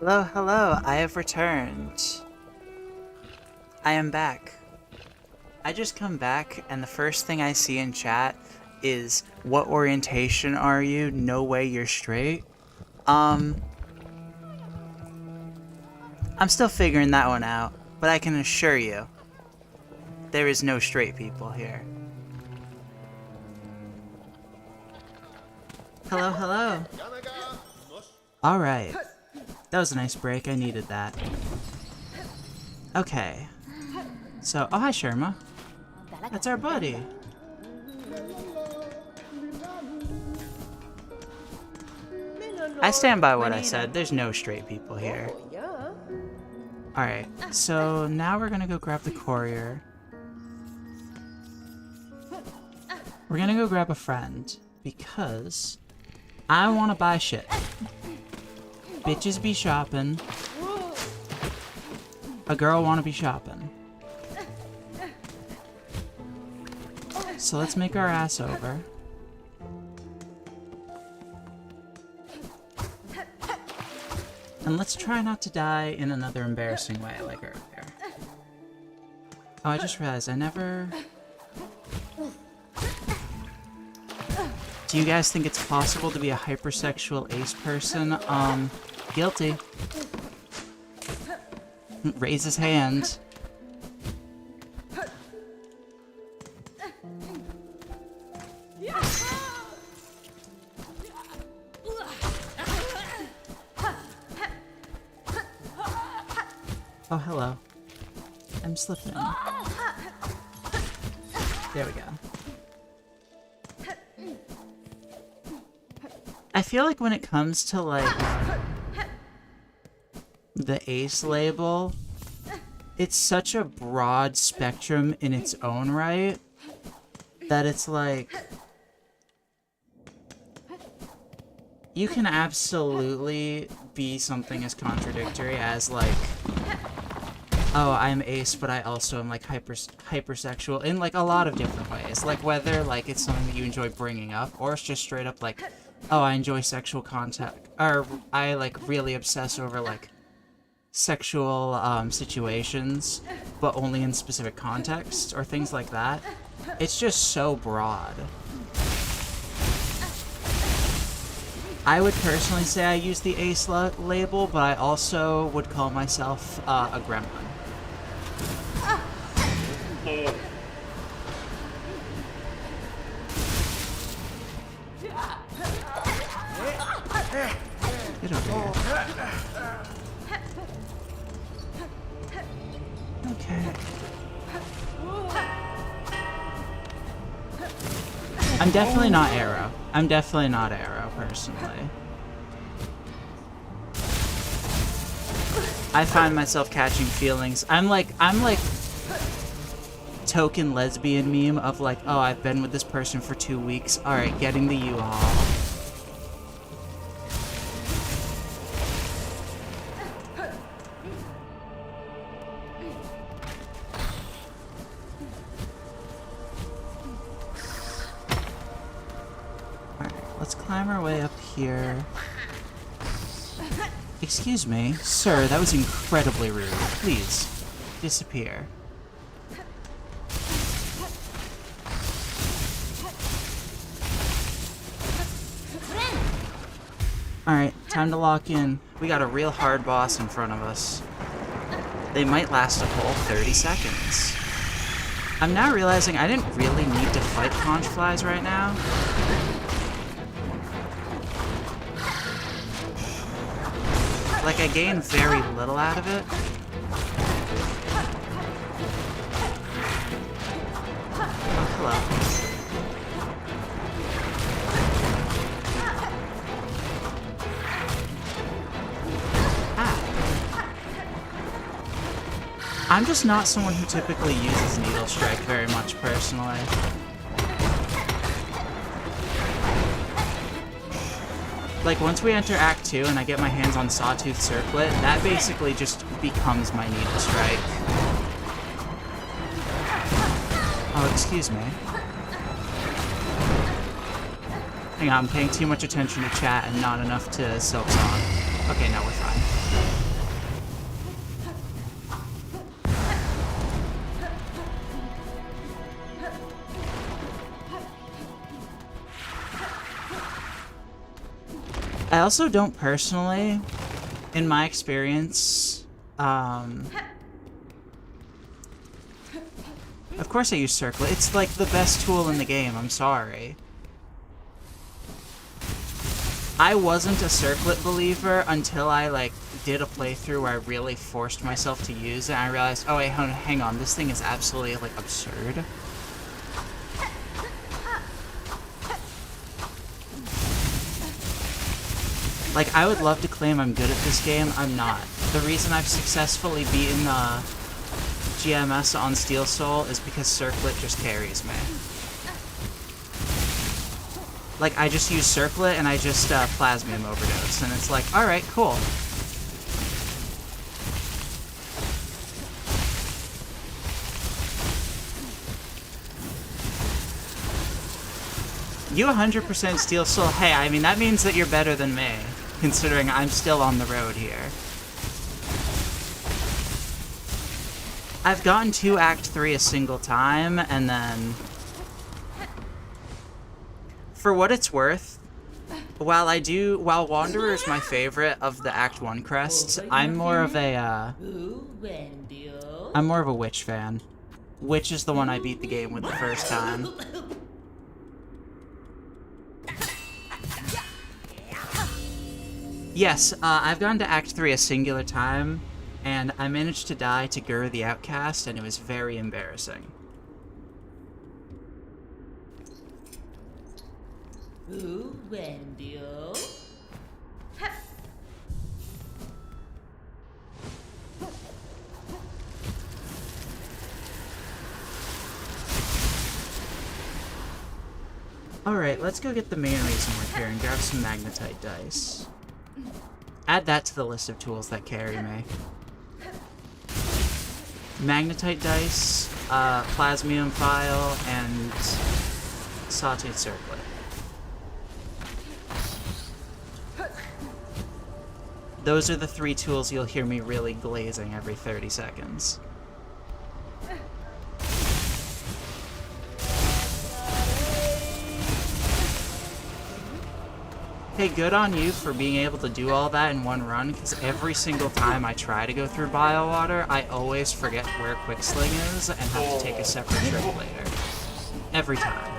Hello, hello, I have returned. I am back. I just come back, and the first thing I see in chat is, what orientation are you? No way you're straight. I'm still figuring that one out, but I can assure you, there is no straight people here. Hello, hello. Alright. That was a nice break, I needed that. Okay. So, oh hi Sharma. That's our buddy. I stand by what I said, there's no straight people here. Alright, so now we're gonna go grab the courier. We're gonna go grab a friend, because I wanna buy shit. Bitches be shopping. A girl wanna be shopping. So let's make our ass over. And let's try not to die in another embarrassing way like earlier. Oh, I just realized I never... Do you guys think it's possible to be a hypersexual ace person? Guilty. Raise his hand. Oh, hello. I'm slipping. There we go. I feel like when it comes to, like, the ace label, it's such a broad spectrum in its own right that it's like... You can absolutely be something as contradictory as, like, oh, I'm ace, but I also am, like, hypersexual in, like, a lot of different ways. Like, whether, like, it's something that you enjoy bringing up, or it's just straight up, like, oh, I enjoy sexual contact, or I, like, really obsess over, like, sexual, situations, but only in specific contexts, or things like that. It's just so broad. I would personally say I use the ace label, but I also would call myself, a gremlin. Get over here. Okay. I'm definitely not Arrow. I'm definitely not Arrow, personally. I find myself catching feelings. I'm like token lesbian meme of like, oh, I've been with this person for 2 weeks. Alright, getting the U-Haul. Alright, let's climb our way up here. Excuse me, sir, that was incredibly rude. Please, disappear. Alright, time to lock in. We got a real hard boss in front of us. They might last a whole 30 seconds. I'm now realizing I didn't really need to fight conch flies right now. Like, I gained very little out of it. Oh, hello. I'm just not someone who typically uses Needle Strike very much, personally. Like, once we enter Act 2 and I get my hands on Sawtooth Circlet, that basically just becomes my Needle Strike. Oh, excuse me. Hang on, I'm paying too much attention to chat and not enough to Silksong. Okay, now we're fine. also don't personally, in my experience, of course I use Circlet. It's like the best tool in the game, I'm sorry. I wasn't a Circlet believer until I, like, did a playthrough where I really forced myself to use it, and I realized, oh wait, hang on, this thing is absolutely, like, absurd. Like, I would love to claim I'm good at this game, I'm not. The reason I've successfully beaten, GMS on Steel Soul is because Circlet just carries me. Like, I just use Circlet and I just, Plasmium Overdose, and it's like, alright, cool. You 100% Steel Soul, hey, I mean, that means that you're better than me, considering I'm still on the road here. I've gotten to Act 3 a single time, and then... For what it's worth, while Wanderer is my favorite of the Act 1 crests, I'm more of a Witch fan. Witch is the one I beat the game with the first time. Yes, I've gone to Act 3 a singular time, and I managed to die to Gur the Outcast, and it was very embarrassing. Alright, let's go get the main reason we're here and grab some Magnetite dice. Add that to the list of tools that carry me. Magnetite dice, Plasmium File, and Sauteed Circlet. Those are the 3 tools you'll hear me really glazing every 30 seconds. Hey, good on you for being able to do all that in one run, because every single time I try to go through Biowater, I always forget where Quicksling is and have to take a separate trip later. Every time.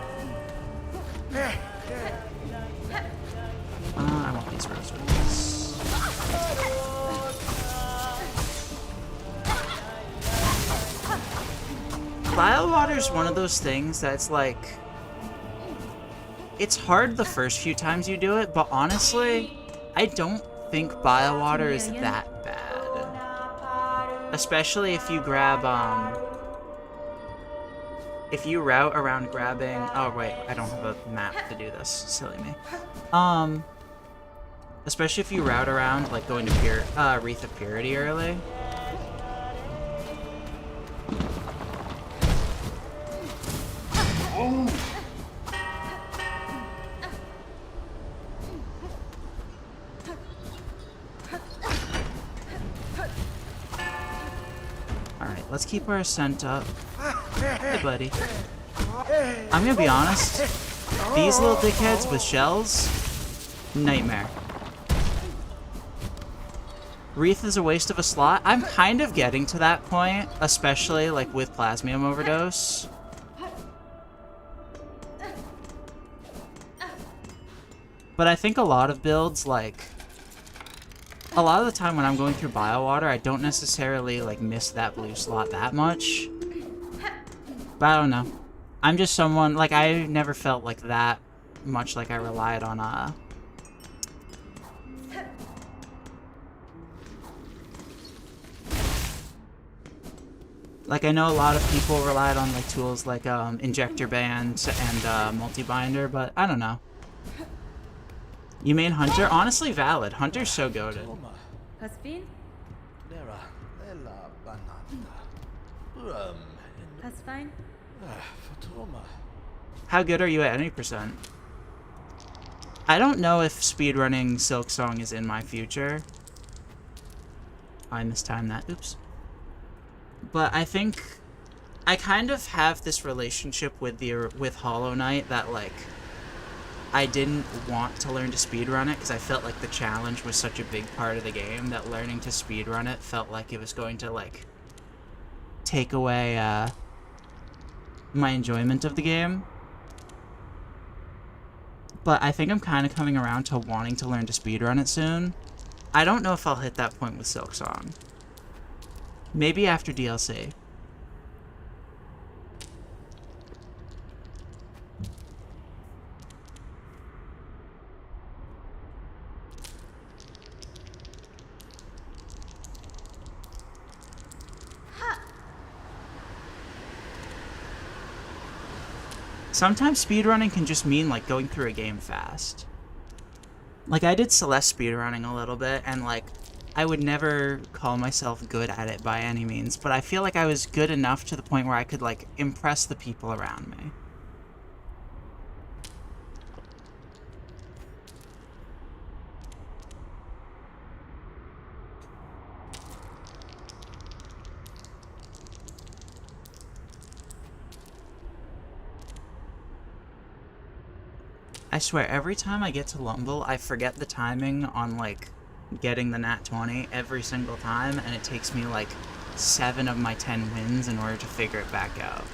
I want these rosaries. Biowater's one of those things that's like... It's hard the first few times you do it, but honestly, I don't think Biowater is that bad. Especially if you grab, if you route around grabbing... Oh, wait, I don't have a map to do this. Silly me. Especially if you route around, like, going to Wreath of Purity early. Alright, let's keep our ascent up. Hey, buddy. I'm gonna be honest. These little dickheads with shells, nightmare. Wreath is a waste of a slot. I'm kind of getting to that point, especially like with Plasmium Overdose. But I think a lot of builds, like... A lot of the time when I'm going through Biowater, I don't necessarily, like, miss that blue slot that much. But I don't know. I'm just someone, like, I never felt like that much like I relied on, Like, I know a lot of people relied on, like, tools like, Injector Band and, Multi-Binder, but I don't know. You main Hunter? Honestly, valid. Hunter's so goated. Caspin? That's fine. How good are you at any percent? I don't know if speedrunning Silksong is in my future. I mistimed that. Oops. But I think I kind of have this relationship with Hollow Knight that, like, I didn't want to learn to speedrun it because I felt like the challenge was such a big part of the game that learning to speedrun it felt like it was going to, like, take away, my enjoyment of the game. But I think I'm kind of coming around to wanting to learn to speedrun it soon. I don't know if I'll hit that point with Silksong. Maybe after DLC. Sometimes speedrunning can just mean, like, going through a game fast. Like, I did Celeste speedrunning a little bit, and, like, I would never call myself good at it by any means, but I feel like I was good enough to the point where I could, like, impress the people around me. I swear, every time I get to Lumble, I forget the timing on, like, getting the nat 20 every single time, and it takes me, like, 7 of my 10 wins in order to figure it back out.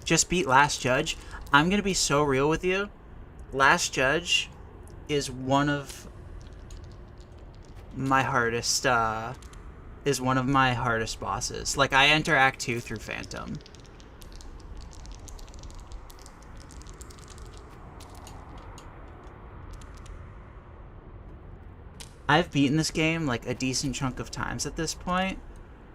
Just beat Last Judge. I'm gonna be so real with you. Last Judge is one of my hardest, bosses. Like, I enter Act 2 through Phantom. I've beaten this game, like, a decent chunk of times at this point,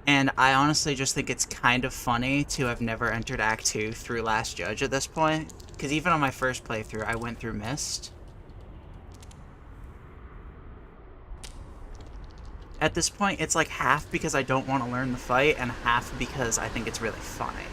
and I honestly just think it's kind of funny to have never entered Act 2 through Last Judge at this point. Because even on my first playthrough, I went through Mist. At this point, it's like half because I don't want to learn the fight, and half because I think it's really funny.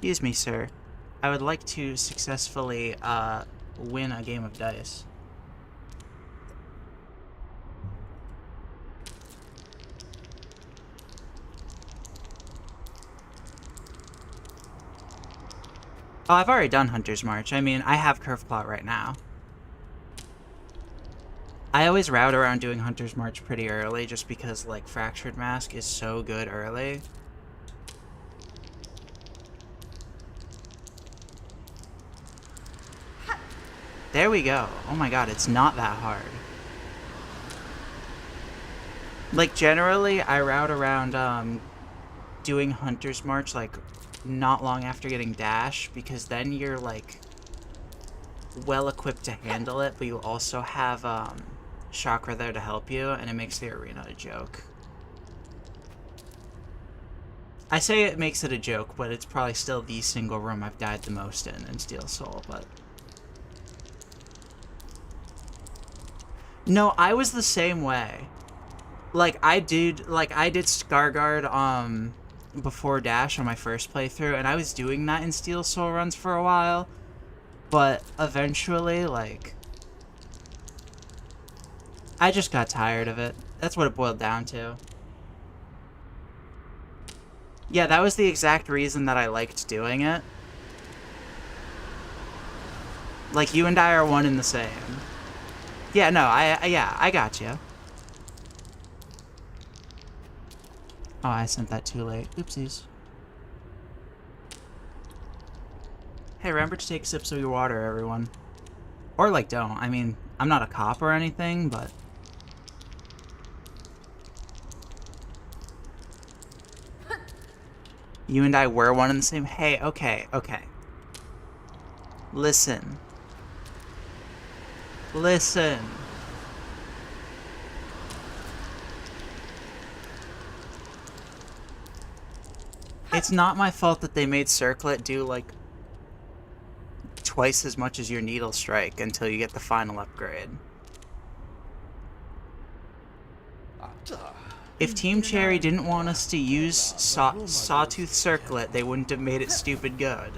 Excuse me, sir. I would like to successfully, win a game of dice. Oh, I've already done Hunter's March. I mean, I have Curve Plot right now. I always route around doing Hunter's March pretty early just because, like, Fractured Mask is so good early. There we go. Oh my god, it's not that hard. Like, generally, I route around, doing Hunter's March, like, not long after getting Dash, because then you're, like, well-equipped to handle it, but you also have, Chakra there to help you, and it makes the arena a joke. I say it makes it a joke, but it's probably still the single room I've died the most in Steel Soul, but... No, I was the same way. Like, I did Scarguard, before Dash on my first playthrough, and I was doing that in Steel Soul runs for a while, but eventually, like, I just got tired of it. That's what it boiled down to. Yeah, that was the exact reason that I liked doing it. Like, you and I are one and the same. Yeah, no, I got you. Oh, I sent that too late. Oopsies. Hey, remember to take sips of your water, everyone. Or, like, don't. I mean, I'm not a cop or anything, but... You and I were one and the same. Hey, okay, okay. Listen. Listen. It's not my fault that they made Circlet do, like, twice as much as your Needle Strike until you get the final upgrade. If Team Cherry didn't want us to use Sawtooth Circlet, they wouldn't have made it stupid good.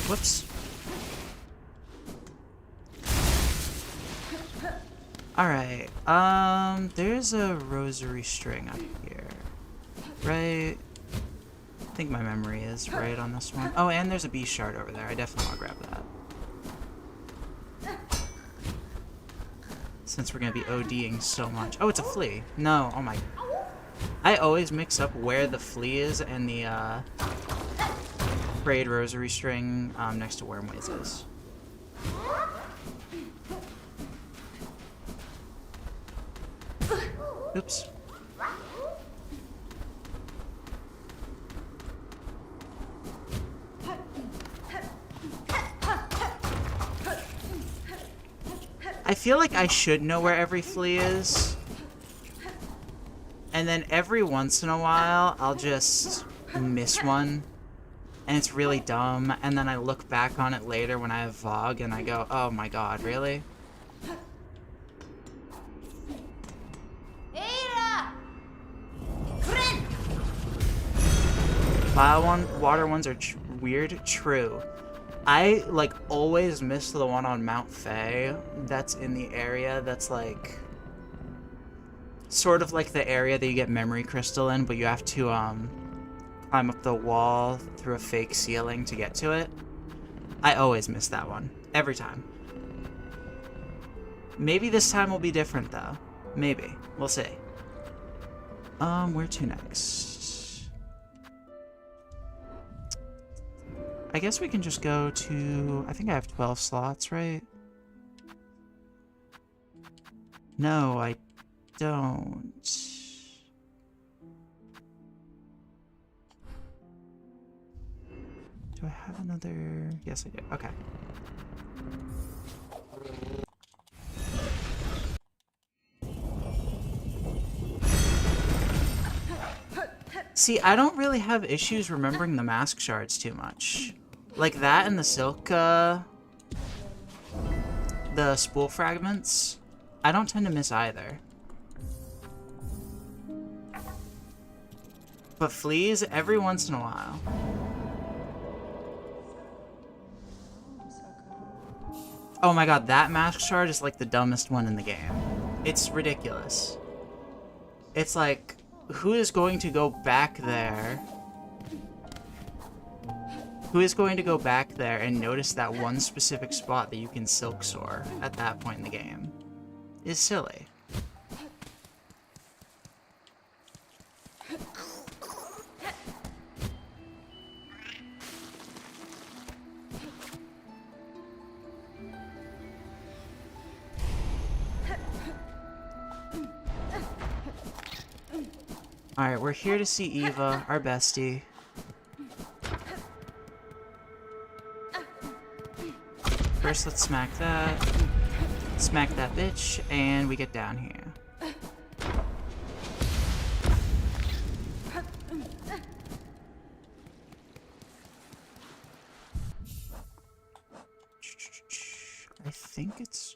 Whoops. Alright, there's a rosary string up here, right? I think my memory is right on this one. Oh, and there's a bee shard over there. I definitely want to grab that. Since we're going to be ODing so much. Oh, it's a flea. No, oh my. I always mix up where the flea is and the, braid rosary string, next to Wormways is. Oops. I feel like I should know where every flea is. And then every once in a while, I'll just miss one. And it's really dumb. And then I look back on it later when I have VOG and I go, oh my god, really? Water ones are weird? True. I, like, always miss the one on Mount Faye that's in the area that's, like, sort of like the area that you get Memory Crystal in, but you have to, climb up the wall through a fake ceiling to get to it. I always miss that one. Every time. Maybe this time will be different, though. Maybe. We'll see. Where to next? I guess we can just go to... I think I have 12 slots, right? No, I don't. Do I have another... Yes, I do. Okay. See, I don't really have issues remembering the mask shards too much. Like that and the silk, the spool fragments, I don't tend to miss either. But fleas, every once in a while. Oh my god, that mask shard is like the dumbest one in the game. It's ridiculous. It's like, who is going to go back there? Who is going to go back there and notice that one specific spot that you can silk soar at that point in the game? Is silly. Alright, we're here to see Eva, our bestie. First, let's smack that. Smack that bitch, and we get down here. I think it's...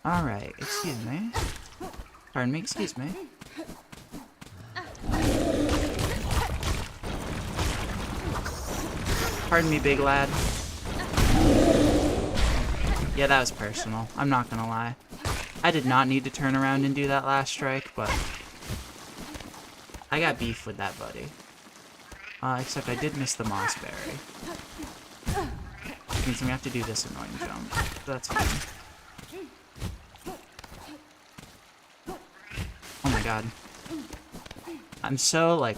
Alright, excuse me. Pardon me, excuse me. Pardon me, big lad. Yeah, that was personal. I'm not gonna lie. I did not need to turn around and do that last strike, but... I got beef with that buddy. Except I did miss the moss berry. Which means I'm gonna have to do this annoying jump. That's fine. Oh my god. I'm so, like...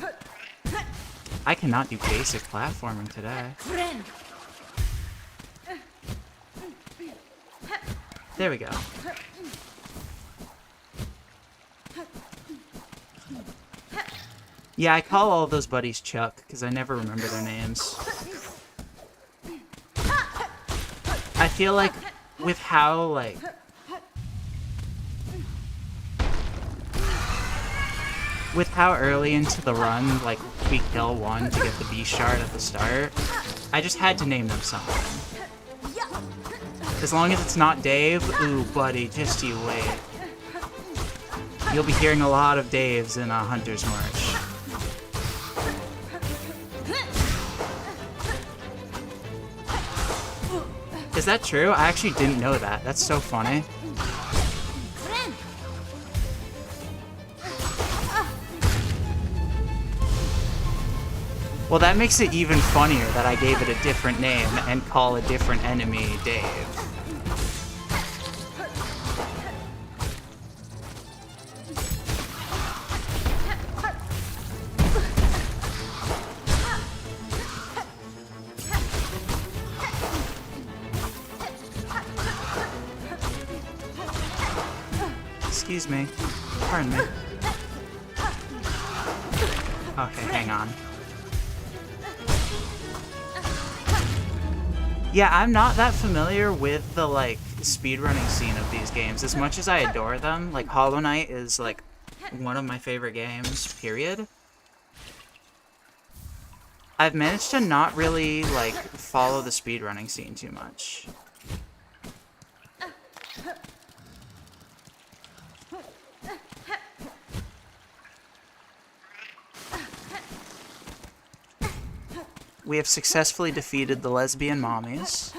I cannot do basic platforming today. There we go. Yeah, I call all those buddies Chuck, because I never remember their names. I feel like, with how, like... With how early into the run, like, we kill one to get the B shard at the start, I just had to name them something. As long as it's not Dave, ooh, buddy, just you wait. You'll be hearing a lot of Daves in Hunter's March. Is that true? I actually didn't know that. That's so funny. Well, that makes it even funnier that I gave it a different name and call a different enemy Dave. Excuse me. Pardon me. Okay, hang on. Yeah, I'm not that familiar with the, like, speedrunning scene of these games. As much as I adore them, like, Hollow Knight is, like, one of my favorite games, period. I've managed to not really, like, follow the speedrunning scene too much. We have successfully defeated the lesbian mommies.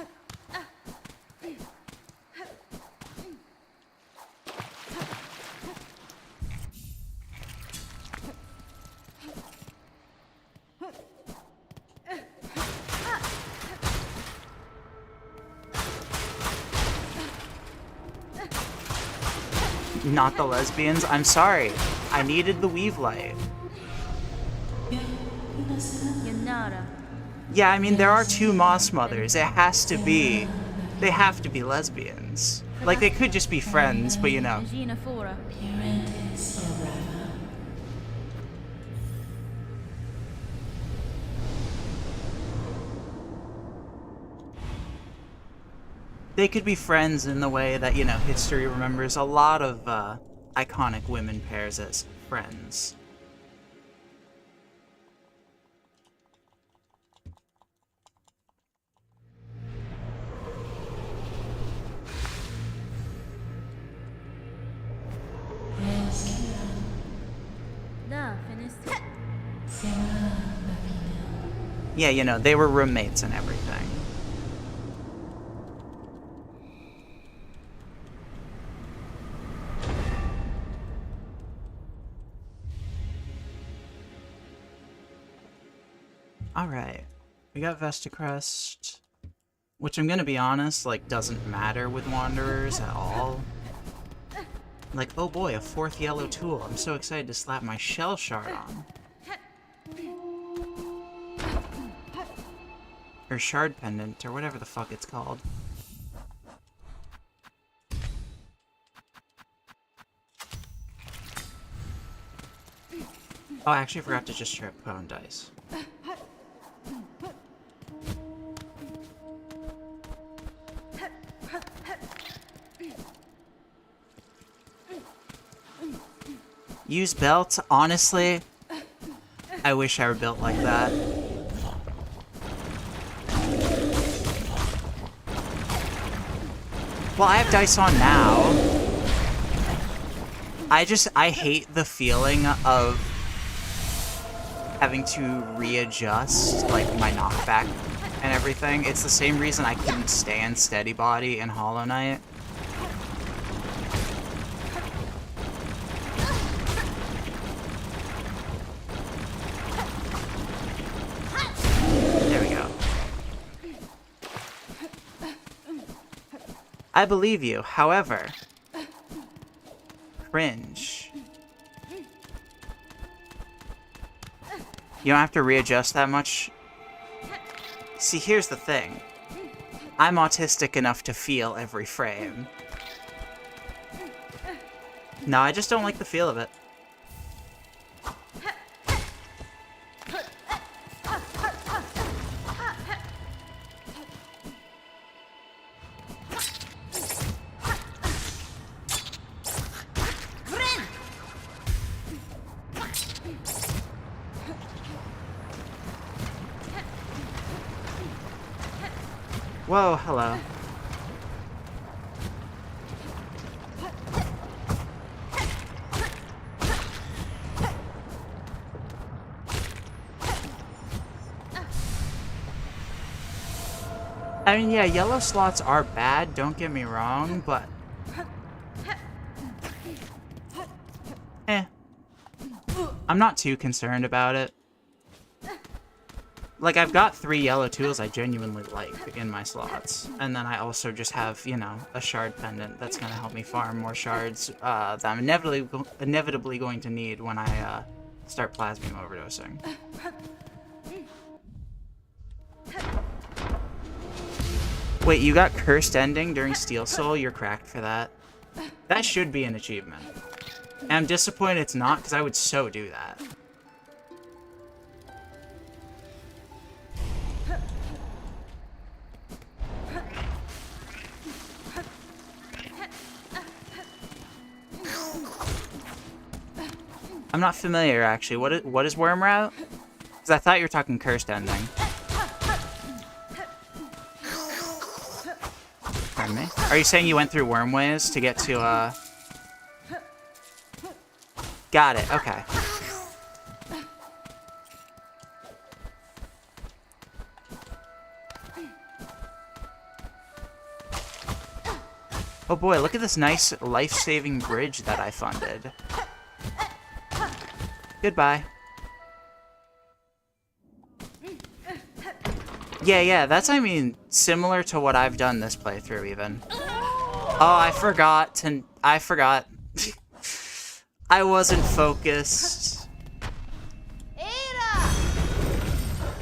Not the lesbians. I'm sorry. I needed the weave light. Yanara. Yeah, I mean, there are two Moss Mothers. It has to be... They have to be lesbians. Like, they could just be friends, but you know. Gina Fora. They could be friends in the way that, you know, history remembers a lot of iconic women pairs as friends. Da, finished. Yeah, you know, they were roommates and everything. Alright. We got Vestacrest, which I'm gonna be honest, like, doesn't matter with Wanderers at all. Like, oh boy, a fourth yellow tool. I'm so excited to slap my shell shard on. Or shard pendant, or whatever the fuck it's called. Oh, I actually forgot to just put on dice. Use belt? Honestly, I wish I were built like that. Well, I have dice on now. I hate the feeling of having to readjust, like, my knockback and everything. It's the same reason I couldn't stand Steady Body in Hollow Knight. I believe you. However, cringe. You don't have to readjust that much. See, here's the thing. I'm autistic enough to feel every frame. No, I just don't like the feel of it. Whoa, hello. I mean, yeah, yellow slots are bad, don't get me wrong, but... I'm not too concerned about it. Like, I've got 3 yellow tools I genuinely like in my slots. And then I also just have, you know, a shard pendant that's going to help me farm more shards that I'm inevitably going to need when I start plasmium overdosing. Wait, you got Cursed Ending during Steel Soul? You're cracked for that. That should be an achievement. And I'm disappointed it's not, because I would so do that. I'm not familiar, actually. What is Worm Route? Because I thought you were talking Cursed Ending. Pardon me? Are you saying you went through Wormways to get to, Got it, okay. Oh boy, look at this nice life-saving bridge that I funded. Goodbye. Yeah, that's, I mean, similar to what I've done this playthrough, even. Oh, I forgot. I wasn't focused.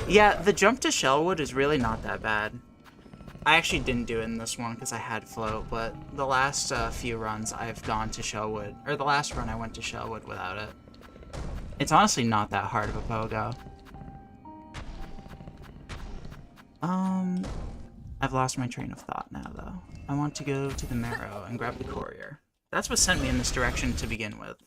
Yeah, the jump to Shellwood is really not that bad. I actually didn't do it in this one because I had float, but the last few runs I've gone to Shellwood, or the last run I went to Shellwood without it. It's honestly not that hard of a pogo. I've lost my train of thought now, though. I want to go to the Marrow and grab the courier. That's what sent me in this direction to begin with.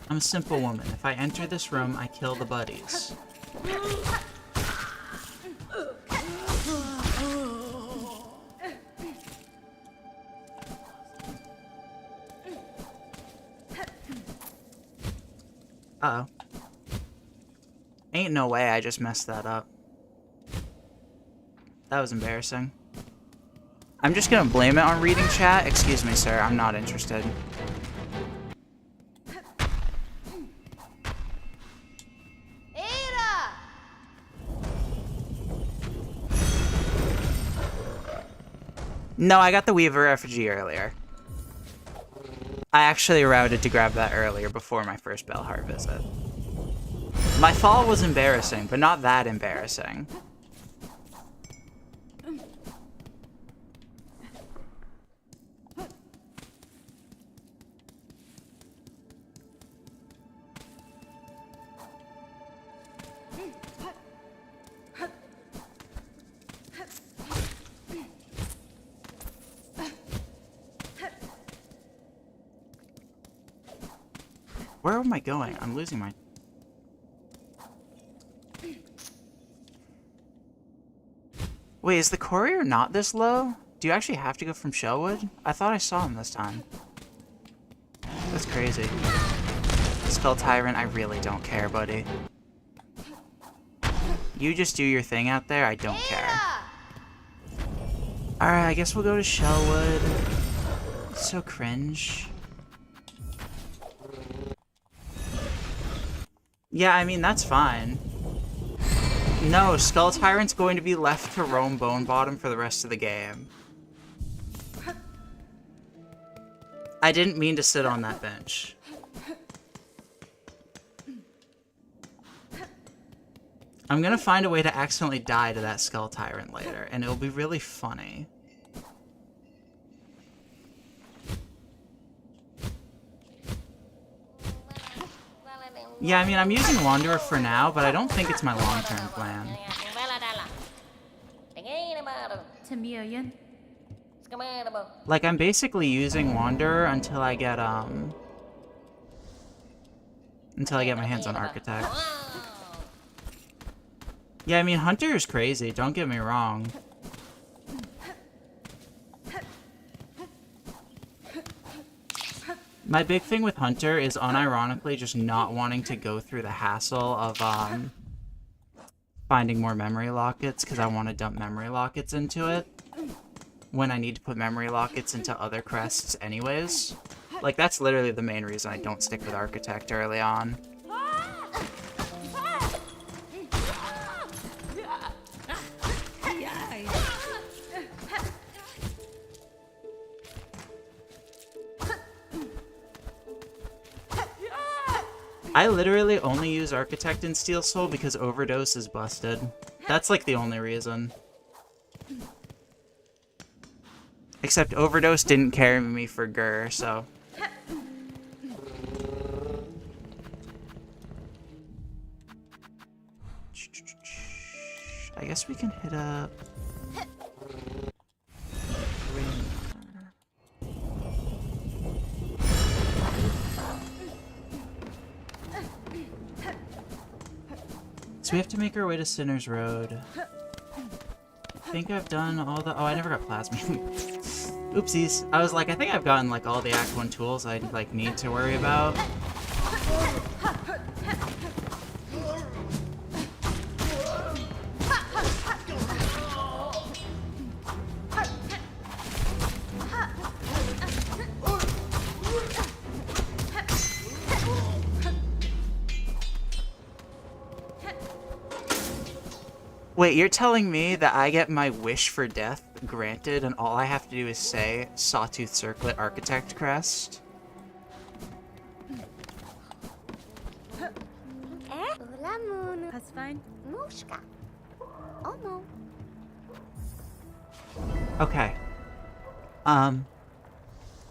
I'm a simple woman. If I enter this room, I kill the buddies. Uh-oh. Ain't no way I just messed that up. That was embarrassing. I'm just gonna blame it on reading chat. Excuse me, sir. I'm not interested. No, I got the Weaver effigy earlier. I actually routed to grab that earlier before my first Belhar visit. My fall was embarrassing, but not that embarrassing. Where am I going? I'm losing my... Wait, is the courier not this low? Do you actually have to go from Shellwood? I thought I saw him this time. That's crazy. Spell Tyrant, I really don't care, buddy. You just do your thing out there, I don't care. Alright, I guess we'll go to Shellwood. It's so cringe. Yeah, I mean, that's fine. No, Skull Tyrant's going to be left to roam Bone Bottom for the rest of the game. I didn't mean to sit on that bench. I'm gonna find a way to accidentally die to that Skull Tyrant later, and it'll be really funny. Yeah, I mean, I'm using Wanderer for now, but I don't think it's my long-term plan. Like, I'm basically using Wanderer until I get my hands on Architect. Yeah, I mean, Hunter is crazy, don't get me wrong. My big thing with Hunter is unironically just not wanting to go through the hassle of finding more memory lockets, because I want to dump memory lockets into it when I need to put memory lockets into other crests anyways. Like, that's literally the main reason I don't stick with Architect early on. I literally only use Architect in Steel Soul because Overdose is busted. That's like the only reason. Except Overdose didn't carry me for Gur, so... I guess we can hit up... So we have to make our way to Sinner's Road. I think I've done all the... Oh, I never got Plasmine. Oopsies. I was like, I think I've gotten, like, all the Act 1 tools I, like, need to worry about. Wait, you're telling me that I get my wish for death granted and all I have to do is say Sawtooth Circlet Architect Crest? That's fine. Okay.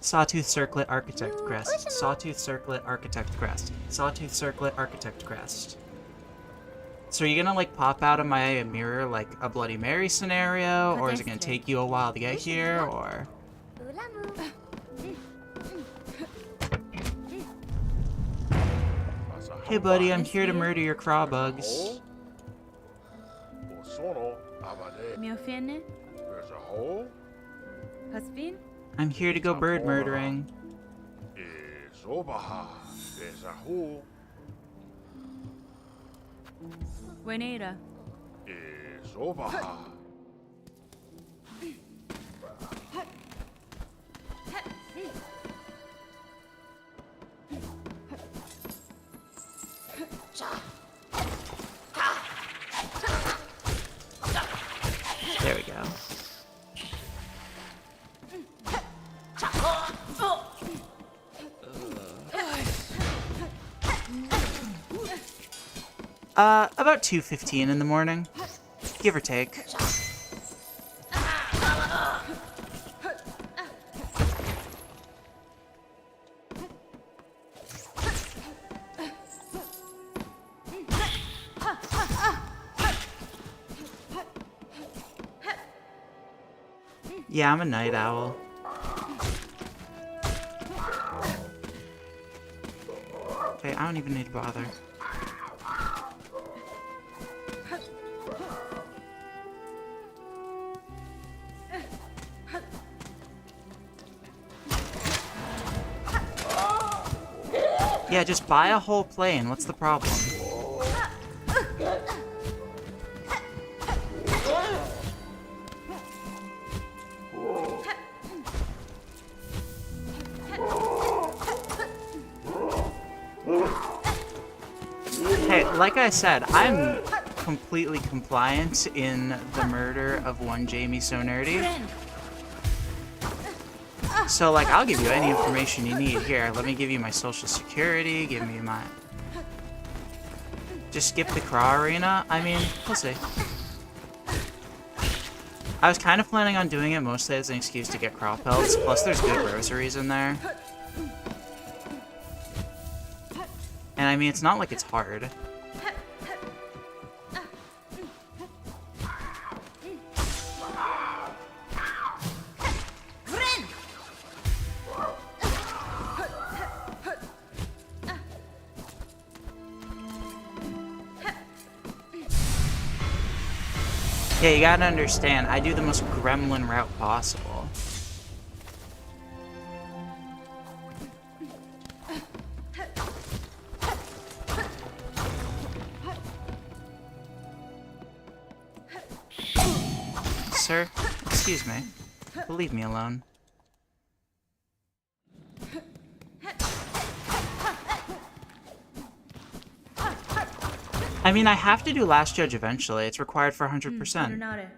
Sawtooth Circlet Architect Crest. Sawtooth Circlet Architect Crest. Sawtooth Circlet Architect Crest. So are you gonna, like, pop out of my mirror like a Bloody Mary scenario? Or is it gonna take you a while to get here, or...? Hey buddy, I'm here to murder your craw bugs. I'm here to go bird murdering. Buenera. There we go. About 2:15 in the morning, give or take. Yeah, I'm a night owl. Okay, I don't even need to bother. Yeah, just buy a whole plane. What's the problem? Hey, like I said, I'm completely compliant in the murder of one Jamie So Nerdy. So, like, I'll give you any information you need. Here, let me give you my social security, give me my... Just skip the craw arena? I mean, we'll see. I was kind of planning on doing it mostly as an excuse to get craw pelts, plus there's good rosaries in there. And I mean, it's not like it's hard. Yeah, you gotta understand, I do the most gremlin route possible. Sir, excuse me. Leave me alone. I mean, I have to do Last Judge eventually. It's required for 100%.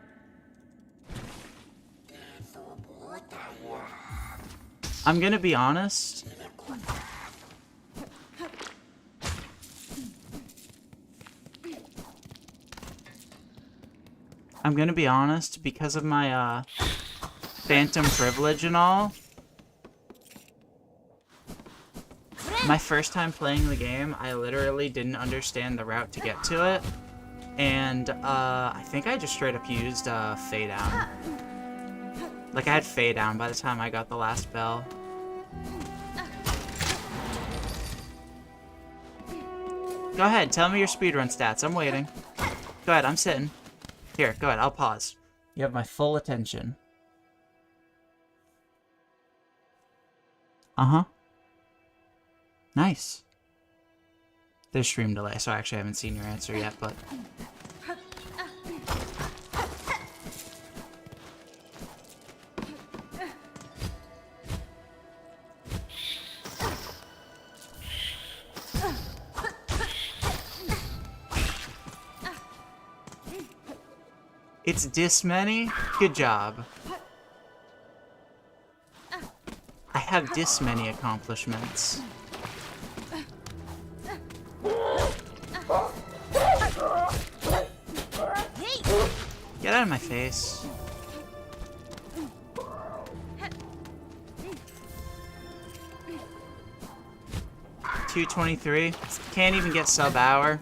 I'm gonna be honest. I'm gonna be honest, because of my, phantom privilege and all. My first time playing the game, I literally didn't understand the route to get to it. And, I think I just straight up used, Fade Down. Like, I had Fade Down by the time I got the last bell. Go ahead, tell me your speedrun stats. I'm waiting. Go ahead, I'm sitting. Here, go ahead, I'll pause. You have my full attention. Uh-huh. Nice. There's stream delay, so I actually haven't seen your answer yet, but... It's this many? Good job. I have this many accomplishments. Get out of my face. $223. Can't even get sub-hour.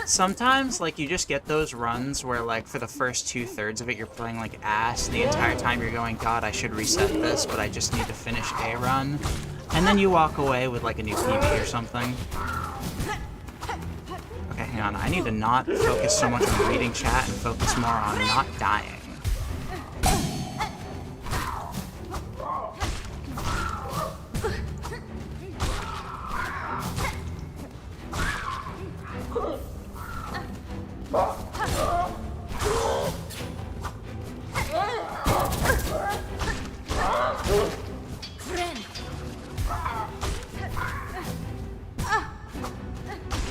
Sometimes, like, you just get those runs where, like, for the first 2/3 of it, you're playing like ass. The entire time you're going, God, I should reset this, but I just need to finish a run. And then you walk away with, like, a new PB or something. Okay, hang on. I need to not focus so much on reading chat and focus more on not dying.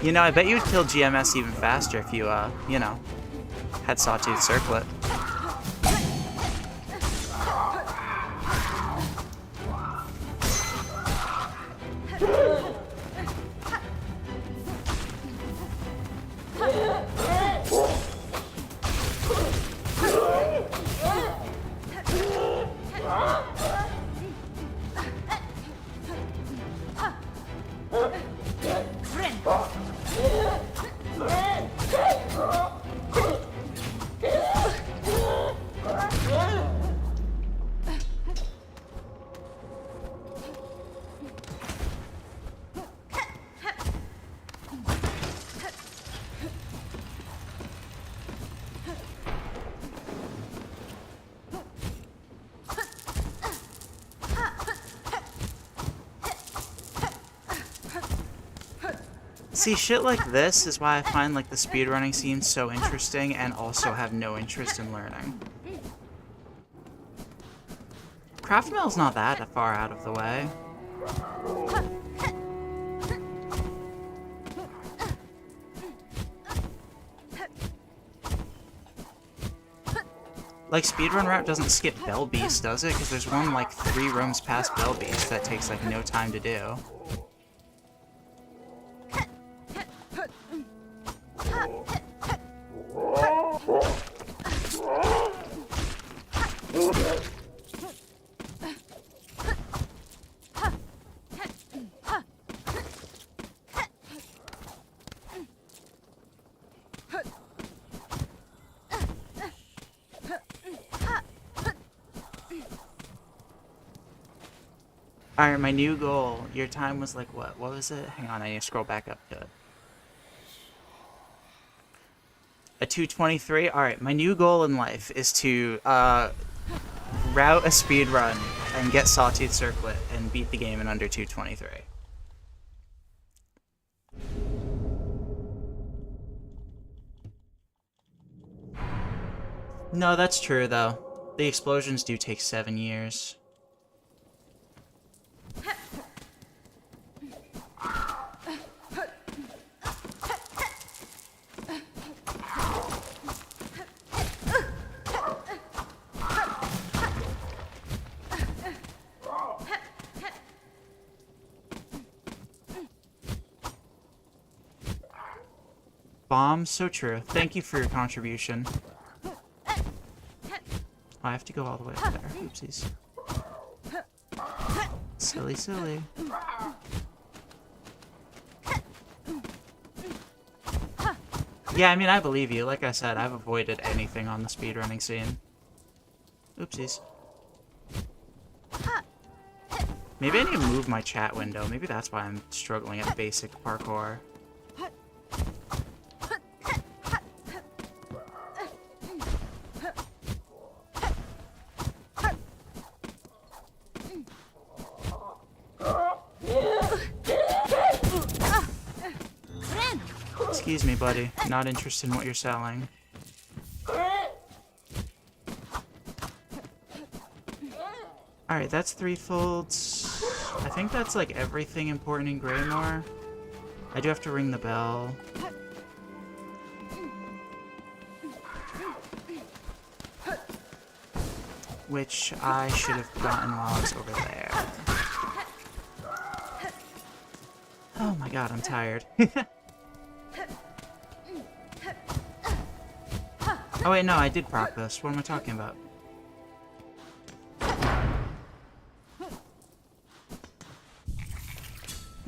You know, I bet you would kill GMS even faster if you, you know, had Sawtooth Circlet. See, shit like this is why I find like the speedrunning scene so interesting and also have no interest in learning. Craft Mill's not that far out of the way. Like, speedrun route doesn't skip Bell Beast, does it? Because there's one, like, 3 rooms past Bell Beast that takes, like, no time to do. Alright, my new goal. Your time was like what? What was it? Hang on, I need to scroll back up to it. A 2:23? Alright, my new goal in life is to route a speed run and get Sawtooth Circlet and beat the game in under 2:23. No, that's true though. The explosions do take 7 years. Bomb, so true. Thank you for your contribution. Oh, I have to go all the way up there. Oopsies. Silly, silly. Yeah, I mean, I believe you. Like I said, I've avoided anything on the speedrunning scene. Oopsies. Maybe I need to move my chat window. Maybe that's why I'm struggling at basic parkour. Excuse me, buddy. Not interested in what you're selling. Alright, that's 3 folds. I think that's like everything important in Greymore. I do have to ring the bell. Which I should have gotten while I was over there. Oh my god, I'm tired. Oh wait, no, I did proc this. What am I talking about?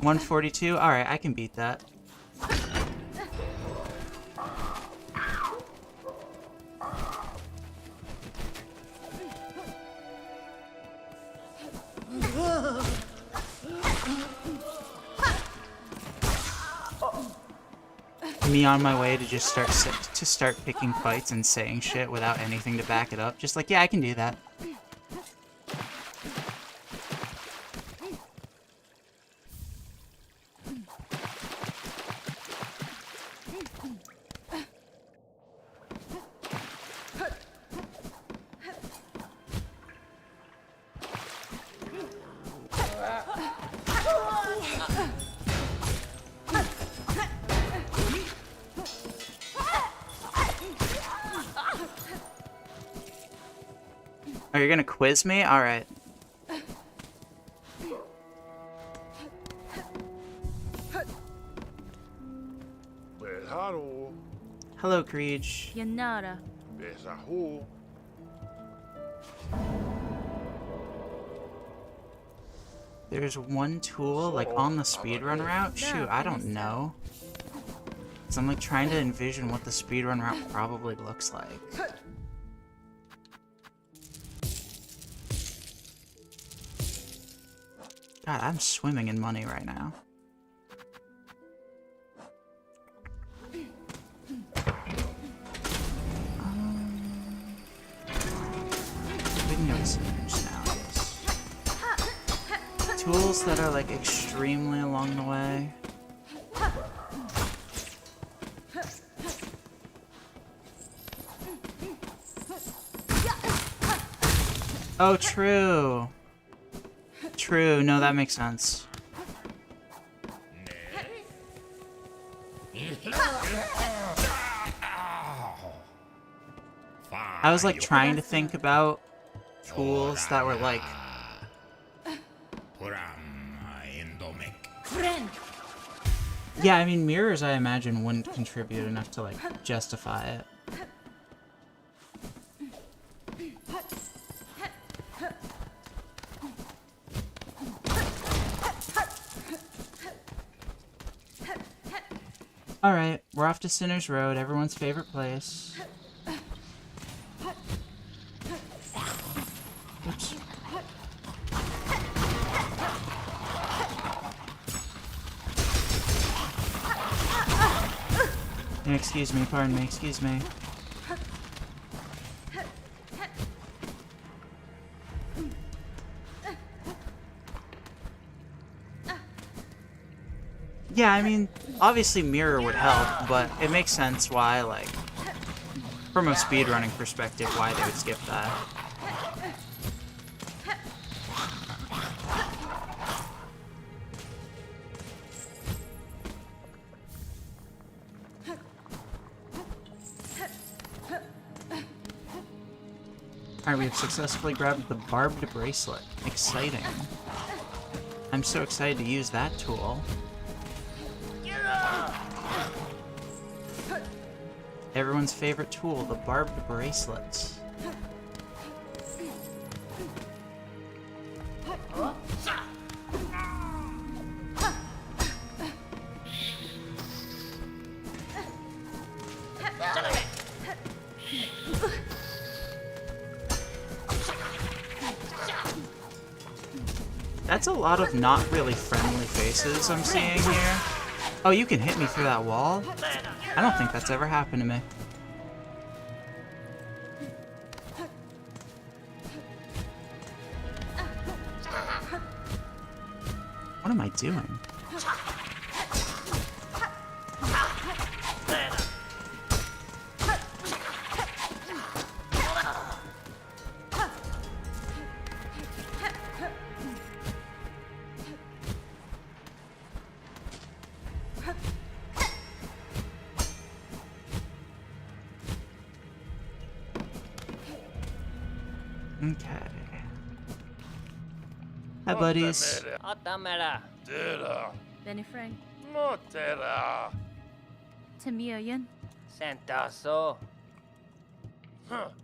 $142? Alright, I can beat that. Me on my way to just start picking fights and saying shit without anything to back it up. Just like, yeah, I can do that. Oh, you're gonna quiz me? Alright. Hello, Creech. Yanara. There's one tool, like, on the speedrun route? Shoot, I don't know. So I'm, like, trying to envision what the speedrun route probably looks like. God, I'm swimming in money right now. We can go to Sims now, I guess. Tools that are like extremely along the way. Oh, true. True. No, that makes sense. I was like trying to think about tools that were like yeah, I mean mirrors I imagine wouldn't contribute enough to like justify it. Alright, we're off to Sinner's Road, everyone's favorite place. Oops. Excuse me, pardon me, excuse me. Yeah, I mean, obviously mirror would help, but it makes sense why, like, from a speedrunning perspective, why they would skip that. Alright, we have successfully grabbed the barbed bracelet. Exciting. I'm so excited to use that tool. Everyone's favorite tool, the barbed bracelet. That's a lot of not really friendly faces I'm seeing here. Oh, you can hit me through that wall? I don't think that's ever happened to me. What am I doing? Okay. Hi, buddies. Benny Frank. Motera. Tamia Yen. Sentaso.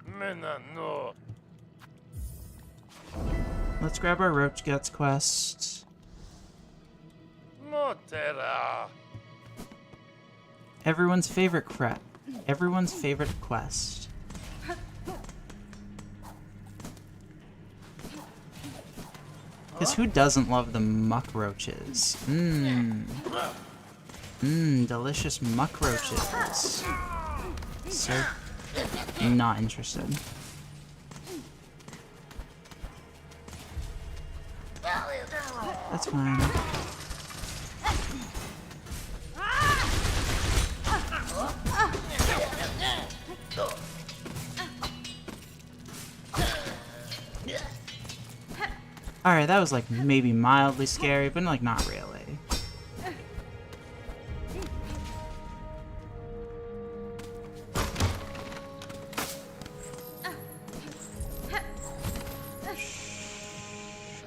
Mena no. Let's grab our Roach Guts quest. Motera. Everyone's favorite Everyone's favorite quest. Because who doesn't love the muck roaches? Delicious muck roaches. So, not interested. That's fine. Alright, that was like maybe mildly scary, but like not really.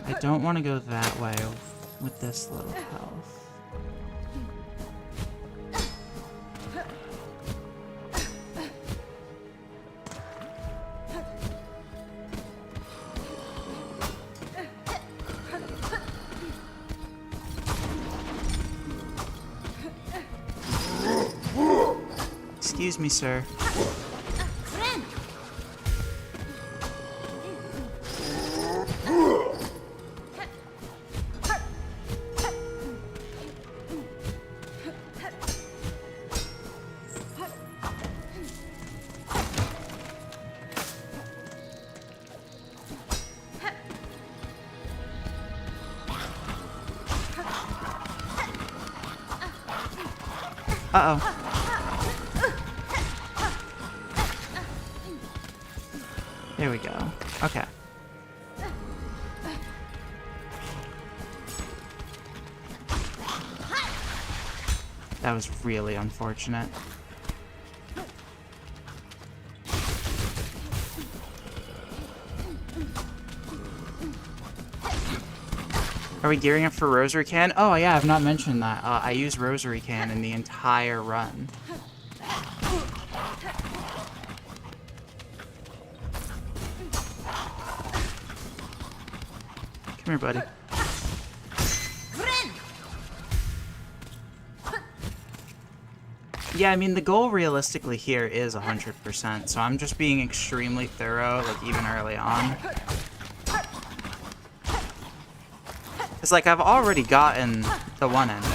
I don't want to go that way with this little health. Excuse me, sir. Uh-oh. There we go. Okay. That was really unfortunate. Are we gearing up for Rosary Can? Oh yeah, I've not mentioned that. I use Rosary Can in the entire run. Come here, buddy. Yeah, I mean, the goal realistically here is 100%, so I'm just being extremely thorough, like, even early on. It's like, I've already gotten the one ending.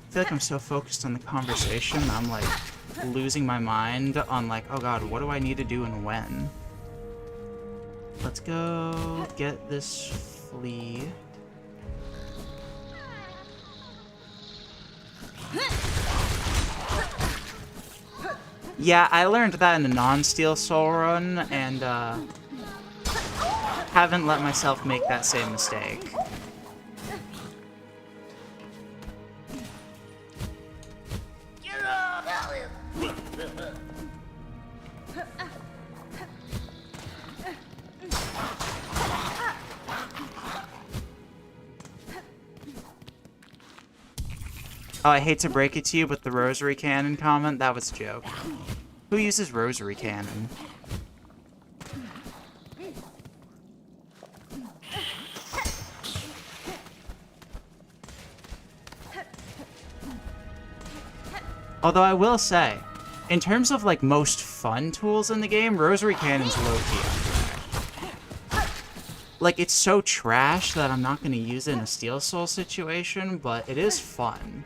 I feel like I'm so focused on the conversation, I'm like losing my mind on like, oh god, what do I need to do and when? Let's go get this flea. Yeah, I learned that in a non-Steel Soul run, and haven't let myself make that same mistake. Oh, I hate to break it to you, but the Rosary Cannon comment, that was a joke. Who uses Rosary Cannon? Although I will say, in terms of like most fun tools in the game, Rosary Cannon's low tier. Like, it's so trash that I'm not going to use it in a Steel Soul situation, but it is fun.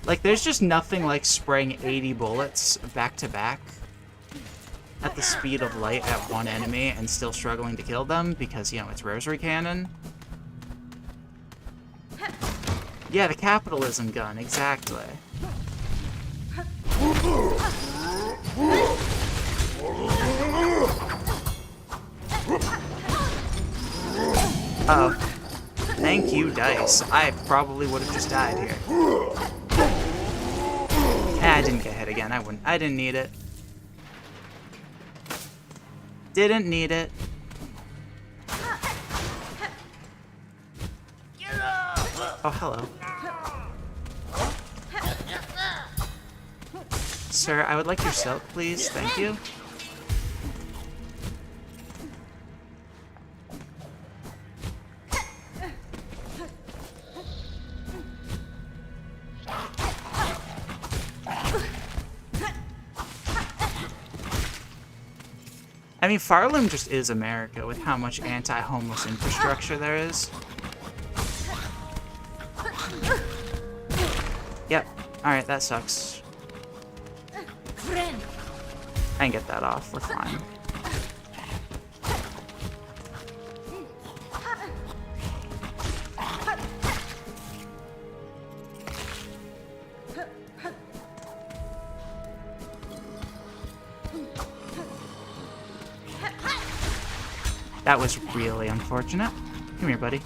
Like, there's just nothing like spraying 80 bullets back to back at the speed of light at one enemy and still struggling to kill them because, you know, it's Rosary Cannon. Yeah, the capitalism gun, exactly. Uh-oh. Thank you, dice. I probably would have just died here. I didn't get hit again. I didn't need it. Didn't need it. Oh, hello. Sir, I would like your silk, please. Thank you. I mean, Farloom just is America with how much anti-homeless infrastructure there is. Yep. Alright, that sucks. I can get that off. We're fine. That was really unfortunate. Come here, buddy.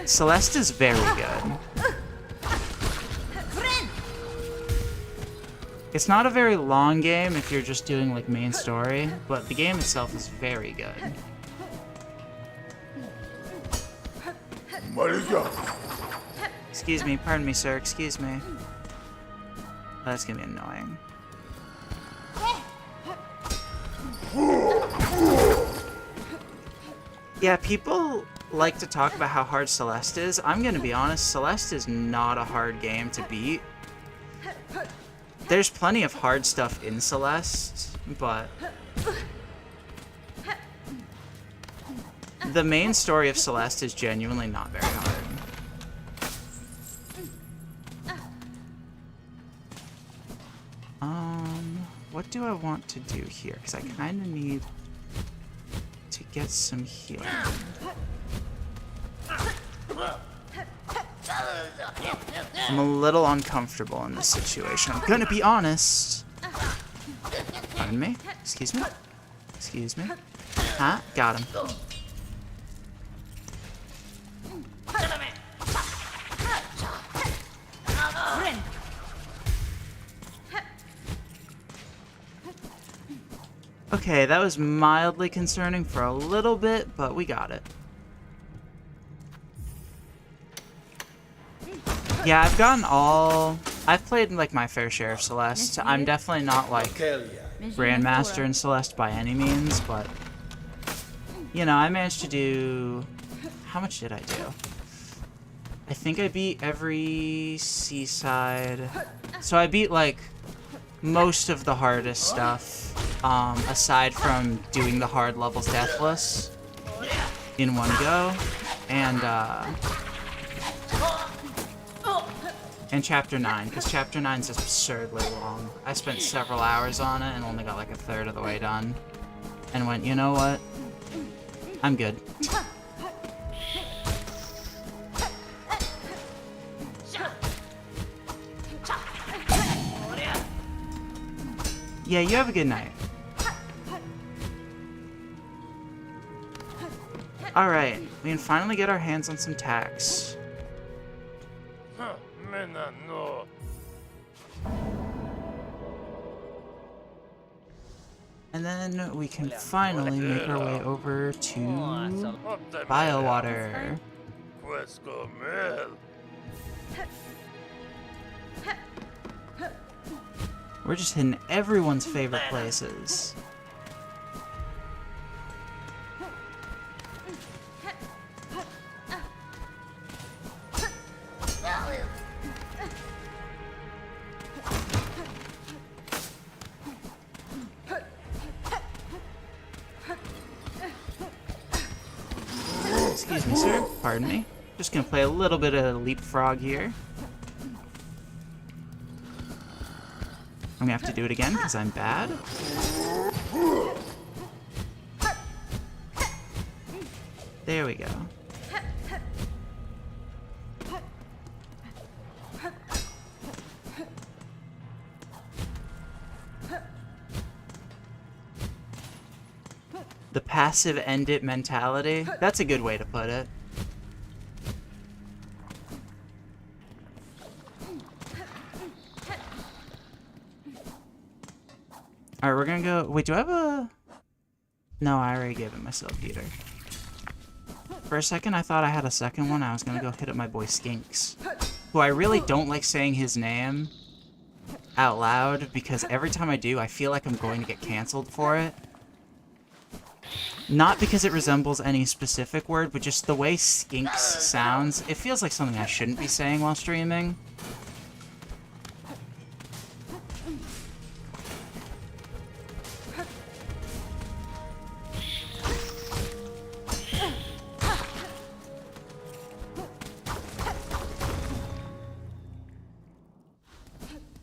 Celeste is very good. It's not a very long game if you're just doing like main story, but the game itself is very good. Excuse me, pardon me, sir, excuse me. Oh, that's gonna be annoying. Yeah, people like to talk about how hard Celeste is. I'm gonna be honest, Celeste is not a hard game to beat. There's plenty of hard stuff in Celeste, but the main story of Celeste is genuinely not very hard. What do I want to do here? Because I kind of need to get some healing. I'm a little uncomfortable in this situation. I'm gonna be honest. Pardon me? Excuse me? Excuse me? Huh? Got him. Okay, that was mildly concerning for a little bit, but we got it. Yeah, I've played like my fair share of Celeste. I'm definitely not like Grandmaster in Celeste by any means, but you know, I managed to do... How much did I do? I think I beat every seaside. So I beat like most of the hardest stuff. Aside from doing the hard levels deathless in one go, and Chapter 9, because Chapter 9 is absurdly long. I spent several hours on it and only got like a third of the way done, and went, you know what? I'm good. Yeah, you have a good night. Alright, we can finally get our hands on some tax. No. And then we can finally make our way over to Biowater. We're just hitting everyone's favorite places. Excuse me, sir. Pardon me. Just gonna play a little bit of leapfrog here. I'm gonna have to do it again because I'm bad. There we go. The passive end it mentality. That's a good way to put it. Alright, we're gonna go... Wait, do I have a... No, I already gave it myself, Peter. For a second, I thought I had a second one. I was gonna go hit up my boy Skinks. Who I really don't like saying his name out loud, because every time I do, I feel like I'm going to get canceled for it. Not because it resembles any specific word, but just the way Skinks sounds. It feels like something I shouldn't be saying while streaming.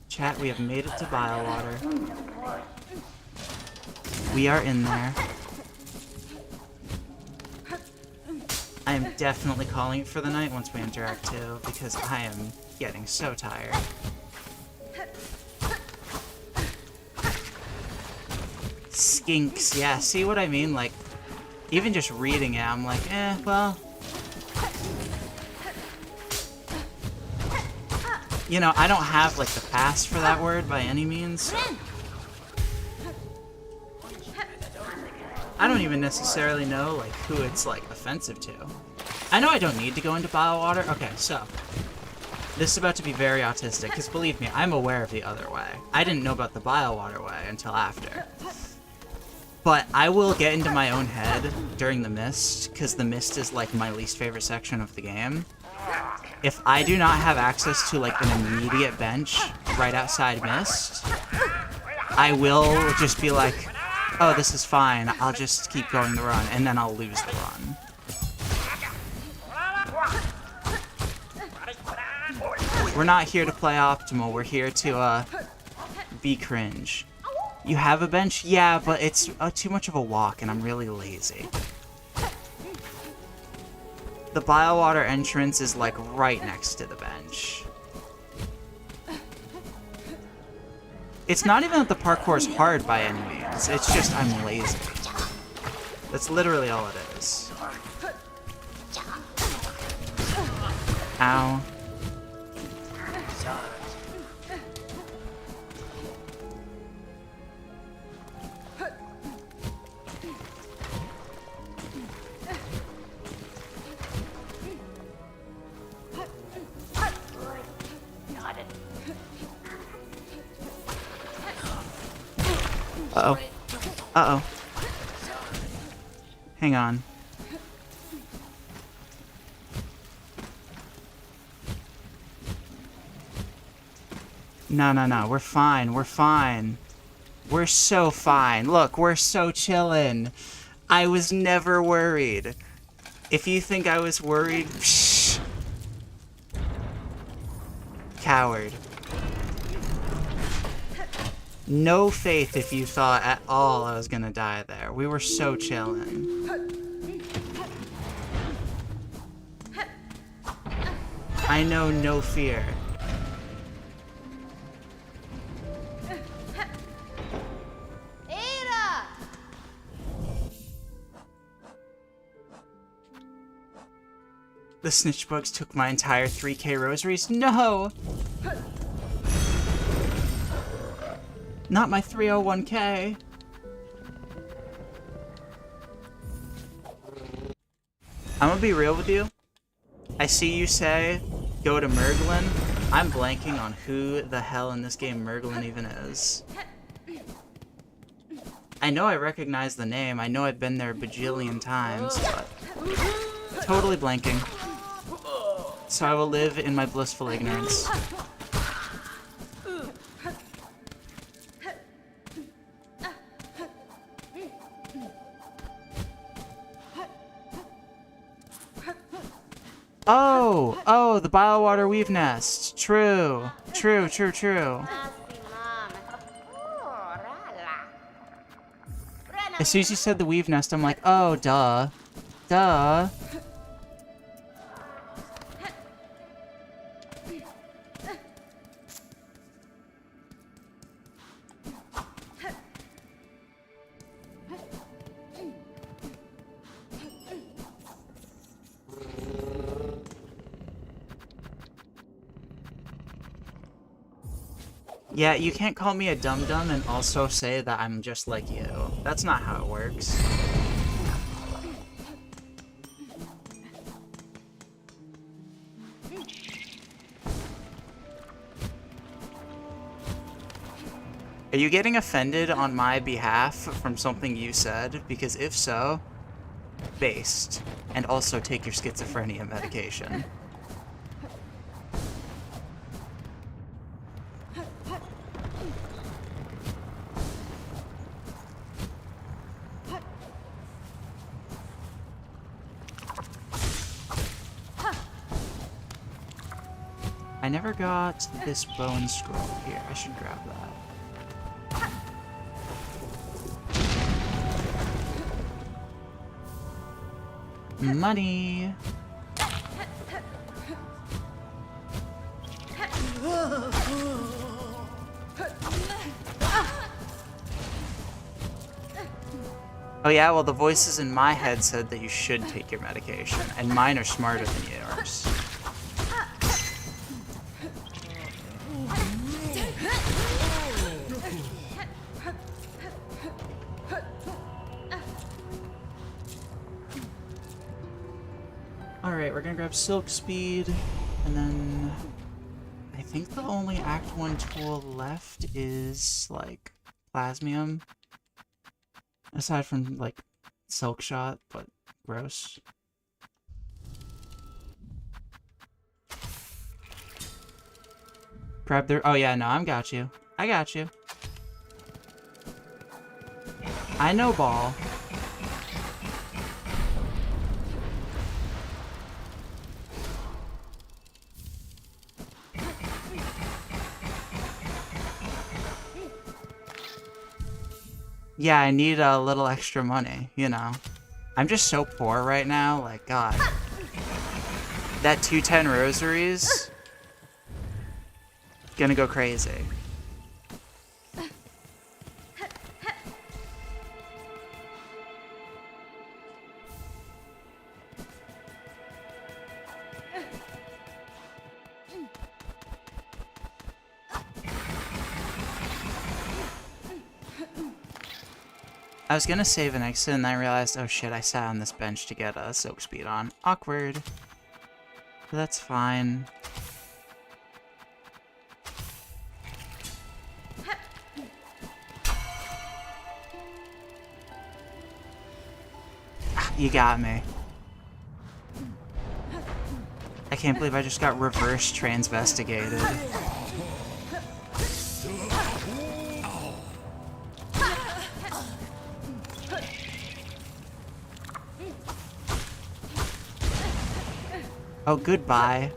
Chat, we have made it to Biowater. We are in there. I am definitely calling it for the night once we enter Act 2, because I am getting so tired. Skinks, yeah, see what I mean? Like, even just reading it, I'm like, well... You know, I don't have, like, the pass for that word by any means. I don't even necessarily know, like, who it's, like, offensive to. I know I don't need to go into Biowater. Okay, so. This is about to be very autistic, because believe me, I'm aware of the other way. I didn't know about the Biowater way until after. But I will get into my own head during the Mist, because the Mist is, like, my least favorite section of the game. If I do not have access to, like, an immediate bench right outside Mist, I will just be like, oh, this is fine, I'll just keep going the run, and then I'll lose the run. We're not here to play optimal. We're here to, be cringe. You have a bench? Yeah, but it's too much of a walk, and I'm really lazy. The Biowater entrance is, like, right next to the bench. It's not even that the parkour's hard by any means. It's just I'm lazy. That's literally all it is. Ow. Uh-oh. Uh-oh. Hang on. No. We're fine. We're fine. We're so fine. Look, we're so chillin'. I was never worried. If you think I was worried, psh. Coward. No faith if you thought at all I was gonna die there. We were so chillin'. I know no fear. Era! The snitch bugs took my entire 3K rosaries? No! Not my 301K. I'm gonna be real with you. I see you say, go to Merglin. I'm blanking on who the hell in this game Merglin even is. I know I recognize the name. I know I've been there a bajillion times, but totally blanking. So I will live in my blissful ignorance. Oh, the Biowater Weave Nest. True. As soon as you said the Weave Nest, I'm like, oh, duh. Duh. Yeah, you can't call me a dum-dum and also say that I'm just like you. That's not how it works. Are you getting offended on my behalf from something you said? Because if so, based. And also take your schizophrenia medication. I never got this bone scroll here. I should grab that. Money! Oh yeah, well the voices in my head said that you should take your medication, and mine are smarter than yours. Alright, we're gonna grab Silk Speed, and then I think the only Act 1 tool left is, like, Plasmium. Aside from, like, Silk Shot, but gross. Grab their— oh yeah, no, I got you. I got you. I know ball. Yeah, I need a little extra money, you know. I'm just so poor right now, like, God. That 210 rosaries... gonna go crazy. I was gonna save an exit and then I realized, oh shit, I sat on this bench to get a soak speed on. Awkward. But that's fine. You got me. I can't believe I just got reverse transvestigated. Oh, goodbye.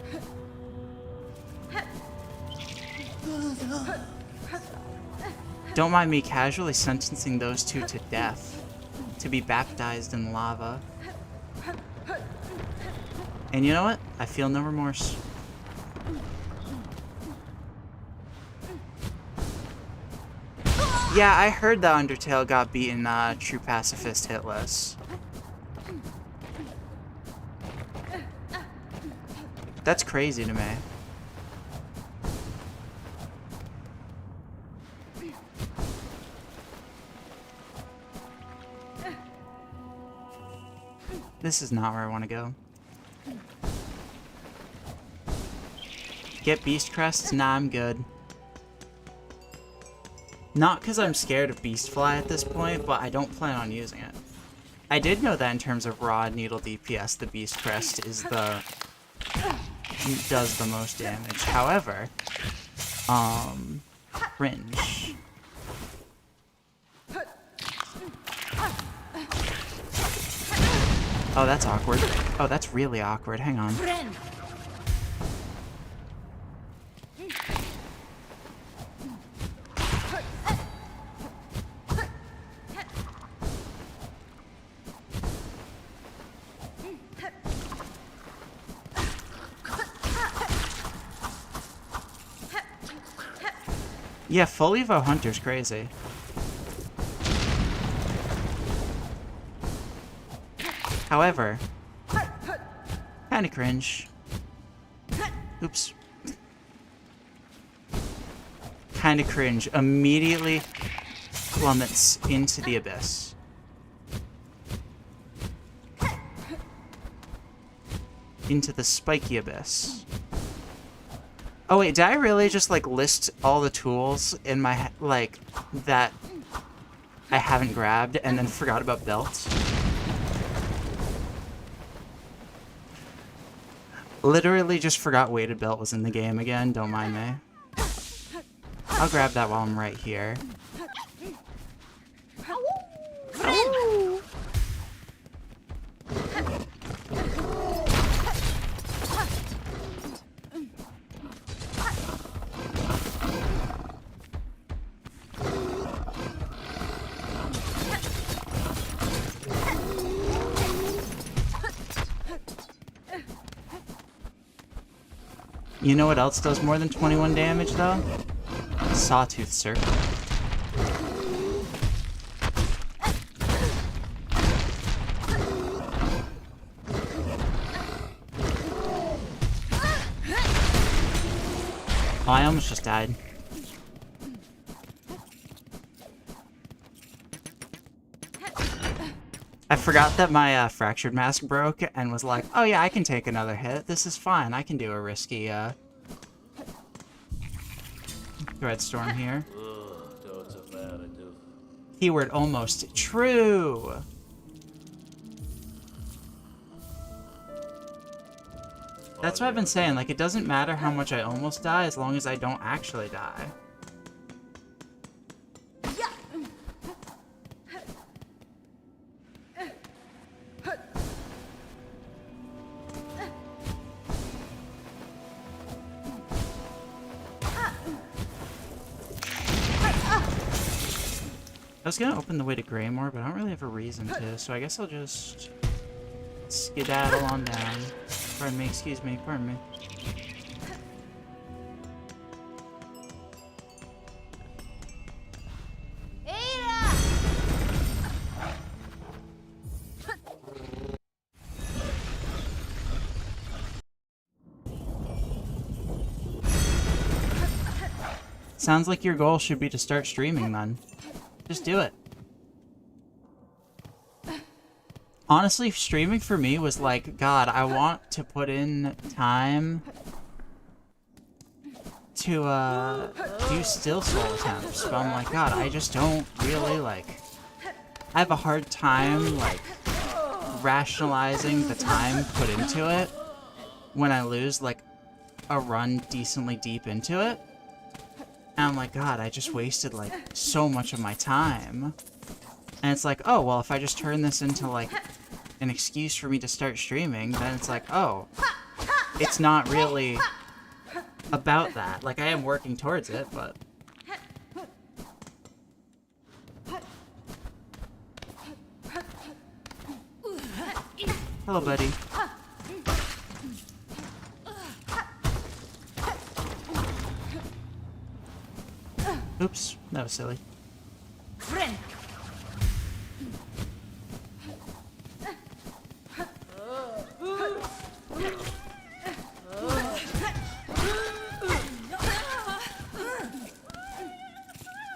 Don't mind me casually sentencing those two to death, to be baptized in lava. And you know what? I feel no remorse. Yeah, I heard that Undertale got beaten True Pacifist hitless. That's crazy to me. This is not where I want to go. Get beast crests? Nah, I'm good. Not because I'm scared of beastfly at this point, but I don't plan on using it. I did know that in terms of raw needle DPS, the beast crest is does the most damage. However, cringe. Oh, that's awkward. Oh, that's really awkward. Hang on. Yeah, full Evo Hunter's crazy. However, kinda cringe. Oops. Kinda cringe. Immediately plummets into the abyss. Into the spiky abyss. Oh wait, did I really just like list all the tools in my like that I haven't grabbed and then forgot about belts? Literally just forgot weighted belt was in the game again, don't mind me. I'll grab that while I'm right here. Ow. You know what else does more than 21 damage, though? Sawtooth Circle. Oh, I almost just died. I forgot that my fractured mask broke and was like, oh yeah, I can take another hit. This is fine. I can do a risky Threadstorm here. Keyword almost true. That's what I've been saying. Like, it doesn't matter how much I almost die as long as I don't actually die. That was gonna open the way to Greymore, but I don't really have a reason to, so I guess I'll just skedaddle on down. Pardon me, excuse me, pardon me. Sounds like your goal should be to start streaming, then. Just do it. Honestly, streaming for me was like, God, I want to put in time to, do still soul attempts. But I'm like, God, I just don't really, like... I have a hard time, like, rationalizing the time put into it when I lose, like, a run decently deep into it. And I'm like, God, I just wasted, like, so much of my time. And it's like, oh, well, if I just turn this into, like, an excuse for me to start streaming, then it's like, oh, it's not really about that. Like, I am working towards it, but... Hello, buddy. Oops, that was silly. Friend.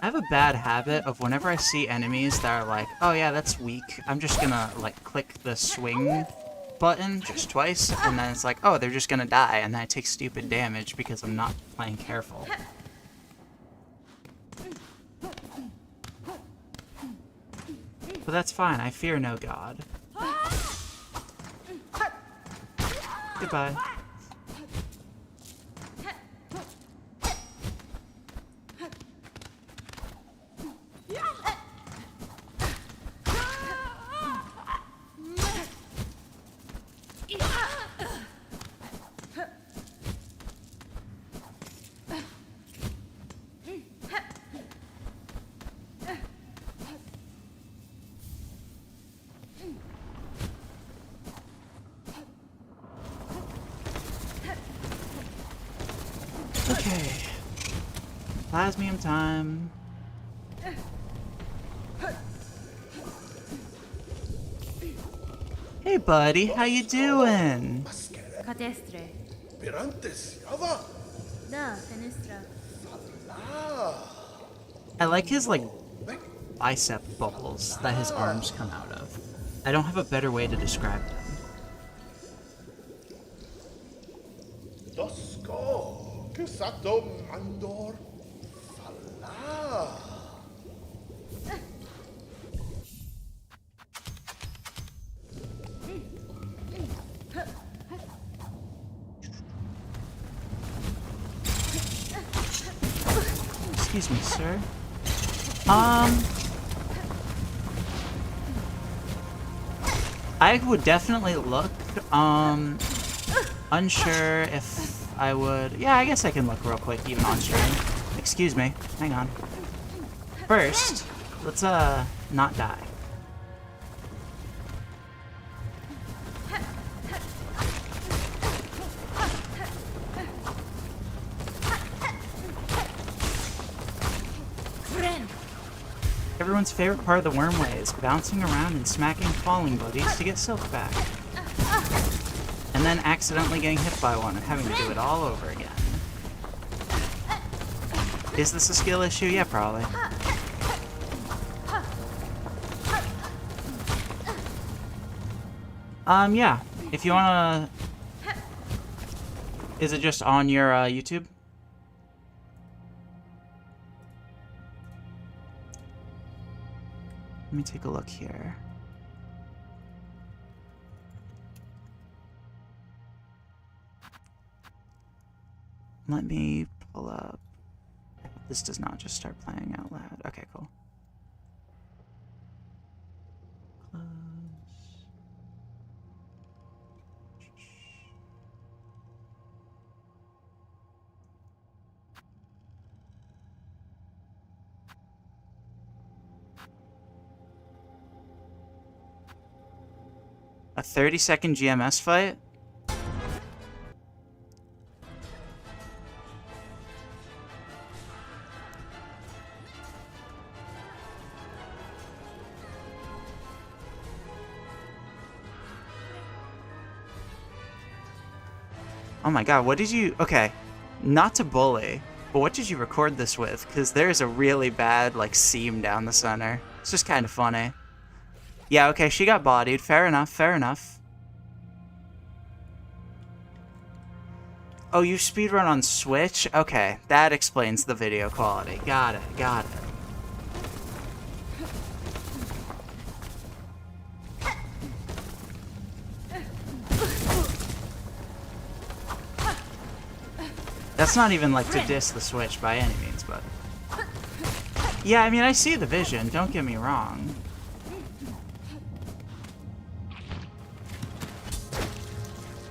I have a bad habit of whenever I see enemies that are like, oh yeah, that's weak, I'm just gonna, like, click the swing button just twice, and then it's like, oh, they're just gonna die, and then I take stupid damage because I'm not playing careful. But that's fine, I fear no god. Goodbye. Okay. Plasmium time. Hey buddy, how you doing? Cadestre. Da, fenestra. I like his, like, bicep bubbles that his arms come out of. I don't have a better way to describe them. Dosko, Kisato Mandor, Fala. Excuse me, sir. I would definitely look, unsure if I would... Yeah, I guess I can look real quick, even on stream. Excuse me. Hang on. First, let's, not die. Everyone's favorite part of the wormway is bouncing around and smacking falling buddies to get silk back. And then accidentally getting hit by one and having to do it all over again. Is this a skill issue? Yeah, probably. Yeah. If you wanna... Is it just on your, YouTube? Let me take a look here. Let me pull up. I hope this does not just start playing out loud. Okay, cool. Close. A 30-second GMS fight? Oh my god, what did you... Okay, not to bully, but what did you record this with? Because there's a really bad, like, seam down the center. It's just kind of funny. Yeah, okay, she got bodied. Fair enough, fair enough. Oh, you speedrun on Switch? Okay, that explains the video quality. Got it, got it. That's not even, like, to diss the Switch by any means, but... Yeah, I mean, I see the vision, don't get me wrong.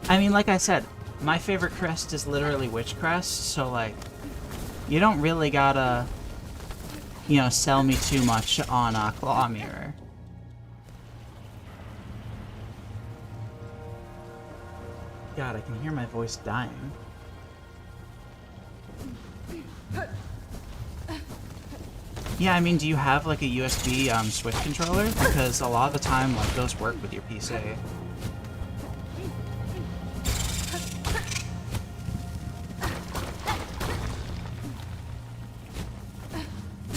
I mean, like I said, my favorite crest is literally Witch Crest, so, like, you don't really gotta, you know, sell me too much on Claw Mirror. God, I can hear my voice dying. Yeah, I mean, do you have, like, a USB Switch controller? Because a lot of the time, like, those work with your PC.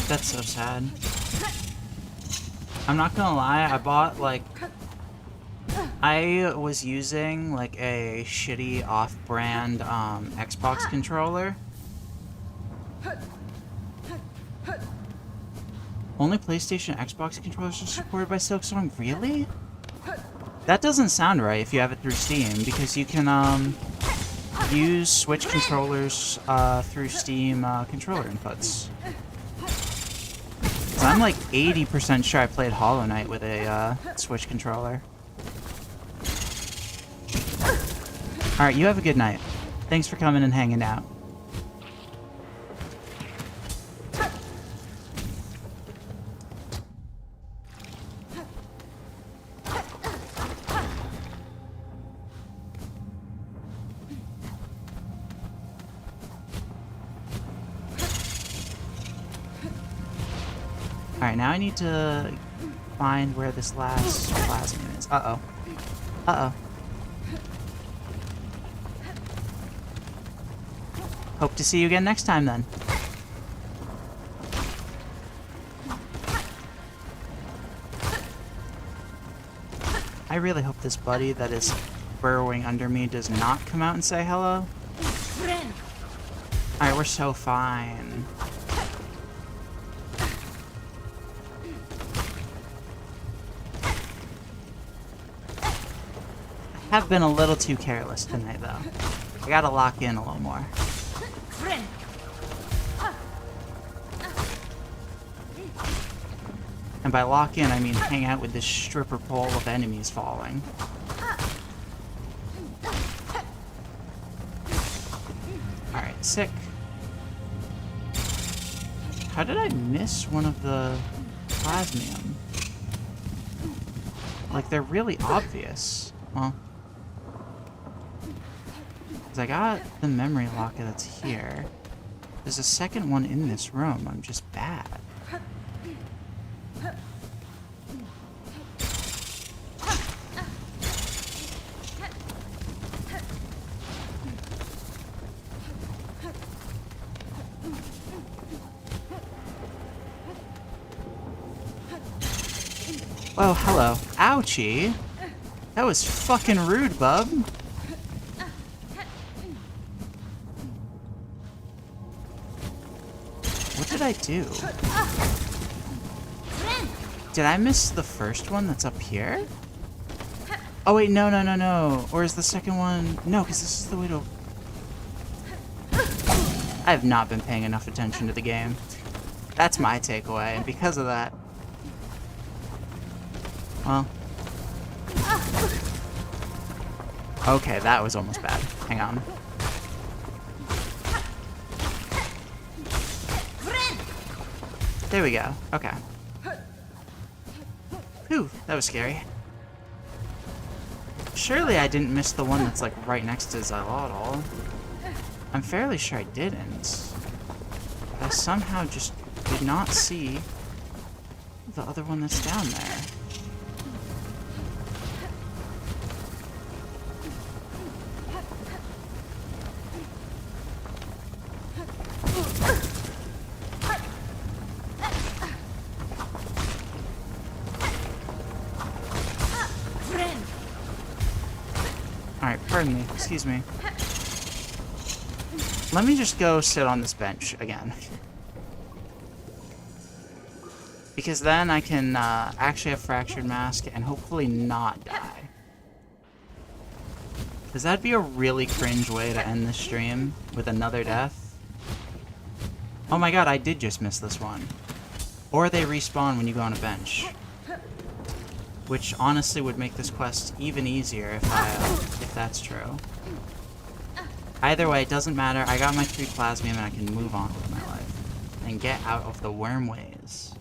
That's so sad. I'm not gonna lie, I bought, like... I was using, like, a shitty off-brand Xbox controller. Only PlayStation Xbox controllers are supported by Silksong? Really? That doesn't sound right if you have it through Steam, because you can use Switch controllers through Steam controller inputs. 'Cause I'm like 80% sure I played Hollow Knight with a Switch controller. Alright, you have a good night. Thanks for coming and hanging out. Alright, now I need to find where this last plasma is. Uh-oh. Uh-oh. Hope to see you again next time, then. I really hope this buddy that is burrowing under me does not come out and say hello. Alright, we're so fine. I have been a little too careless tonight, though. I gotta lock in a little more. And by lock in, I mean hang out with this stripper pole of enemies falling. Alright, sick. How did I miss one of the plasmium? Like, they're really obvious. Well, because I got the memory locket that's here. There's a second one in this room. I'm just bad. Oh, hello. Ouchie! That was fucking rude, bub. What did I do? Did I miss the first one that's up here? Oh wait, no, no, no, no. Or is the second one... No, because this is the way to... I have not been paying enough attention to the game. That's my takeaway, and because of that... Well... Okay, that was almost bad. Hang on. There we go. Okay. Whew, that was scary. Surely I didn't miss the one that's like right next to Xylotl. I'm fairly sure I didn't. I somehow just did not see the other one that's down there. Alright, pardon me. Excuse me. Let me just go sit on this bench again. Because then I can actually have Fractured Mask and hopefully not die. Because that'd be a really cringe way to end this stream with another death. Oh my god, I did just miss this one. Or they respawn when you go on a bench. Which honestly would make this quest even easier if that's true. Either way, it doesn't matter. I got my 3 plasmium and I can move on with my life. And get out of the worm ways.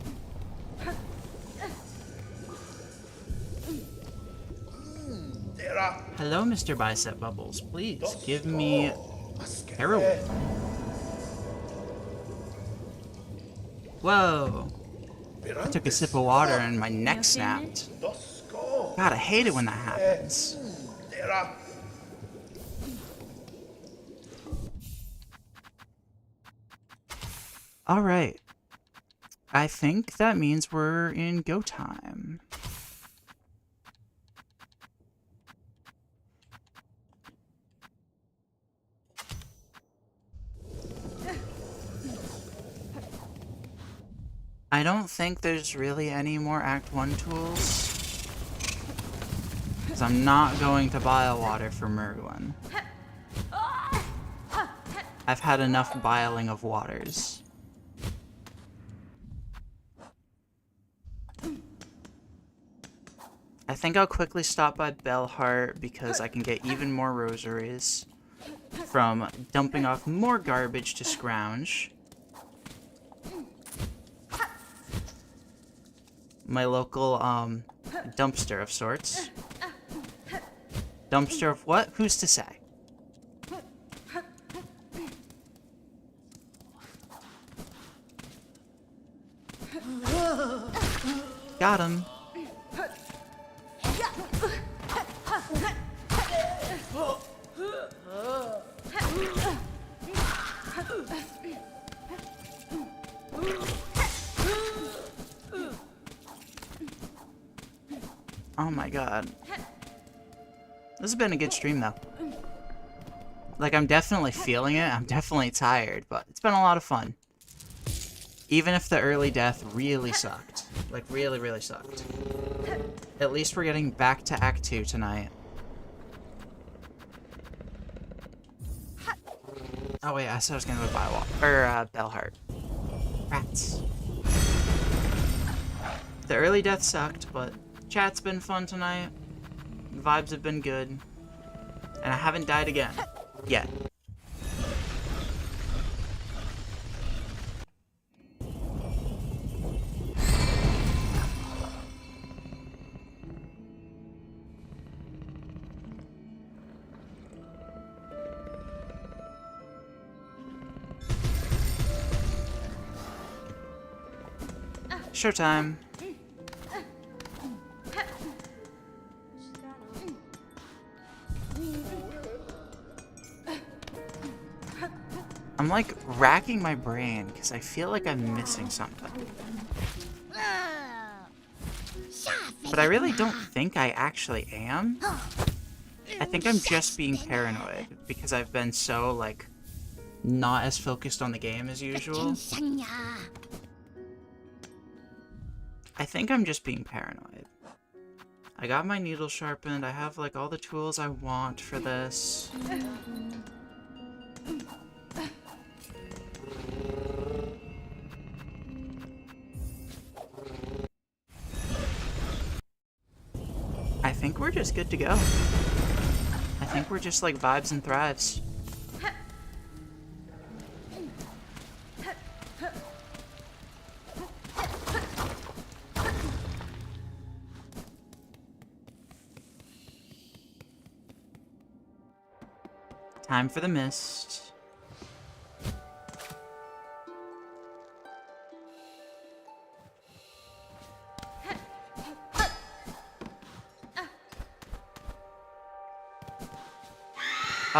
Hello, Mr. Bicep Bubbles. Please give me heroin. Whoa. I took a sip of water and my neck snapped. God, I hate it when that happens. Alright. I think that means we're in go time. I don't think there's really any more Act 1 tools. Because I'm not going to bile water for Merwin. I've had enough biling of waters. I think I'll quickly stop by Bellheart because I can get even more rosaries from dumping off more garbage to scrounge. My local, dumpster of sorts. Dumpster of what? Who's to say? Got him. Oh my god. This has been a good stream, though. Like, I'm definitely feeling it. I'm definitely tired, but it's been a lot of fun. Even if the early death really sucked. Like, really, really sucked. At least we're getting back to Act 2 tonight. Oh wait, I said I was gonna go buy Bellheart. Rats. The early death sucked, but chat's been fun tonight. Vibes have been good. And I haven't died again. Yet. Showtime. I'm like racking my brain because I feel like I'm missing something. But I really don't think I actually am. I think I'm just being paranoid because I've been so, like, not as focused on the game as usual. I think I'm just being paranoid. I got my needle sharpened. I have, like, all the tools I want for this. I think we're just good to go. I think we're just, like, vibes and thrives. Time for the mist.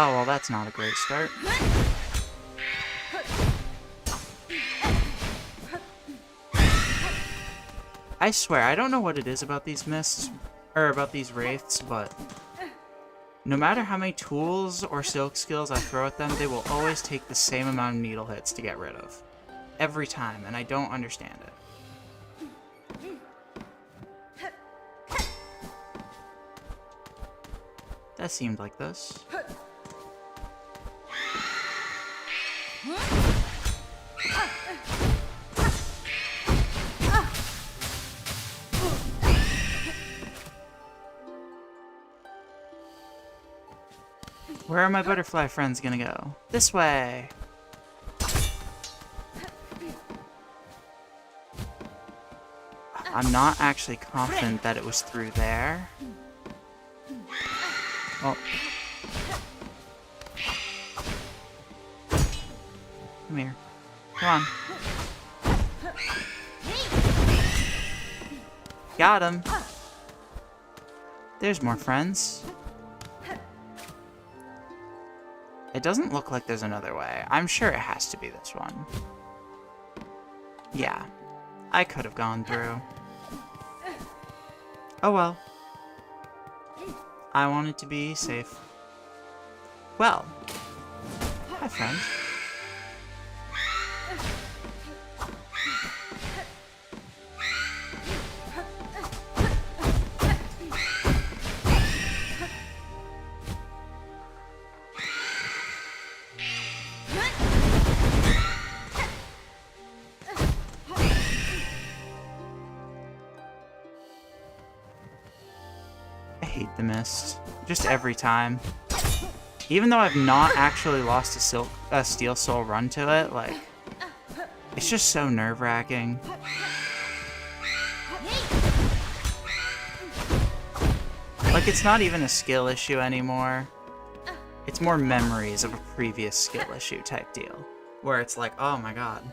Oh, well, that's not a great start. I swear, I don't know what it is about these mists, or about these wraiths, but no matter how many tools or silk skills I throw at them, they will always take the same amount of needle hits to get rid of. Every time, and I don't understand it. That seemed like this. Where are my butterfly friends gonna go? This way! I'm not actually confident that it was through there. Oh. Come here. Come on. Got him. There's more friends. It doesn't look like there's another way. I'm sure it has to be this one. Yeah. I could have gone through. Oh well. I wanted to be safe. Well. Hi, friend. The mist. Just every time. Even though I've not actually lost a Steel Soul run to it, like, it's just so nerve-wracking. Like, it's not even a skill issue anymore. It's more memories of a previous skill issue type deal. Where it's like, oh my god,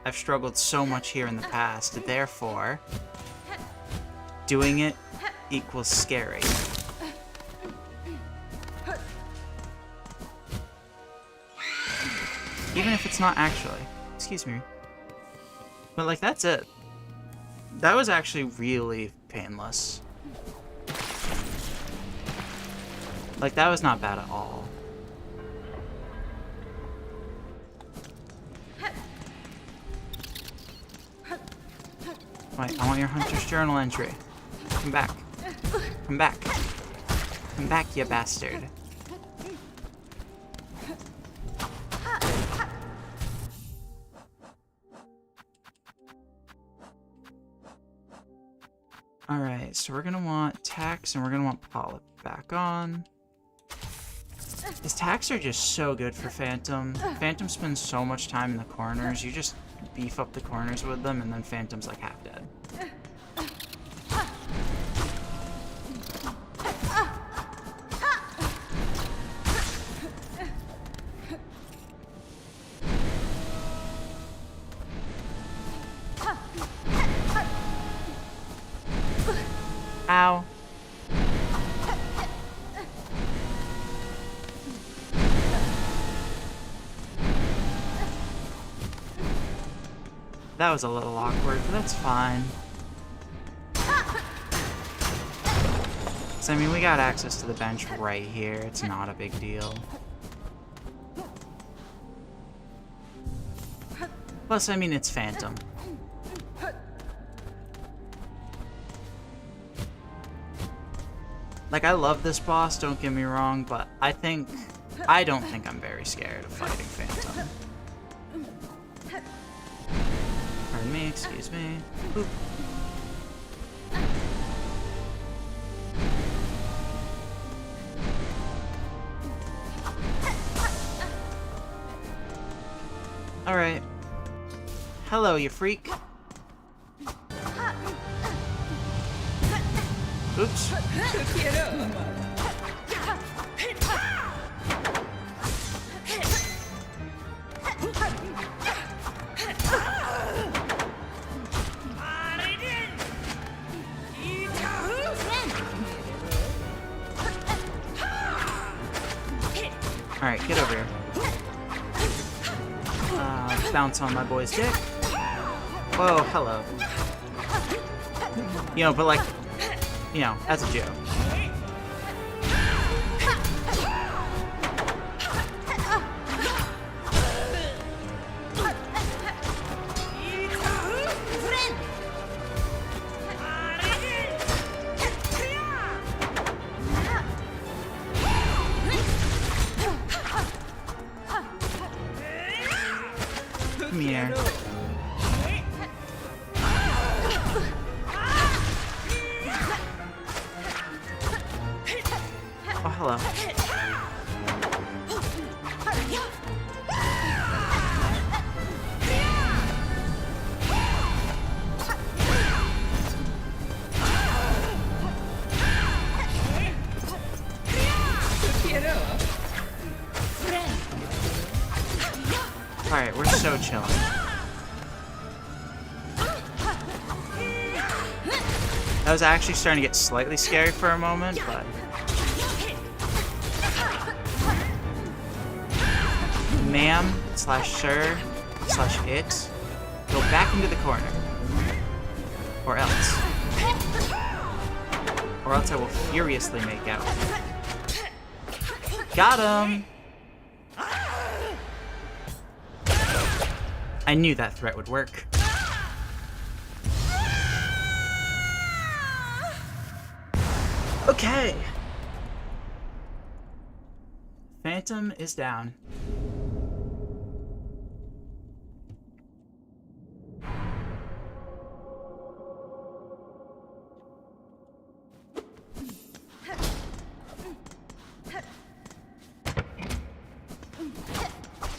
I've struggled so much here in the past, therefore, doing it equals scary. Even if it's not actually. Excuse me. But, like, that's it. That was actually really painless. Like, that was not bad at all. Wait, I want your Hunter's Journal entry. Come back. Come back. Come back, you bastard. Alright, so we're gonna want Tax and we're gonna want Polyp back on. His Tax are just so good for Phantom. Phantom spends so much time in the corners, you just beef up the corners with them and then Phantom's like half dead. Ow. That was a little awkward, but that's fine. So, I mean, we got access to the bench right here. It's not a big deal. Plus, I mean, it's Phantom. Like, I love this boss, don't get me wrong, but I don't think I'm very scared of fighting Phantom. Pardon me, excuse me. Oop. Alright. Hello, you freak. Oops. Alright, get over here. Bounce on my boy's dick. Whoa, hello. You know, but like, you know, as a joke. Come here. Oh, hello. Alright, we're so chilling. That was actually starting to get slightly scary for a moment, but... Ma'am, slash sir, slash it, go back into the corner. Or else. Or else I will furiously make out. Got him! I knew that threat would work. Okay. Phantom is down.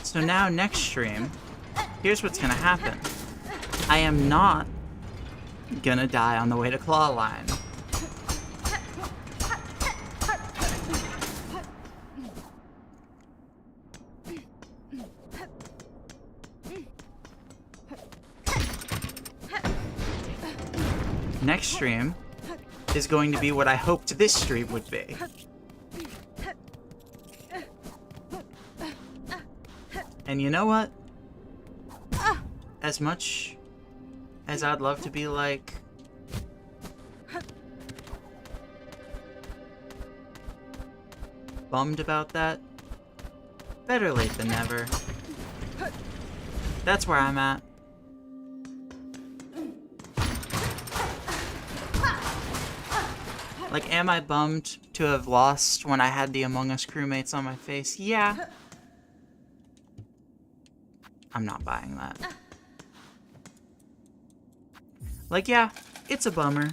So now next stream, here's what's gonna happen. I am not gonna die on the way to Claw Line. Next stream is going to be what I hoped this stream would be. And you know what? As much as I'd love to be like... bummed about that, better late than never. That's where I'm at. Like, am I bummed to have lost when I had the Among Us crewmates on my face? Yeah. I'm not buying that. Like, yeah, it's a bummer.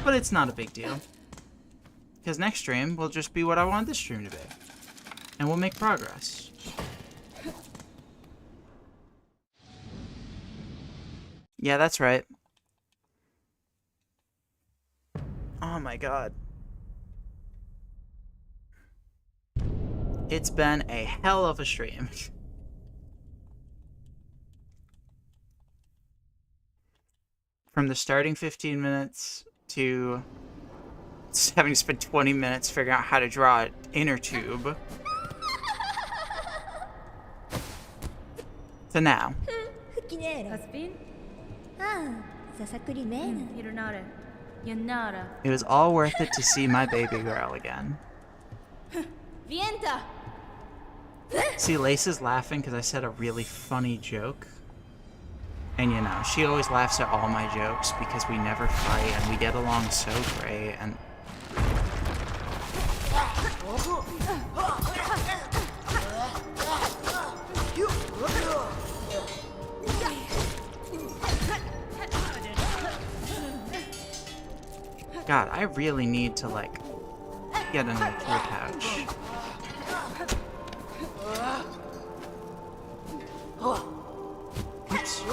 But it's not a big deal. Because next stream will just be what I want this stream to be. And we'll make progress. Yeah, that's right. Oh my god. It's been a hell of a stream. From the starting 15 minutes to having to spend 20 minutes figuring out how to draw an inner tube. To now. Haspin? Sasakurimena. Irunare. Yanara. It was all worth it to see my baby girl again. Vienta. See, Lace is laughing because I said a really funny joke. And you know, she always laughs at all my jokes because we never fight and we get along so great and... God, I really need to, like, get in a tool pouch. Oops.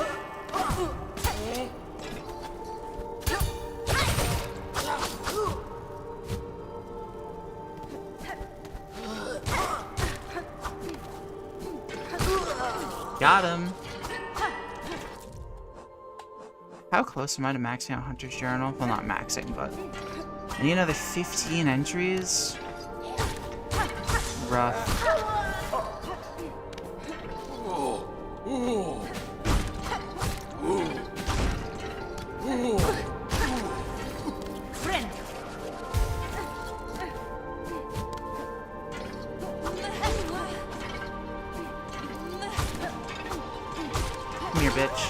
Got him. How close am I to maxing out Hunter's Journal? Well, not maxing, but I need another 15 entries. rough. Friend. Come here, bitch.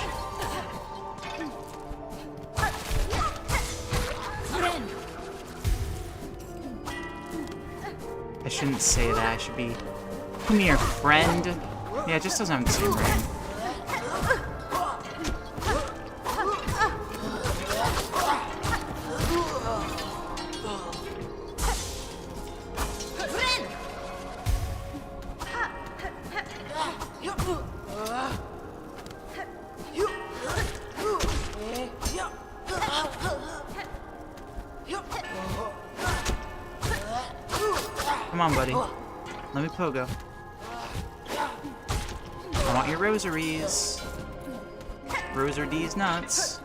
Friend. I shouldn't say that. I should be. Come here, friend. Yeah, it just doesn't have the same ring. Come on, buddy. Let me pogo. I want your rosaries. Rosar D's nuts.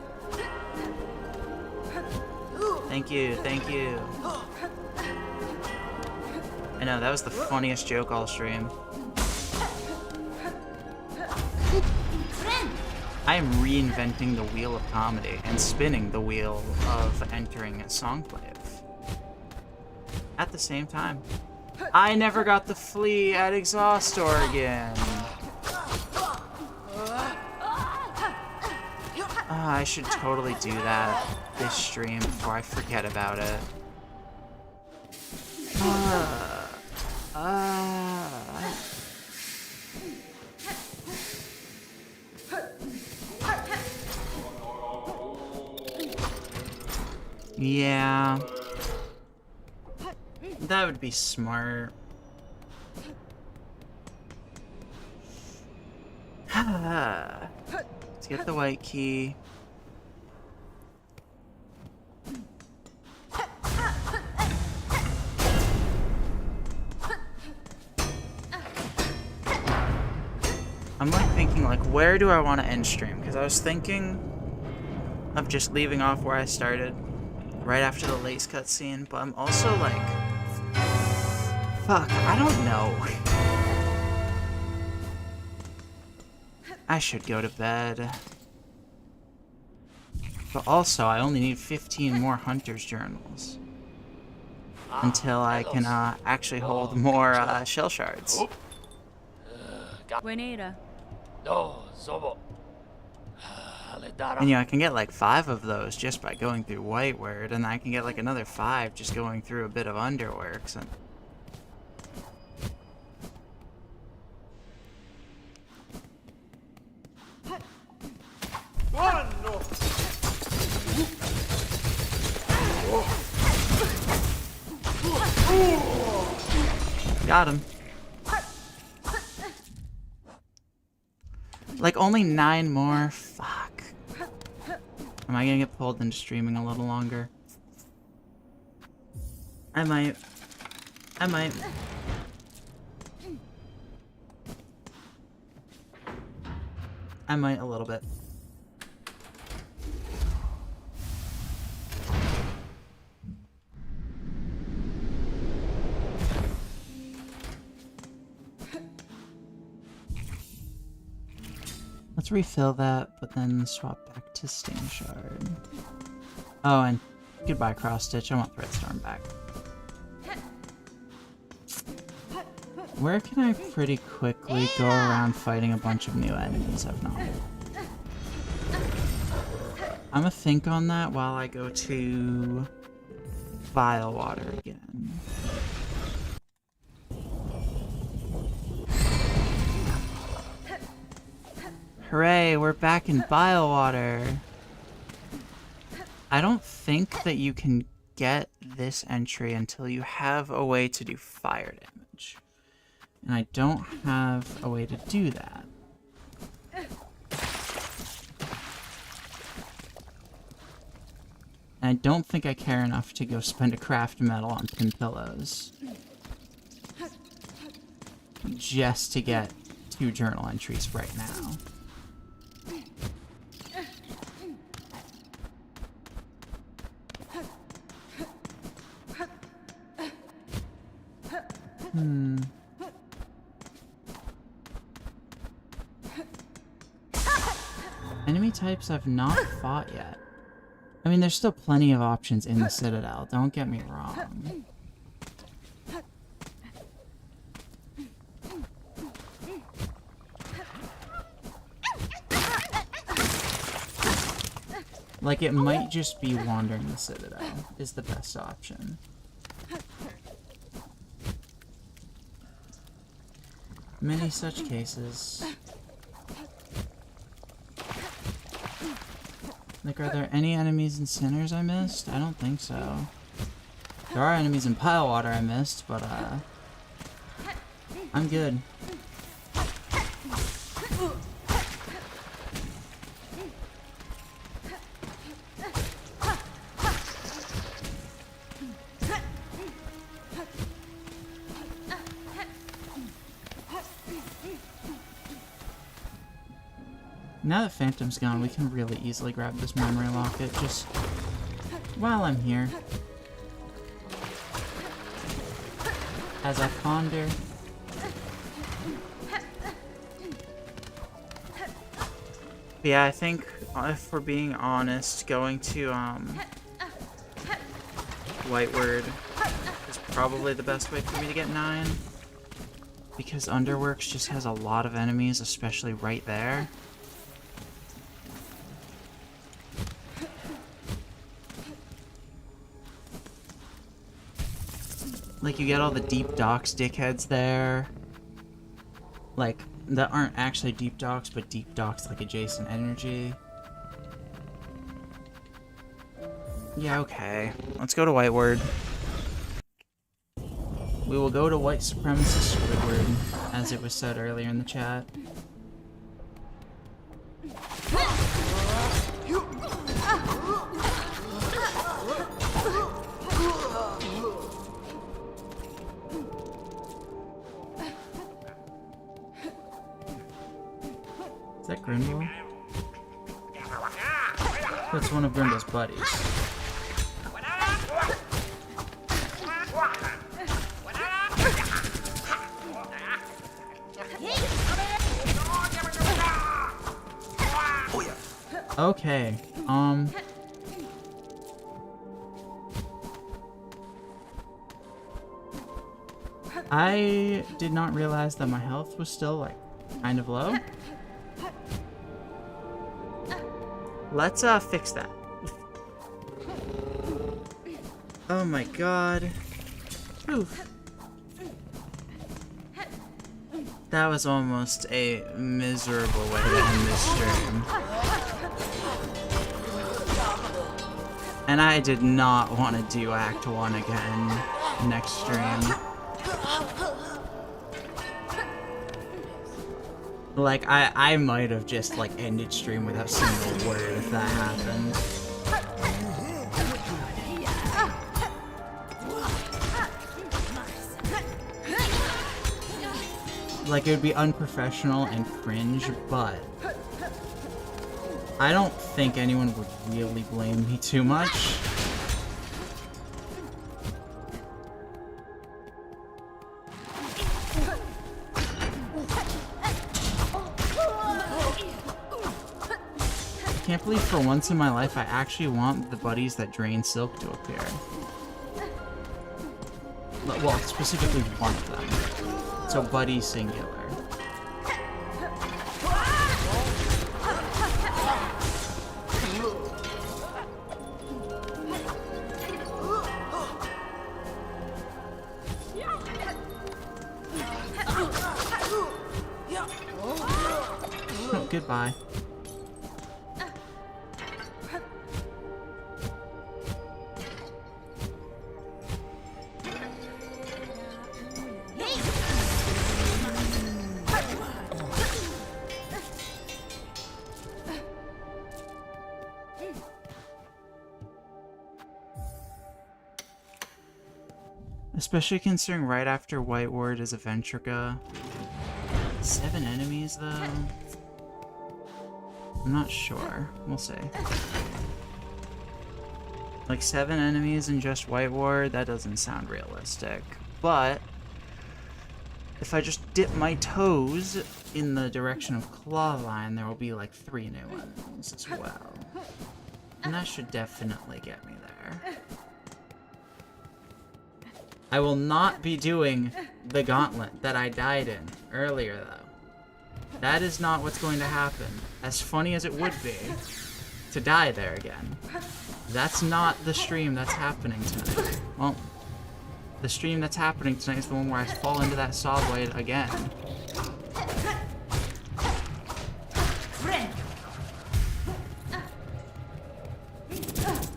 Thank you, thank you. I know, that was the funniest joke all stream. I am reinventing the wheel of comedy and spinning the wheel of entering a songclave. At the same time. I never got the flea at Exhaust Oregon. I should totally do that this stream before I forget about it. Yeah. That would be smart. Let's get the white key. I'm like thinking like, where do I want to end stream? Because I was thinking of just leaving off where I started, right after the lace cutscene, but I'm also like, fuck, I don't know. I should go to bed. But also, I only need 15 more Hunter's Journals until I can actually hold more shell shards. Buenera. No, sobo. And I can get like 5 of those just by going through Whiteward, and I can get like another 5 just going through a bit of Underworks. And got him. Like, only 9 more? Fuck. Am I gonna get pulled into streaming a little longer? I might. I might. I might a little bit. Let's refill that, but then swap back to Sting Shard. Oh, and goodbye, Cross Stitch. I want Threadstorm back. Where can I pretty quickly go around fighting a bunch of new enemies I've not? I'm gonna think on that while I go to Vile Water again. Hooray, we're back in Biowater. I don't think that you can get this entry until you have a way to do fire damage. And I don't have a way to do that. And I don't think I care enough to go spend a craft medal on pin pillows. Just to get 2 journal entries right now. enemy types I've not fought yet. I mean, there's still plenty of options in the Citadel, don't get me wrong. Like, it might just be wandering the Citadel is the best option. Many such cases. Like, are there any enemies and sinners I missed? I don't think so. There are enemies in Pilewater I missed, but, I'm good. Now that Phantom's gone, we can really easily grab this memory locket just while I'm here. As I ponder. Yeah, I think, if we're being honest, going to, Whiteward is probably the best way for me to get 9. Because Underworks just has a lot of enemies, especially right there. Like, you get all the deep docks dickheads there. Like, that aren't actually deep docks, but deep docks like adjacent energy. Yeah, okay. Let's go to Whiteward. We will go to White Supremacist Squidward, as it was said earlier in the chat. Is that Grindel? That's one of Grindel's buddies. Okay, I did not realize that my health was still, like, kind of low. Let's, fix that. Oh my god. Oof. That was almost a miserable way to end this stream. And I did not want to do Act 1 again next stream. Like, I might have just, like, ended stream without a single word if that happened. Like, it would be unprofessional and cringe, but I don't think anyone would really blame me too much. I can't believe for once in my life I actually want the buddies that drain Silk to appear. Well, specifically one of them. So buddy singular. Oh, goodbye. Especially considering right after Whiteward is a Ventrica. 7 enemies, though? I'm not sure. We'll see. Like, 7 enemies in just Whiteward? That doesn't sound realistic. But if I just dip my toes in the direction of Clawline, there will be like 3 new ones as well. And that should definitely get me there. I will not be doing the gauntlet that I died in earlier, though. That is not what's going to happen. As funny as it would be to die there again. That's not the stream that's happening tonight. Well, the stream that's happening tonight is the one where I fall into that saw blade again.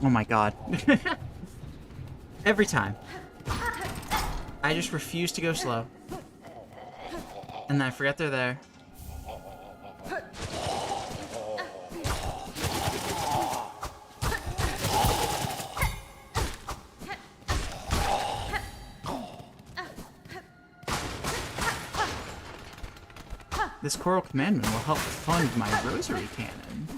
Oh my god. Every time. I just refuse to go slow. And then I forget they're there. This Choral Commandment will help fund my rosary cannon.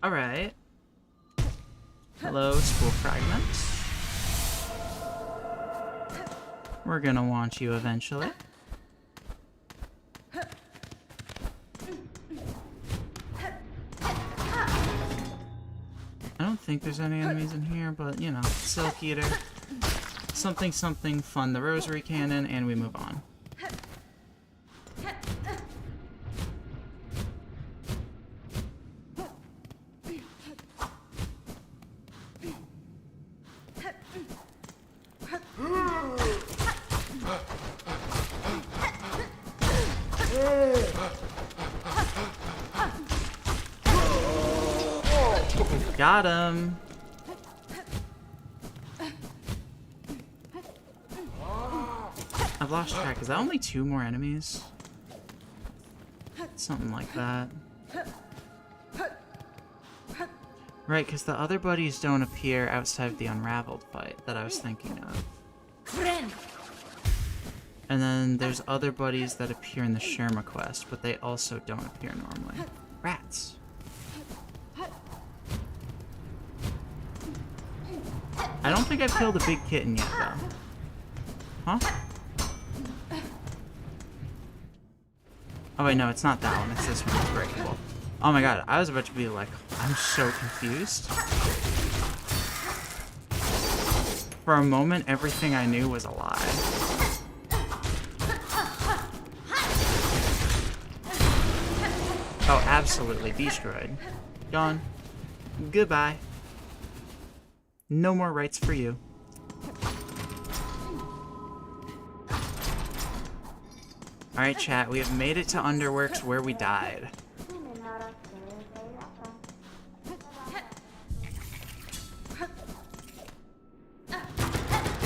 Alright. Hello, school fragments. We're gonna want you eventually. I don't think there's any enemies in here, but, you know, Silk Eater. Something, something, fund the rosary cannon, and we move on. Got him! I've lost track. Is that only 2 more enemies? Something like that. Right, because the other buddies don't appear outside of the Unraveled fight that I was thinking of. And then there's other buddies that appear in the Sherma quest, but they also don't appear normally. Rats! I don't think I've killed a big kitten yet, though. Huh? Oh wait, no, it's not that one. It's this one. Great, cool. Oh my god, I was about to be like, I'm so confused. For a moment, everything I knew was a lie. Oh, absolutely destroyed. Gone. Goodbye. No more rights for you. Alright, chat, we have made it to Underworks where we died.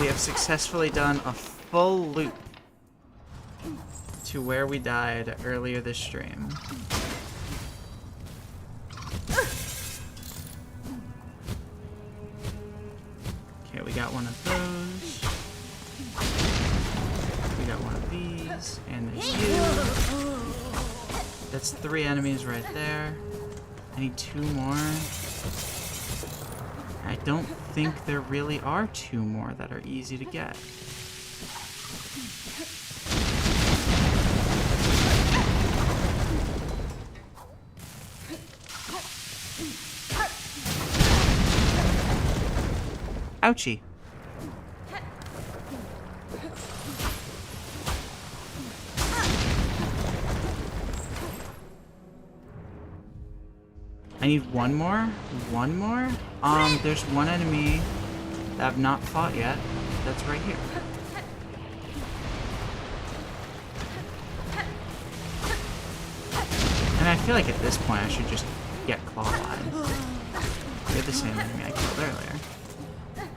We have successfully done a full loop to where we died earlier this stream. Okay, we got one of those. We got one of these. And there's you. That's 3 enemies right there. I need 2 more. I don't think there really are 2 more that are easy to get. Ouchie. I need 1 more? 1 more? There's 1 enemy that I've not fought yet. That's right here. And I feel like at this point I should just get Clawline. You're the same enemy I killed earlier.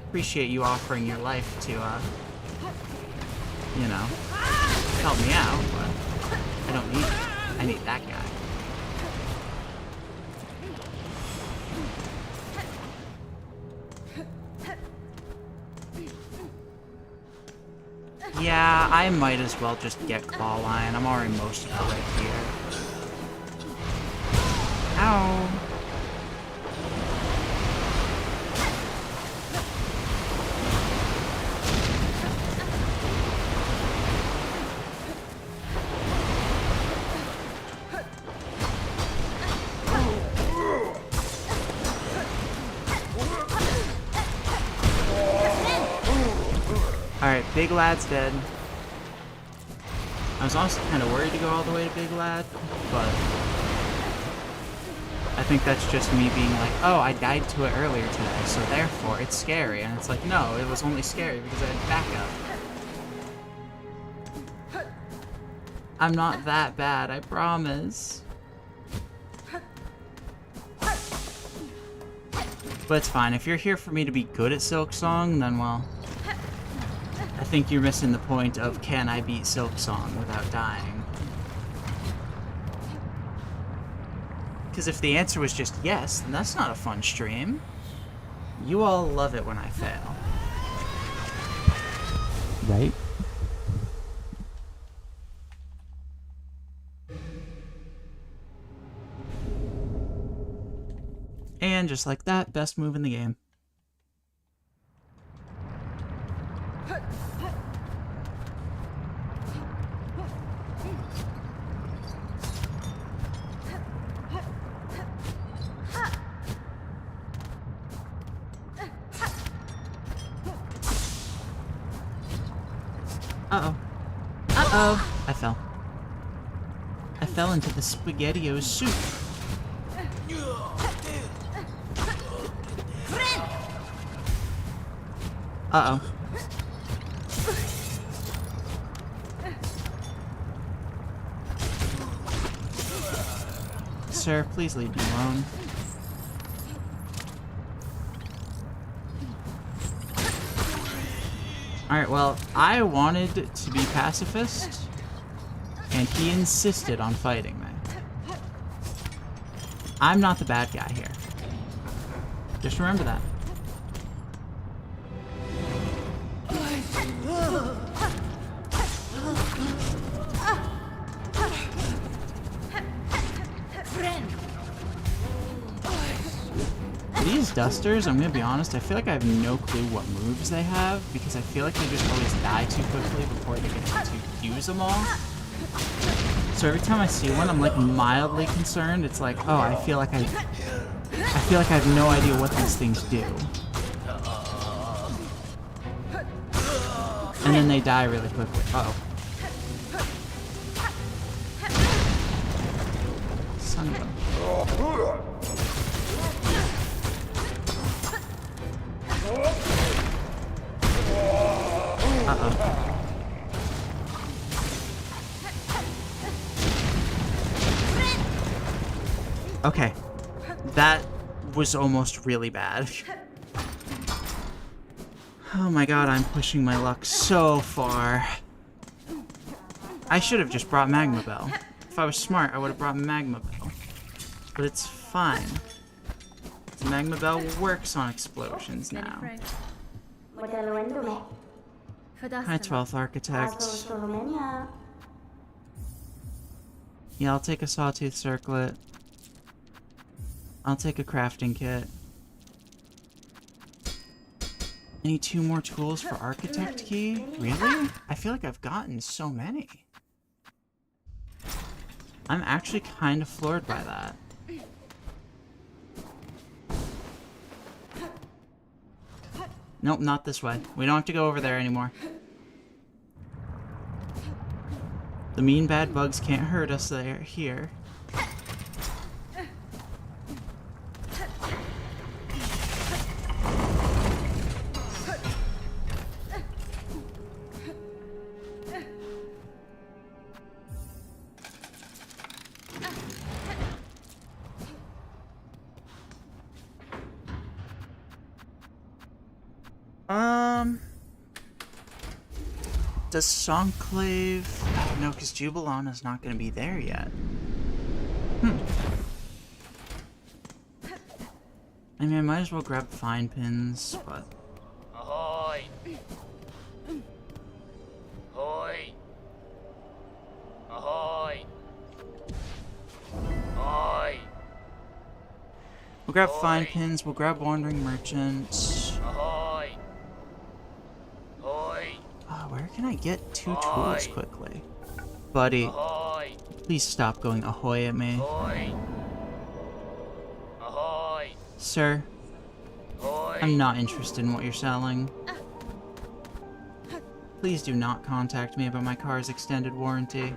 Appreciate you offering your life to, you know, help me out, but I don't need you. I need that guy. Yeah, I might as well just get Claw Lion. I'm already most of the way here. Ow. Alright, Big Lad's dead. I was honestly kind of worried to go all the way to Big Lad, but I think that's just me being like, oh, I died to it earlier today, so therefore it's scary. And it's like, no, it was only scary because I had backup. I'm not that bad, I promise. But it's fine. If you're here for me to be good at Silksong, then, well, I think you're missing the point of can I beat Silksong without dying? Because if the answer was just yes, then that's not a fun stream. You all love it when I fail. Right? And just like that, best move in the game. Uh-oh. Uh-oh. I fell. I fell into the SpaghettiOs soup. Uh-oh. Sir, please leave me alone. Alright, well, I wanted to be pacifist, and he insisted on fighting me. I'm not the bad guy here. Just remember that. These dusters, I'm gonna be honest, I feel like I have no clue what moves they have, because I feel like they just always die too quickly before they get to use them all. So every time I see one, I'm like mildly concerned. It's like, oh, I feel like I have no idea what these things do. And then they die really quickly. Uh-oh. Son of a... Uh-oh. Okay. That was almost really bad. Oh my god, I'm pushing my luck so far. I should have just brought Magma Bell. If I was smart, I would have brought Magma Bell. But it's fine. The Magma Bell works on explosions now. Hi, 12th Architect. Yeah, I'll take a Sawtooth Circlet. I'll take a crafting kit. I need 2 more tools for Architect Key? Really? I feel like I've gotten so many. I'm actually kind of floored by that. Nope, not this way. We don't have to go over there anymore. The mean bad bugs can't hurt us there here. Does Songclave... No, because Jubilana's not going to be there yet. I mean, I might as well grab Fine Pins, but... Ahoy! We'll grab fine pins, we'll grab wandering merchants. Ahoy! Ahoy! Where can I get 2 tools quickly? Buddy, Ahoy! please stop going ahoy at me. Ahoy! Ahoy! Sir, Ahoy! I'm not interested in what you're selling. Please do not contact me about my car's extended warranty.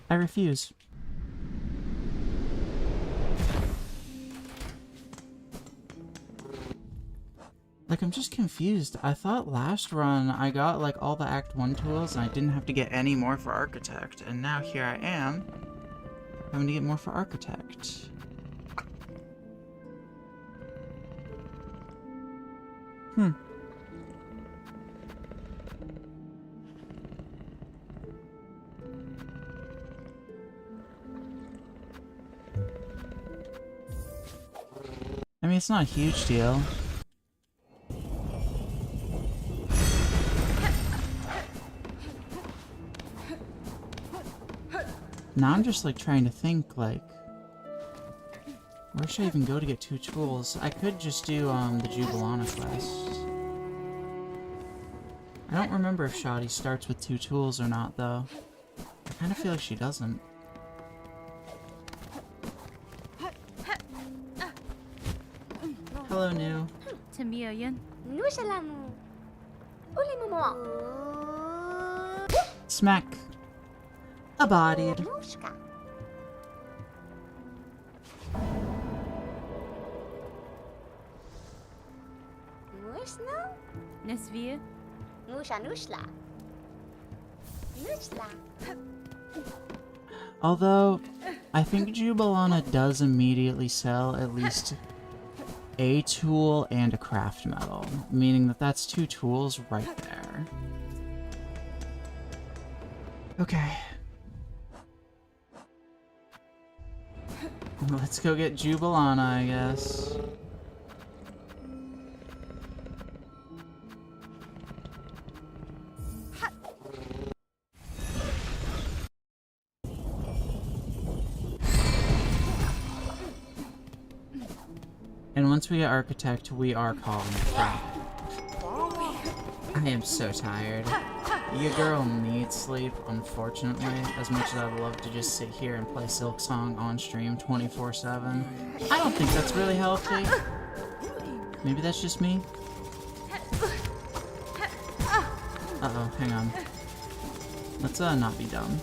I refuse. Like, I'm just confused. I thought last run I got, like, all the Act 1 tools and I didn't have to get any more for Architect. And now here I am, having to get more for Architect. I mean, it's not a huge deal. Now I'm just like trying to think, like, where should I even go to get 2 tools? I could just do the Jubilana quest. I don't remember if Shoddy starts with 2 tools or not, though. I kind of feel like she doesn't. Hello, new. Tamiyan. Nushalamu. Uli mo. Smack. Abodied. Nushka. Nushno? Nesvia. Nusha nushla. Nushla. Although, I think Jubilana does immediately sell at least a tool and a craft metal, meaning that that's 2 tools right there. Okay. Let's go get Jubilana, I guess. And once we get Architect, we are calling it Friday. I am so tired. Your girl needs sleep, unfortunately, as much as I'd love to just sit here and play Silksong on stream 24/7. I don't think that's really healthy. Maybe that's just me? Uh-oh, hang on. Let's not be dumb.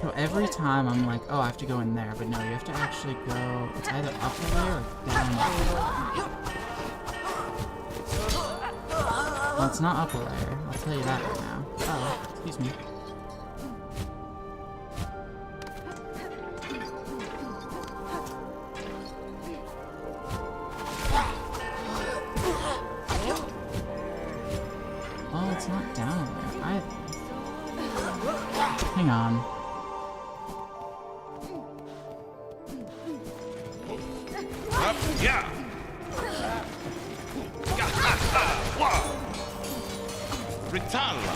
So every time I'm like, oh, I have to go in there, but no, you have to actually go, it's either up a layer or down a layer. Well, it's not up a layer, I'll tell you that right now. Oh, excuse me. Oh, it's not down there either. Hang on. Yeah. Ritala.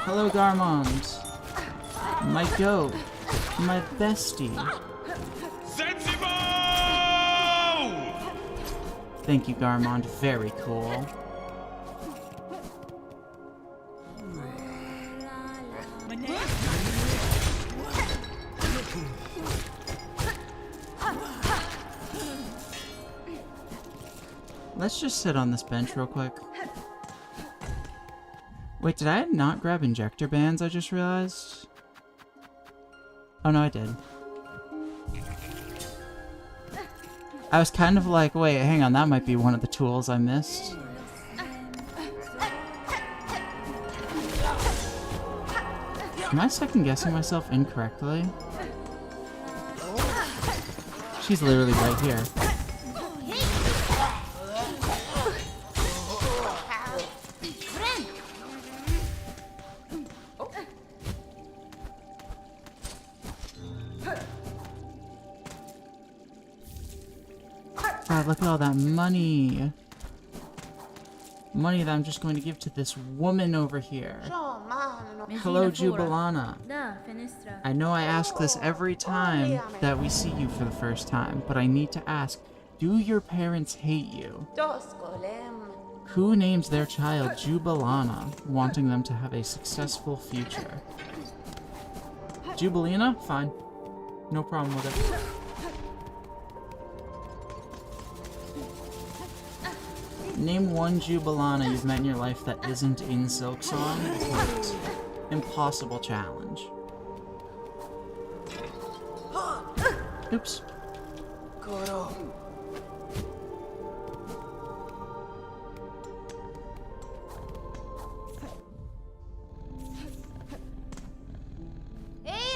Hello, Garmond. My goat. My bestie. Sensible! Thank you, Garmond. Very cool. Let's just sit on this bench real quick. Wait, did I not grab injector bands, I just realized? Oh no, I did. I was kind of like, wait, hang on, that might be one of the tools I missed. Am I second guessing myself incorrectly? She's literally right here. look at all that money. Money that I'm just going to give to this woman over here. Hello, Jubilana. Da, Fenestra. I know I ask this every time that we see you for the first time, but I need to ask, do your parents hate you? Who names their child Jubilana, wanting them to have a successful future? Jubilina? Fine. No problem with it. Name one Jubilana you've met in your life that isn't in Silksong. Impossible challenge. Oops.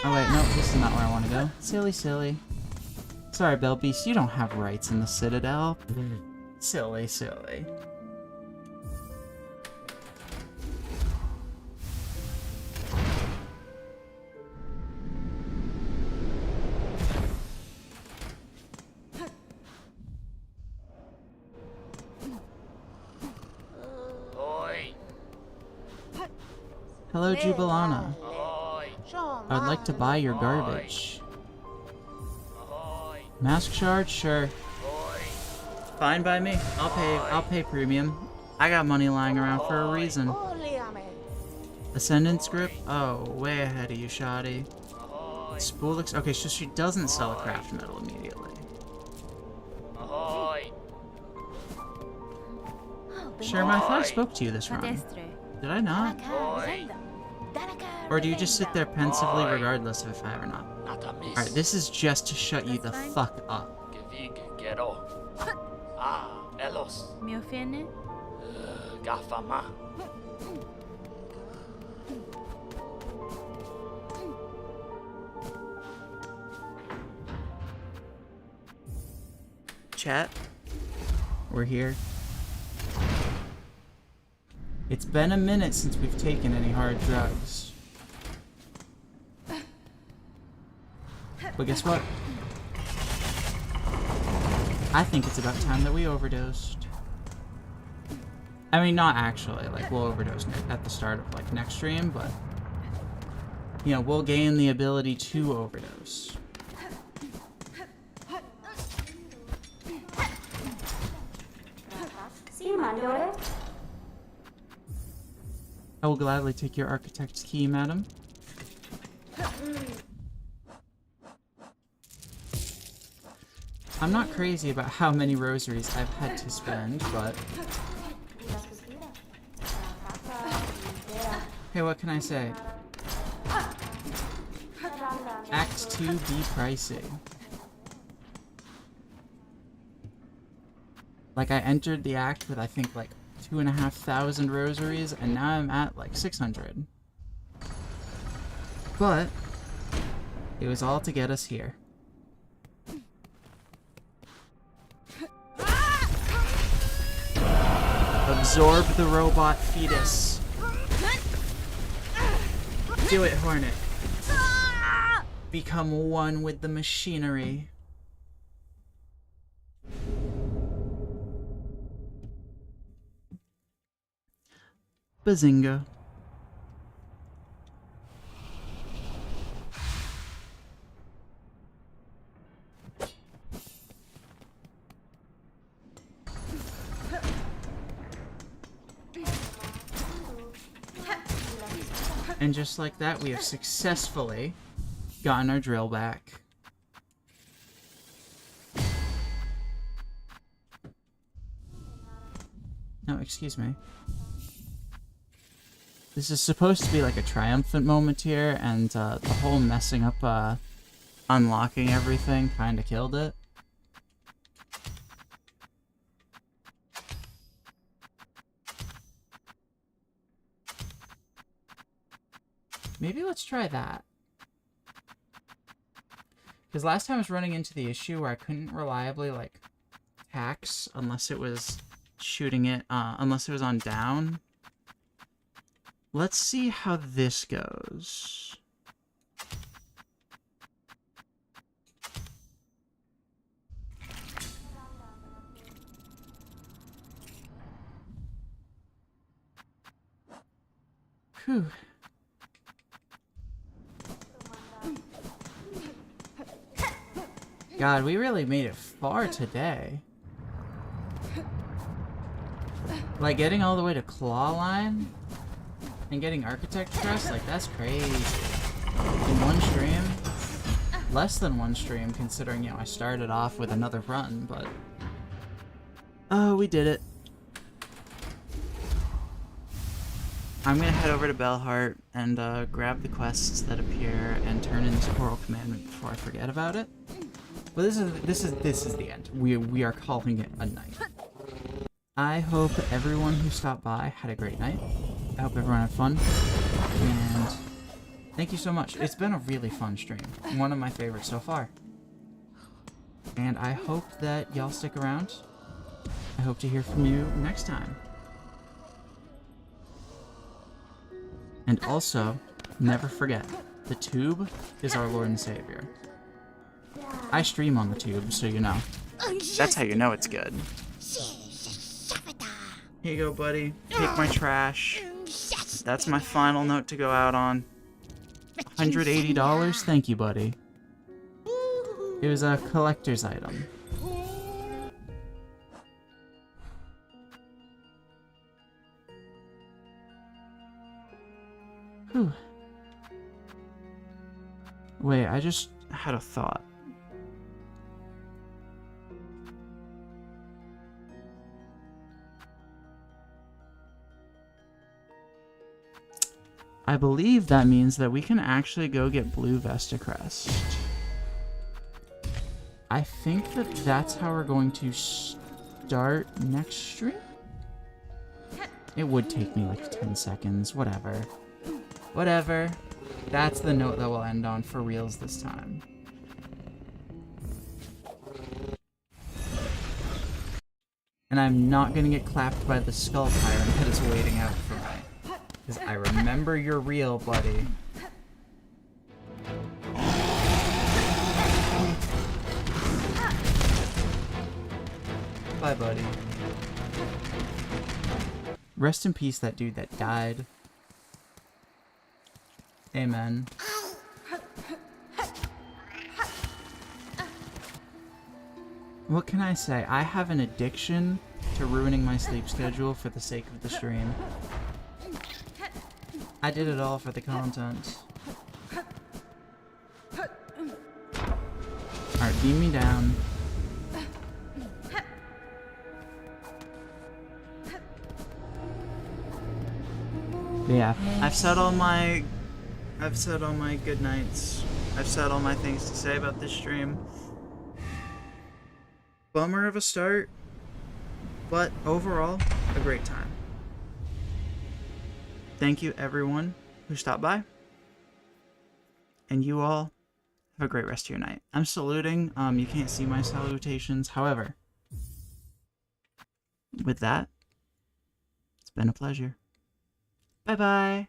Oh wait, no, this is not where I want to go. Silly, silly. Sorry, Bellbeast, you don't have rights in the Citadel. Silly, silly. Oi. Hello, Jubilana. Oi. I'd like to buy your garbage. Oi. Mask shard? Sure. Oi. Fine by me. I'll pay premium. I got money lying around for a reason. Ascendant script? Oh, way ahead of you, shoddy. Spoolix? Okay, so she doesn't sell a craft metal immediately. Oi. Sure, I thought I spoke to you this run. Padestre. Did I not? Oi. Or do you just sit there pensively regardless of if I have or not? Alright, this is just to shut you the fuck up. Gevig gero. Ah, Elos. Miofene. Gafama. Chat, we're here. It's been a minute since we've taken any hard drugs. But guess what? I think it's about time that we overdosed. I mean, not actually, like, we'll overdose at the start of, like, next stream, but, you know, we'll gain the ability to overdose. I will gladly take your architect's key, madam. I'm not crazy about how many rosaries I've had to spend, but... Hey, what can I say? Act 2 be pricey. Like, I entered the act with, I think, like, 2,500 rosaries, and now I'm at, like, 600. But, it was all to get us here. Absorb the robot fetus. Do it, Hornet. Become one with the machinery. Bazinga. And just like that, we have successfully gotten our drill back. No, excuse me. This is supposed to be like a triumphant moment here, and the whole messing up, unlocking everything kinda killed it. Maybe let's try that. Because last time I was running into the issue where I couldn't reliably, like, tax unless it was shooting it, unless it was on down. Let's see how this goes. Whew. God, we really made it far today. Like, getting all the way to Claw Line and getting Architect Crest, like, that's crazy. In one stream? Less than one stream, considering, you know, I started off with another run, but... Oh, we did it. I'm gonna head over to Bellheart and grab the quests that appear and turn in this Coral Commandment before I forget about it. But this is the end. We are calling it a night. I hope everyone who stopped by had a great night. I hope everyone had fun. And thank you so much. It's been a really fun stream. One of my favorites so far. And I hope that y'all stick around. I hope to hear from you next time. And also, never forget, the tube is our Lord and Savior. I stream on the tube, so you know. That's how you know it's good. Here you go, buddy. Take my trash. That's my final note to go out on. $180? Thank you, buddy. It was a collector's item. Whew. Wait, I just had a thought. I believe that means that we can actually go get Blue Vesta Crest. I think that that's how we're going to start next stream? It would take me like 10 seconds, whatever. Whatever. That's the note that we'll end on for reals this time. And I'm not gonna get clapped by the Skull Tyrant that is waiting out for me. Because I remember you're real, buddy. Bye, buddy. Rest in peace, that dude that died. Amen. What can I say? I have an addiction to ruining my sleep schedule for the sake of the stream. I did it all for the content. Alright, beam me down. But yeah, I've said all my good nights. I've said all my things to say about this stream. Bummer of a start, but overall, a great time. Thank you everyone who stopped by. And you all have a great rest of your night. I'm saluting. You can't see my salutations. However, with that, it's been a pleasure. Bye-bye.